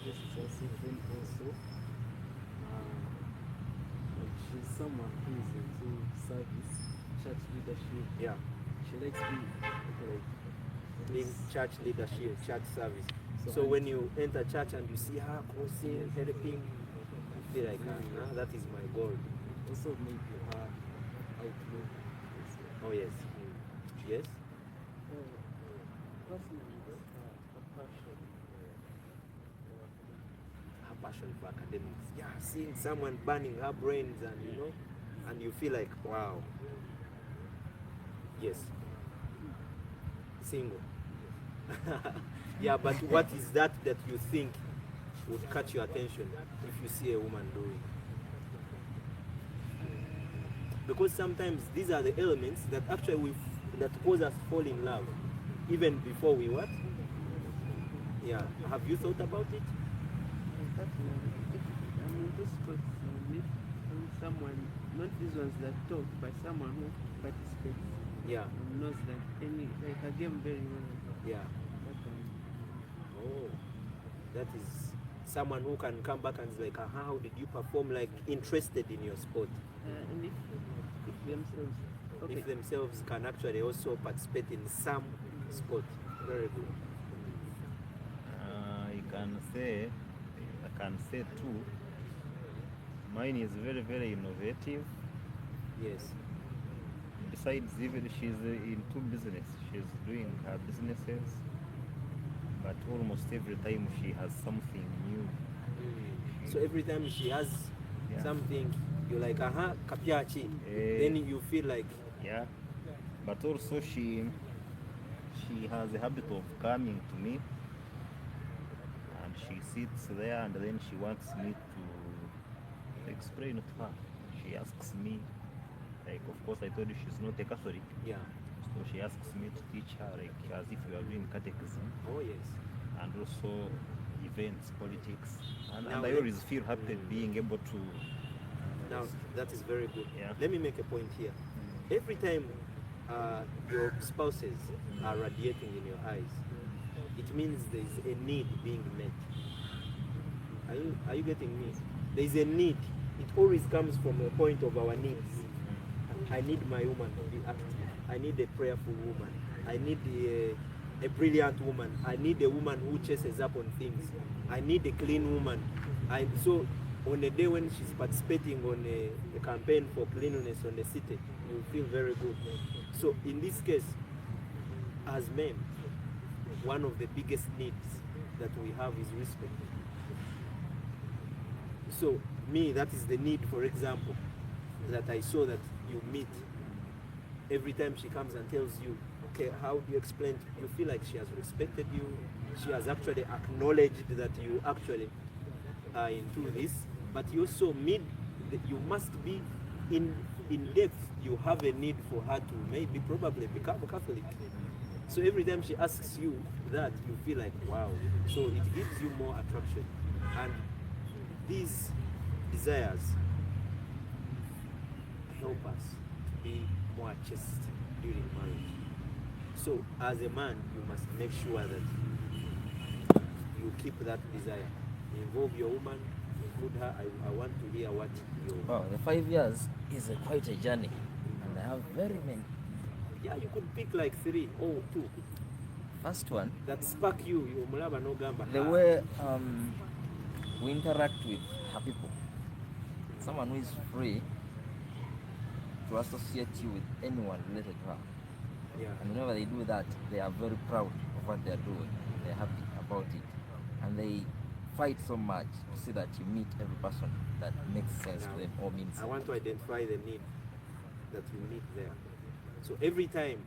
S9: She expresses herself, then also like she's someone who is into service, church leadership.
S11: Yeah.
S9: She likes being
S11: in church leadership, church service. So when you enter church and you see her crossing, helping, you feel like, that is my goal.
S9: Also maybe her outlook.
S11: Oh yes. Yes?
S9: Personally, her passion.
S11: Her passion for academics. Yeah, seeing someone burning her brains and you feel like, wow. Yes. Single. Yeah, but what is that you think would catch your attention if you see a woman doing? Because sometimes these are the elements that actually that cause us fall in love, even before we what? Yeah. Have you thought about it?
S12: Those spots, someone, not these ones that talk, but someone who participates.
S11: Yeah.
S12: Knows that like a game very well.
S11: Yeah. Oh, that is someone who can come back and is like, how did you perform? Like interested in your sport.
S12: And if themselves, okay.
S11: If themselves can actually also participate in some sport. Very good.
S4: I can say too. Mine is very, very innovative.
S11: Yes.
S4: Besides, even she's into business. She's doing her businesses, but almost every time she has something new.
S11: So every time she has something, you're like, kapyachi.
S4: Eh.
S11: Then you feel like,
S4: Yeah, but also she has a habit of coming to me, and she sits there, and then she wants me to explain to her. She asks me, like, of course I told you she's not a Catholic,
S11: yeah,
S4: so she asks me to teach her, like, as if we are doing catechism,
S11: oh yes.
S4: and also events, politics, and
S11: Now
S4: I
S11: let-
S4: always feel happy being able to.
S11: Now that is very good.
S4: Yeah.
S11: Let me make a point here. Every time your spouses are radiating in your eyes, it means there is a need being met. Are you getting me? There is a need. It always comes from a point of our needs. I need my woman to be active. I need a prayerful woman. I need a brilliant woman. I need a woman who chases up on things. I need a clean woman. So on a day when she's participating on a campaign for cleanliness on the city, you feel very good. So in this case, as men, one of the biggest needs that we have is respect. So me, that is the need, for example, that I saw that you meet. Every time she comes and tells you, okay, how do you explain? You feel like she has respected you. She has actually acknowledged that you actually are into this. But you also need, you must be in depth. You have a need for her to maybe probably become a Catholic. So every time she asks you that, you feel like, wow. So it gives you more attraction. And these desires help us to be more chaste during marriage. So as a man, you must make sure that you keep that desire. Involve your woman, include her. I want to hear what you...
S13: Oh, the 5 years is quite a journey, and I have very many.
S11: Yeah, you could pick like 3 or 2.
S13: First one,
S11: that spark you mulaba no gamba.
S13: the way we interact with her people. Someone who is free to associate you with anyone related to her.
S11: Yeah.
S13: And whenever they do that, they are very proud of what they are doing. They're happy about it. And they fight so much to see that you meet every person that makes sense to them or means.
S11: I want to identify the need that you meet there. So every time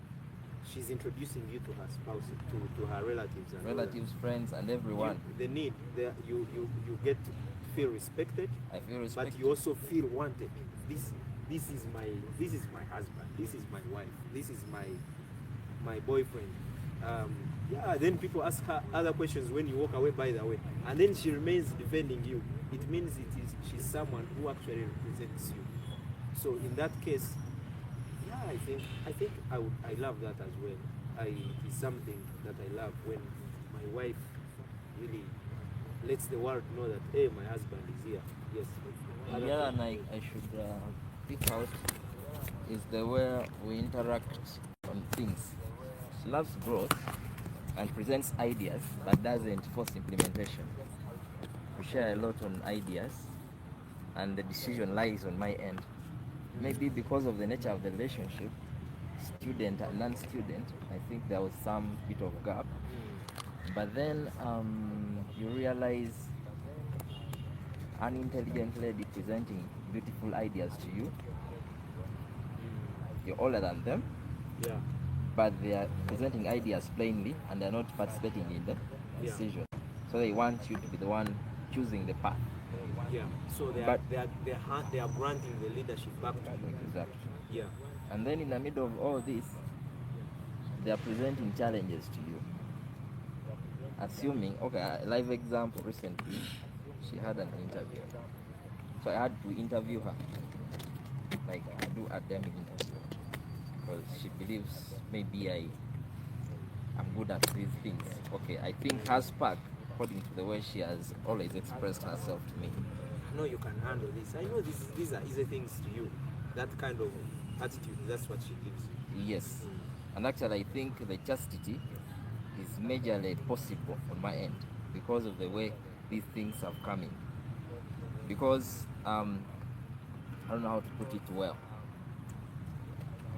S11: she's introducing you to her spouse, to her relatives and
S13: relatives, friends, and everyone.
S11: The need, you get to feel respected.
S13: I feel respected.
S11: But you also feel wanted. This is my husband. This is my wife. This is my boyfriend. Yeah. Then people ask her other questions when you walk away. By the way, and then she remains defending you. It means she's someone who actually represents you. So in that case, yeah, I think I love that as well. It is something that I love when my wife really lets the world know that, hey, my husband is here. Yes.
S13: The other one I should pick out is the way we interact on things. She loves growth and presents ideas but doesn't force implementation. We share a lot on ideas and the decision lies on my end. Maybe because of the nature of the relationship, student and non-student, I think there was some bit of gap. But then you realize an intelligent lady presenting beautiful ideas to you. You're older than them,
S11: yeah,
S13: but they are presenting ideas plainly and they're not participating in the decision. So they want you to be the one choosing the path.
S11: Yeah. So they are granting the leadership back to you.
S13: Exactly.
S11: Yeah.
S13: And then in the middle of all this, they are presenting challenges to you. Assuming, okay, a live example recently, she had an interview. So I had to interview her, like I do academic interview, because she believes maybe I'm good at these things. Okay, I think her spark, according to the way she has always expressed herself to me.
S11: I know you can handle this. I know these are easy things to you. That kind of attitude, that's what she gives you.
S13: Yes. And actually I think the chastity is majorly possible on my end because of the way these things have come in. Because I don't know how to put it well.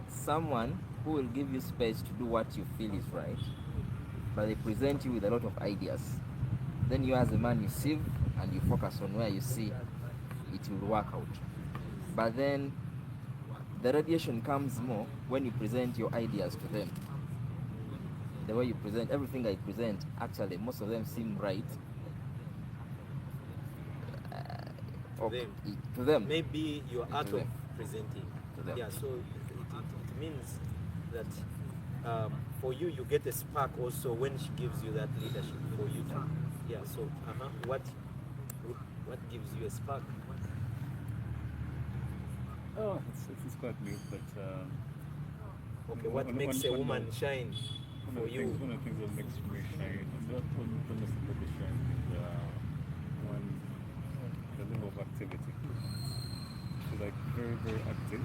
S13: Someone who will give you space to do what you feel is right, but they present you with a lot of ideas. Then you as a man, you sieve and you focus on where you see it will work out. but then the radiation comes more when you present your ideas to them. The way you present everything I present, actually most of them seem right. To them.
S11: Maybe your art
S13: To
S11: of
S13: them.
S11: presenting.
S13: To them.
S11: Yeah, so it means that for you, you get a spark also when she gives you that leadership for you to. Yeah, so what gives you a spark?
S10: Oh, it's quite new, but
S11: okay, what makes a woman shine for you?
S10: One of the things that makes me shine, not necessarily shine, is the level of activity. So like very, very active.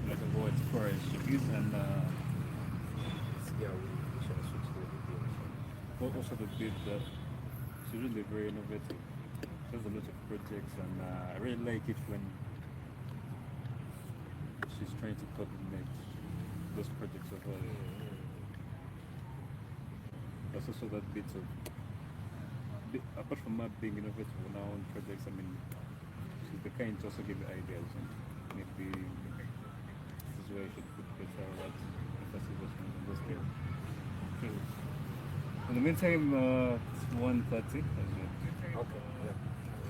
S10: Like a voice for she is, and
S11: yeah, we shall switch to the video.
S10: also the bit that she's really very innovative. She has a lot of projects, and I really like it when she's trying to coordinate those projects of hers. There's also that bit of, apart from her being innovative on her own projects, I mean, she's the kind to also give you ideas, and maybe this is where you should put better emphasis on those things. In the meantime, it's 1:30.
S11: Okay, yeah.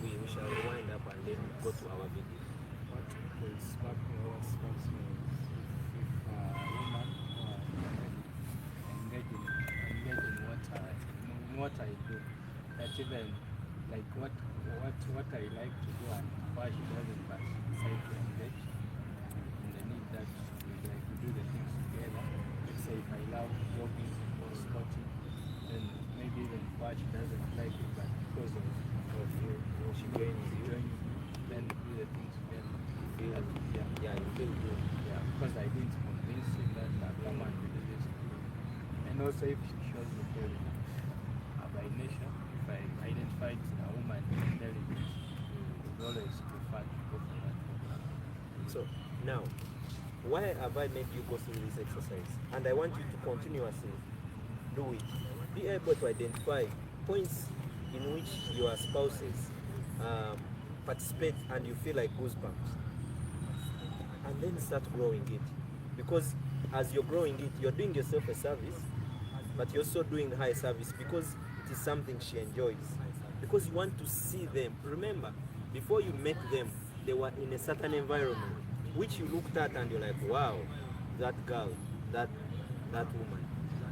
S11: We shall wind up and then go to our video.
S9: What will spark our spouse is if a woman engage in what I do. That even like what I like to do and why she doesn't, but decide to engage in the need that we like to do the things together. Let's say if I love jogging or sporting, then maybe even why she doesn't like it, but because of you, she joins me, then do the things together.
S11: Yeah, you feel good.
S9: Yeah, because I didn't convince him that I'll come and do this. And also if she shows me caring, by nature, if I identified a woman intelligent, I would always prefer to go for that.
S11: So now, why have I made you go through this exercise? And I want you to continuously do it. Be able to identify points in which your spouses participate and you feel like goosebumps. And then start growing it. Because as you're growing it, you're doing yourself a service, but you're also doing her a service because it is something she enjoys. Because you want to see them. Remember, before you met them, they were in a certain environment, which you looked at and you're like, wow, that girl, that woman.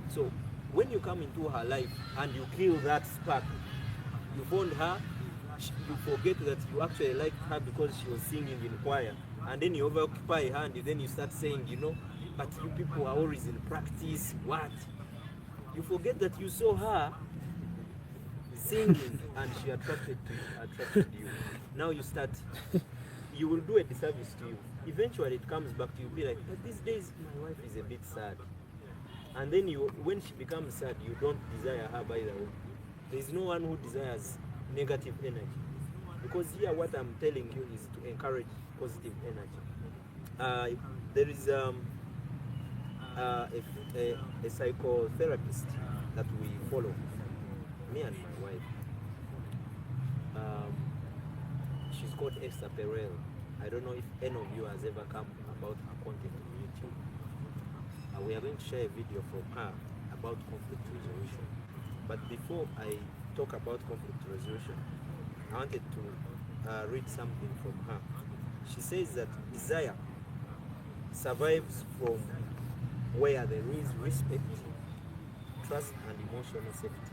S11: So when you come into her life and you kill that spark, you found her, you forget that you actually liked her because she was singing in choir, and then you over-occupy her and then you start saying, but you people are always in practice, what? You forget that you saw her singing and she attracted you. Now you will do a disservice to you. Eventually it comes back to you, be like, but these days my wife is a bit sad. And then when she becomes sad, you don't desire her by the way. There is no one who desires negative energy. Because here what I'm telling you is to encourage positive energy. There is a psychotherapist that we follow, me and my wife. She's called Esther Perel. I don't know if any of you has ever come about her content on YouTube. We are going to share a video from her about conflict resolution. But before I talk about conflict resolution, I wanted to read something from her. She says that desire survives from where there is respect, trust, and emotional safety.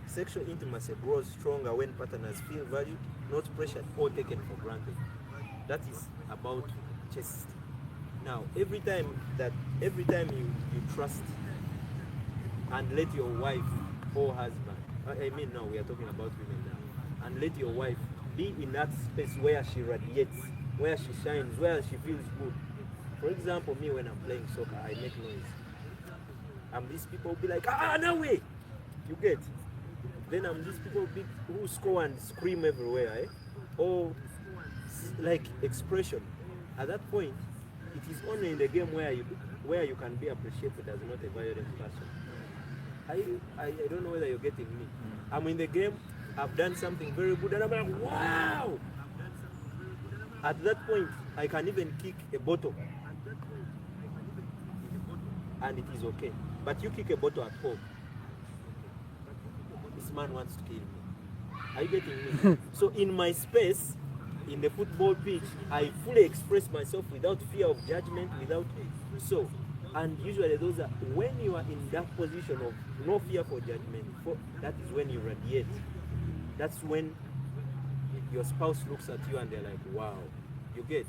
S11: Sexual intimacy grows stronger when partners feel valued, not pressured or taken for granted. That is about chastity. Now, every time you trust and let your wife or husband, now we are talking about women now, and let your wife be in that space where she radiates, where she shines, where she feels good. For example, me when I'm playing soccer, I make noise. And these people will be like, no way! You get? Then I'm these people who score and scream everywhere, or like expression. At that point, it is only in the game where you can be appreciated as not a violent person. I don't know whether you're getting me. I'm in the game, I've done something very good, and I'm like, wow! At that point, I can even kick a bottle, and it is okay. But you kick a bottle at home, this man wants to kill me. Are you getting me? So in my space, in the football pitch, I fully express myself without fear of judgment, without so. And usually those are, when you are in that position of no fear for judgment, that is when you radiate. That's when your spouse looks at you and they're like, wow, you get.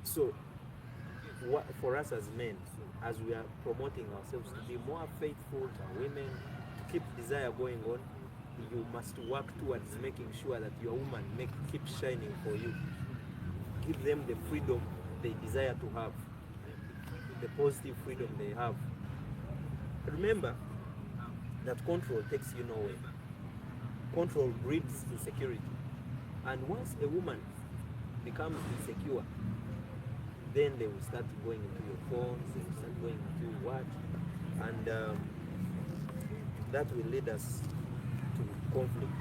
S11: So what, for us as men, as we are promoting ourselves to be more faithful to women, to keep desire going on, you must work towards making sure that your woman keeps shining for you. Give them the freedom they desire to have, the positive freedom they have. Remember that control takes you nowhere. Control breeds insecurity. And once a woman becomes insecure, then they will start going into your phones, they will start going into what, and that will lead us to conflict.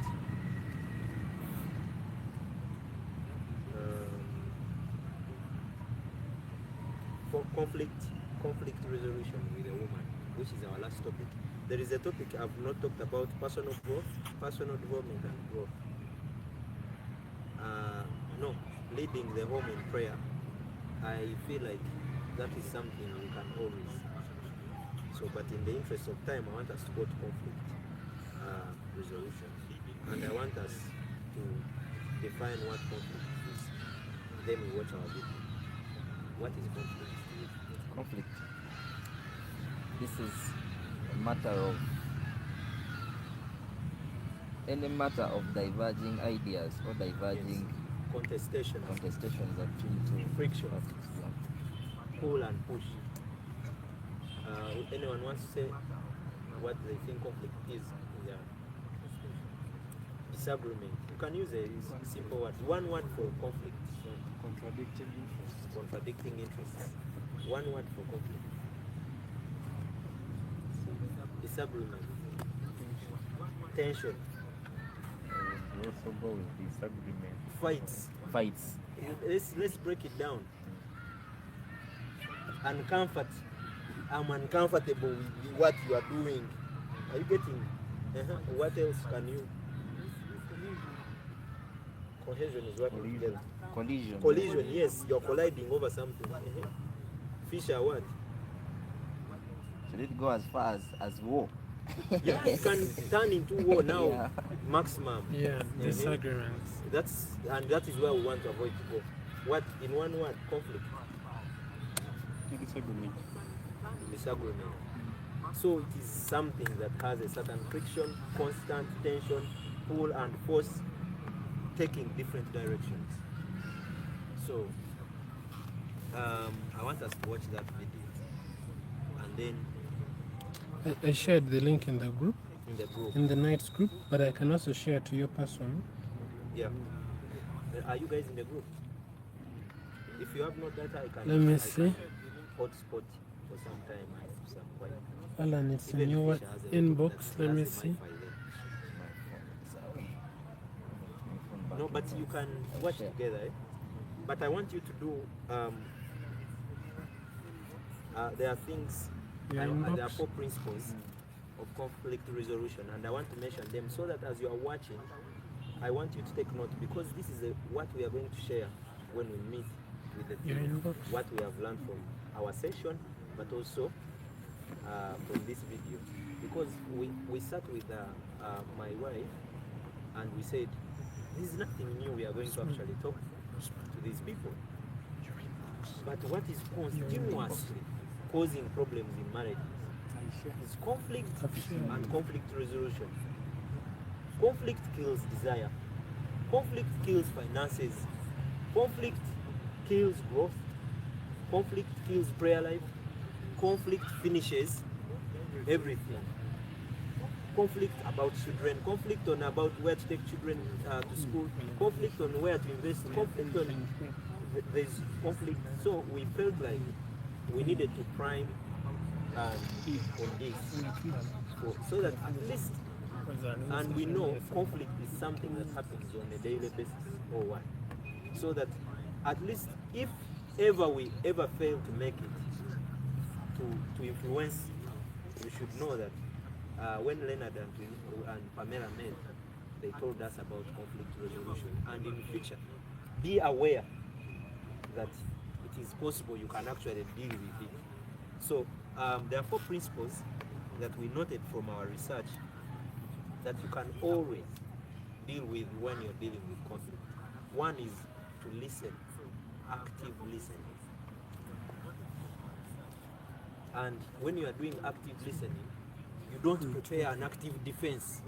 S11: For conflict resolution with a woman, which is our last topic. There is a topic I've not talked about: personal growth, personal development, and growth. No, leading the home in prayer. I feel like that is something we can always. So, but in the interest of time, I want us to go to conflict resolution, and I want us to define what conflict is. Then we watch our video. What is conflict?
S13: Conflict. This is a matter of any matter of diverging ideas or diverging
S11: contestations
S13: between two
S11: friction,
S13: yeah.
S11: Pull and push. Anyone wants to say what they think conflict is? Yeah. Disagreement. You can use a simple word. One word for conflict.
S9: Contradicting interests.
S11: Contradicting interests. One word for conflict. Disagreement. Tension.
S10: We also go with disagreement.
S11: Fights. Let's break it down. Uncomfort. I'm uncomfortable with what you are doing. Are you getting? What else can you? Cohesion is what we get. Collision. Yes, you're colliding over something. Fisher, what?
S13: Should it go as far as war?
S11: Yeah, it can turn into war now.
S13: Yeah.
S11: Maximum.
S1: Yeah, disagreements.
S11: That is where we want to avoid to go. What, in one word, conflict? Disagreement. So it is something that has a certain friction, constant tension, pull and force, taking different directions. So I want us to watch that video, and then
S1: I shared the link in the group.
S11: In
S1: the night's group, but I can also share to your person.
S11: Yeah. Are you guys in the group? If you have no data, I can.
S1: Let me see.
S11: Hotspot for some time. I have some quiet.
S1: Alan, it's in your inbox. Let me see.
S11: No, but you can watch together. But I want you to do. There are things. There are 4 principles of conflict resolution, and I want to mention them so that as you are watching, I want you to take note, because this is what we are going to share when we meet with the team, what we have learned from our session, but also from this video. Because we sat with my wife and we said, this is nothing new, we are going to actually talk to these people. But what is continuously causing problems in marriage is conflict and conflict resolution. Conflict kills desire. Conflict kills finances. Conflict kills growth. Conflict kills prayer life. Conflict finishes everything. Conflict about children. Conflict on about where to take children to school. Conflict on where to invest. Conflict on there's conflict. So we felt like we needed to prime on this, so that at least And we know conflict is something that happens on a daily basis or what. So that at least if ever we ever fail to make it to influence, we should know that when Leonard and Pamela met, they told us about conflict resolution. And in future, be aware that it is possible you can actually deal with it. So there are 4 principles that we noted from our research that you can always deal with when you're dealing with conflict. One is to listen, active listening. And when you are doing active listening, you don't prepare an active defense.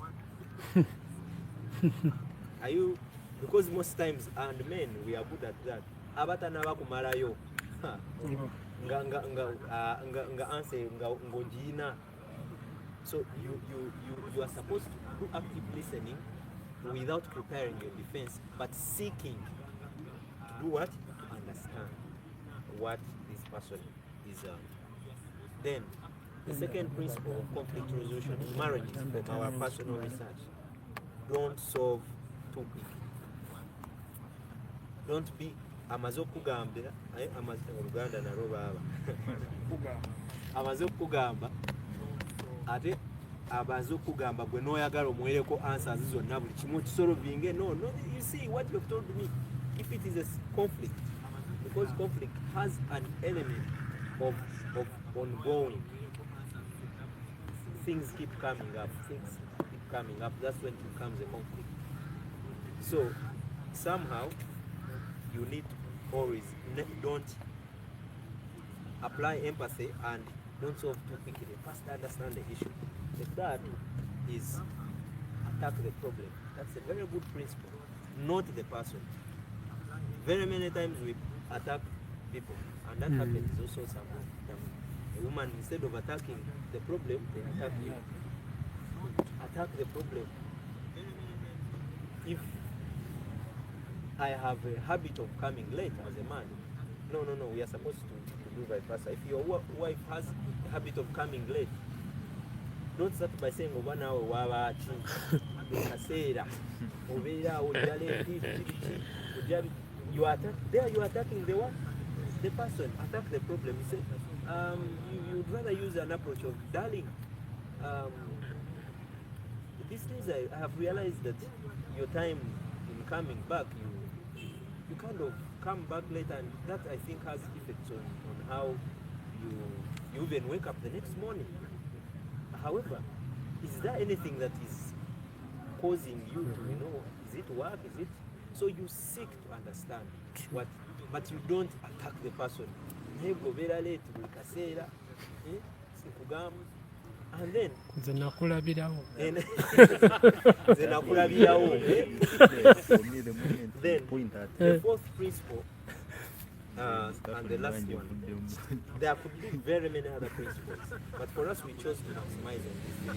S11: Are you? Because most times, and men, we are good at that. Abatana bakumalayo. Nga anse nga ngojina. So you are supposed to do active listening without preparing your defense, but seeking to do what? Understand what this person is. Then the second principle of conflict resolution in marriages from our personal research: don't solve too quick. Don't be amaze okugambira Oluganda nalwo baaba amaze okugamba ate abaze okugamba gwe n'oyagala omuwereko answers zonna buli kimu kisolvinge. No, you see what you've told me, if it is a conflict, because conflict has an element of ongoing. Things keep coming up, that's when it becomes a conflict. So somehow you need to always don't apply empathy and don't solve too quickly. First understand the issue. The third is attack the problem. That's a very good principle, not the person. Very many times we attack people, and that happens also sometimes. A woman, instead of attacking the problem, they attack you. Attack the problem. If I have a habit of coming late as a man, no, we are supposed to do vice versa. If your wife has a habit of coming late, don't start by saying over now you are attacking the what? The person. Attack the problem. You say you'd rather use an approach of darling. These days I have realized that your time in coming back, you kind of come back late, and that I think has effects on how you even wake up the next morning. However, is there anything that is causing you to, is it work, is it? So you seek to understand what, but you don't attack the person. And then then the fourth principle and the last one, there could be very many other principles, but for us we chose to maximize on this.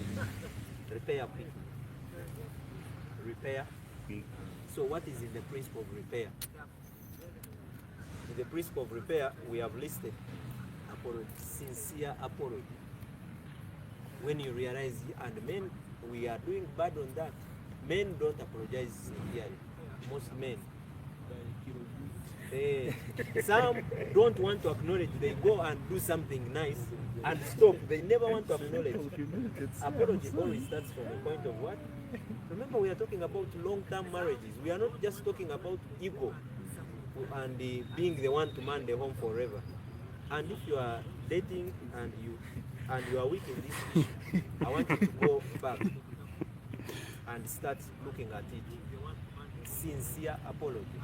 S11: Repair quickly. Repair. So what is in the principle of repair? In the principle of repair, we have listed apology, sincere apology. When you realize, and men, we are doing bad on that. Men don't apologize sincerely. Most men. Some don't want to acknowledge. They go and do something nice and stop. They never want to acknowledge. Apology always starts from a point of what? Remember, we are talking about long-term marriages. We are not just talking about ego and being the one to man the home forever. And if you are dating and you are weak in this issue, I want you to go back and start looking at it. Sincere apology.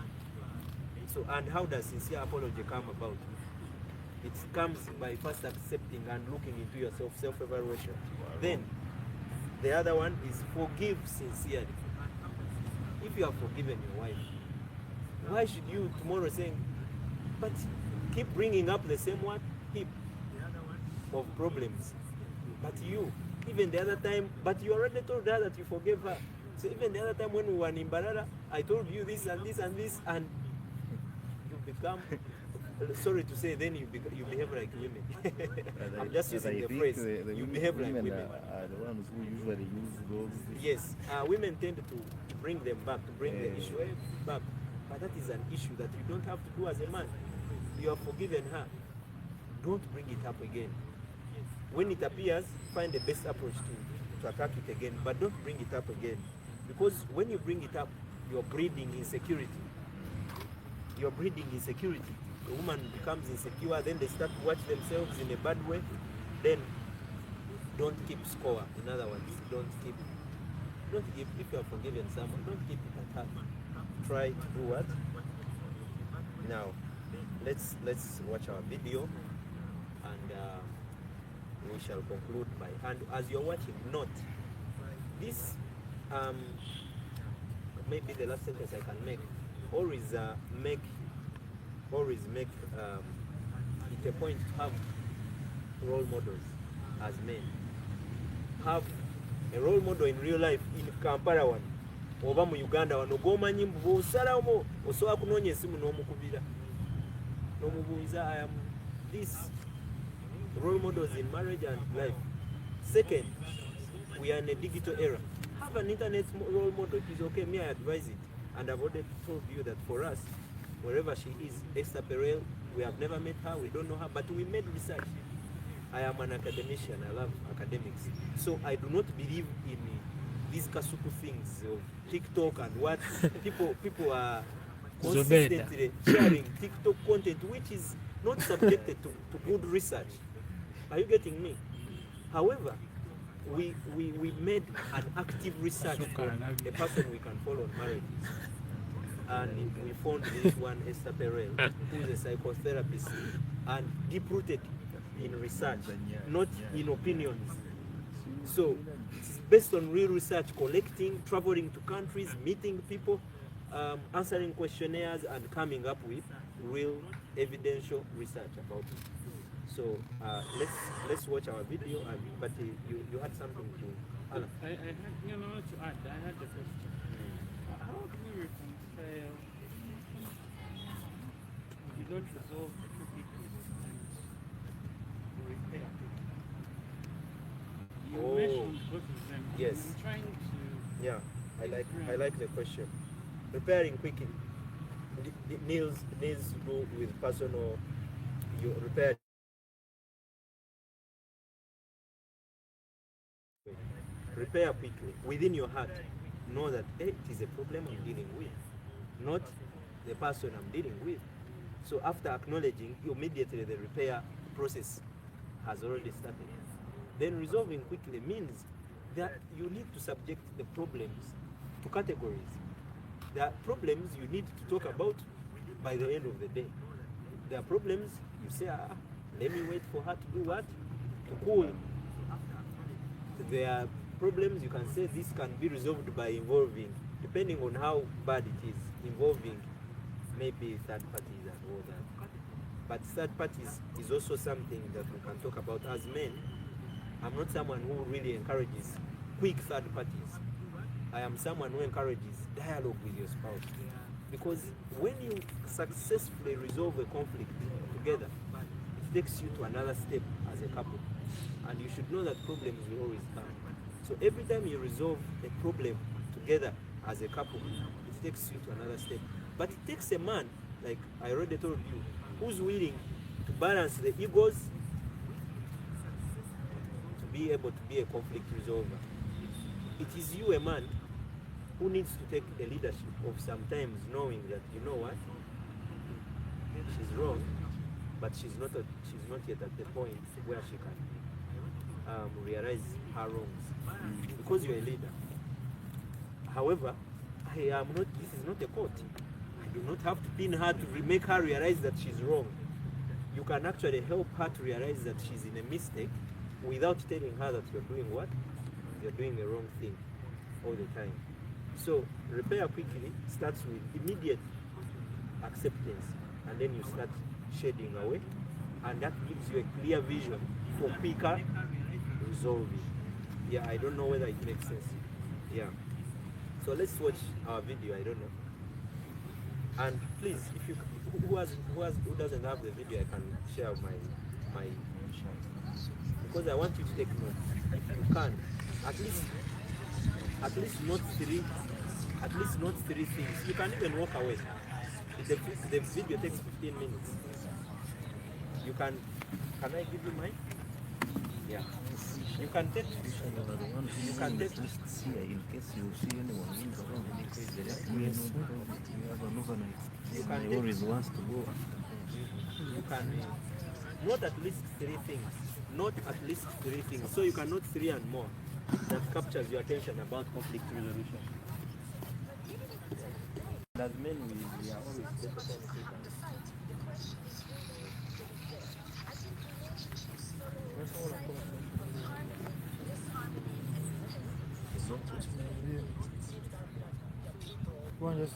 S11: So, and how does sincere apology come about? It comes by first accepting and looking into yourself, self-evaluation. Then, the other one is forgive sincerely. If you have forgiven your wife, why should you tomorrow saying, but keep bringing up the same one heap of problems? But you, even the other time, but you already told her that you forgave her. So even the other time when we were in Barara, I told you this and this and this, and you become sorry to say, then you behave like women. I'm just
S4: But I
S11: using the
S4: think
S11: phrase.
S4: the
S11: You
S4: women-
S11: behave like
S4: women
S11: women.
S4: are the ones who usually use those.
S11: Yes, women tend to bring them back, to bring the
S4: Yeah.
S11: issue back. But that is an issue that you don't have to do as a man. You have forgiven her. Don't bring it up again. When it appears, find the best approach to attack it again, but don't bring it up again. Because when you bring it up, you're breeding insecurity. You're breeding insecurity. The woman becomes insecure, then they start to watch themselves in a bad way. Then don't keep score. In other words, if you have forgiven someone, don't keep it at heart. Try to do what? Now, let's watch our video, and we shall conclude by. And as you're watching, note this. Maybe the last sentence I can make. Always make it a point to have role models as men. Have a role model in real life in Kampala one. Oba mu Uganda wano gomanyi mbu osalawo osobola kunoonya esimu n'omukubira n'omubuuza I am this role models in marriage and life. Second, we are in a digital era. Have an internet role model. It is okay. Me, I advise it. And I've already told you that for us, wherever she is, Esther Perel, we have never met her, we don't know her, but we made research. I am an academician, I love academics. So I do not believe in these kasuku things of TikTok and what people are consistently sharing TikTok content which is not subjected to good research. Are you getting me? However, we made an active research on a person we can follow on marriages. And we found this one, Esther Perel, who is a psychotherapist and deep-rooted in research, not in opinions. So it's based on real research, collecting, traveling to countries, meeting people, answering questionnaires, and coming up with real evidential research about it. So let's watch our video. But you had something to add.
S12: I had to add. I had the question. How do we reconcile? We don't resolve quickly and repair. You mentioned both of them.
S11: Yes.
S12: I'm trying to.
S11: Yeah, I like the question. Repairing quickly. Needs to do with personal. You repair. Repair quickly within your heart. Know that it is a problem I'm dealing with, not the person I'm dealing with. So after acknowledging, immediately the repair process has already started. Then resolving quickly means that you need to subject the problems to categories. There are problems you need to talk about by the end of the day. There are problems you say, let me wait for her to do what? To cool. There are problems you can say this can be resolved by involving, depending on how bad it is, involving maybe third parties and all that. But third parties is also something that we can talk about as men. I'm not someone who really encourages quick third parties. I am someone who encourages dialogue with your spouse. Because when you successfully resolve a conflict together, it takes you to another step as a couple. And you should know that problems will always come. So every time you resolve a problem together as a couple, it takes you to another step. But it takes a man, like I already told you, who's willing to balance the egos to be able to be a conflict resolver. It is you, a man, who needs to take the leadership of sometimes knowing that, you know what, she's wrong, but she's not yet at the point where she can realize her wrongs, because you're a leader. However, I am not. This is not a court. I do not have to pin her to make her realize that she's wrong. You can actually help her to realize that she's in a mistake without telling her that you're doing what? You're doing the wrong thing all the time. So repair quickly starts with immediate acceptance, and then you start shading away, and that gives you a clear vision for quicker resolving. Yeah, I don't know whether it makes sense. Yeah. So let's watch our video. I don't know. And please, if you who doesn't have the video, I can share my because I want you to take notes. If you can, at least not three things. You can even walk away. The video takes 15 minutes. You can I give you mine? Yeah. You can take
S4: Just here in case you see anyone in the room, because there is we have an overnight.
S11: You can
S4: he always wants to go.
S11: You can not at least three things. Not at least three things. So you can note three and more that captures your attention about conflict resolution. As men, we are always
S8: One just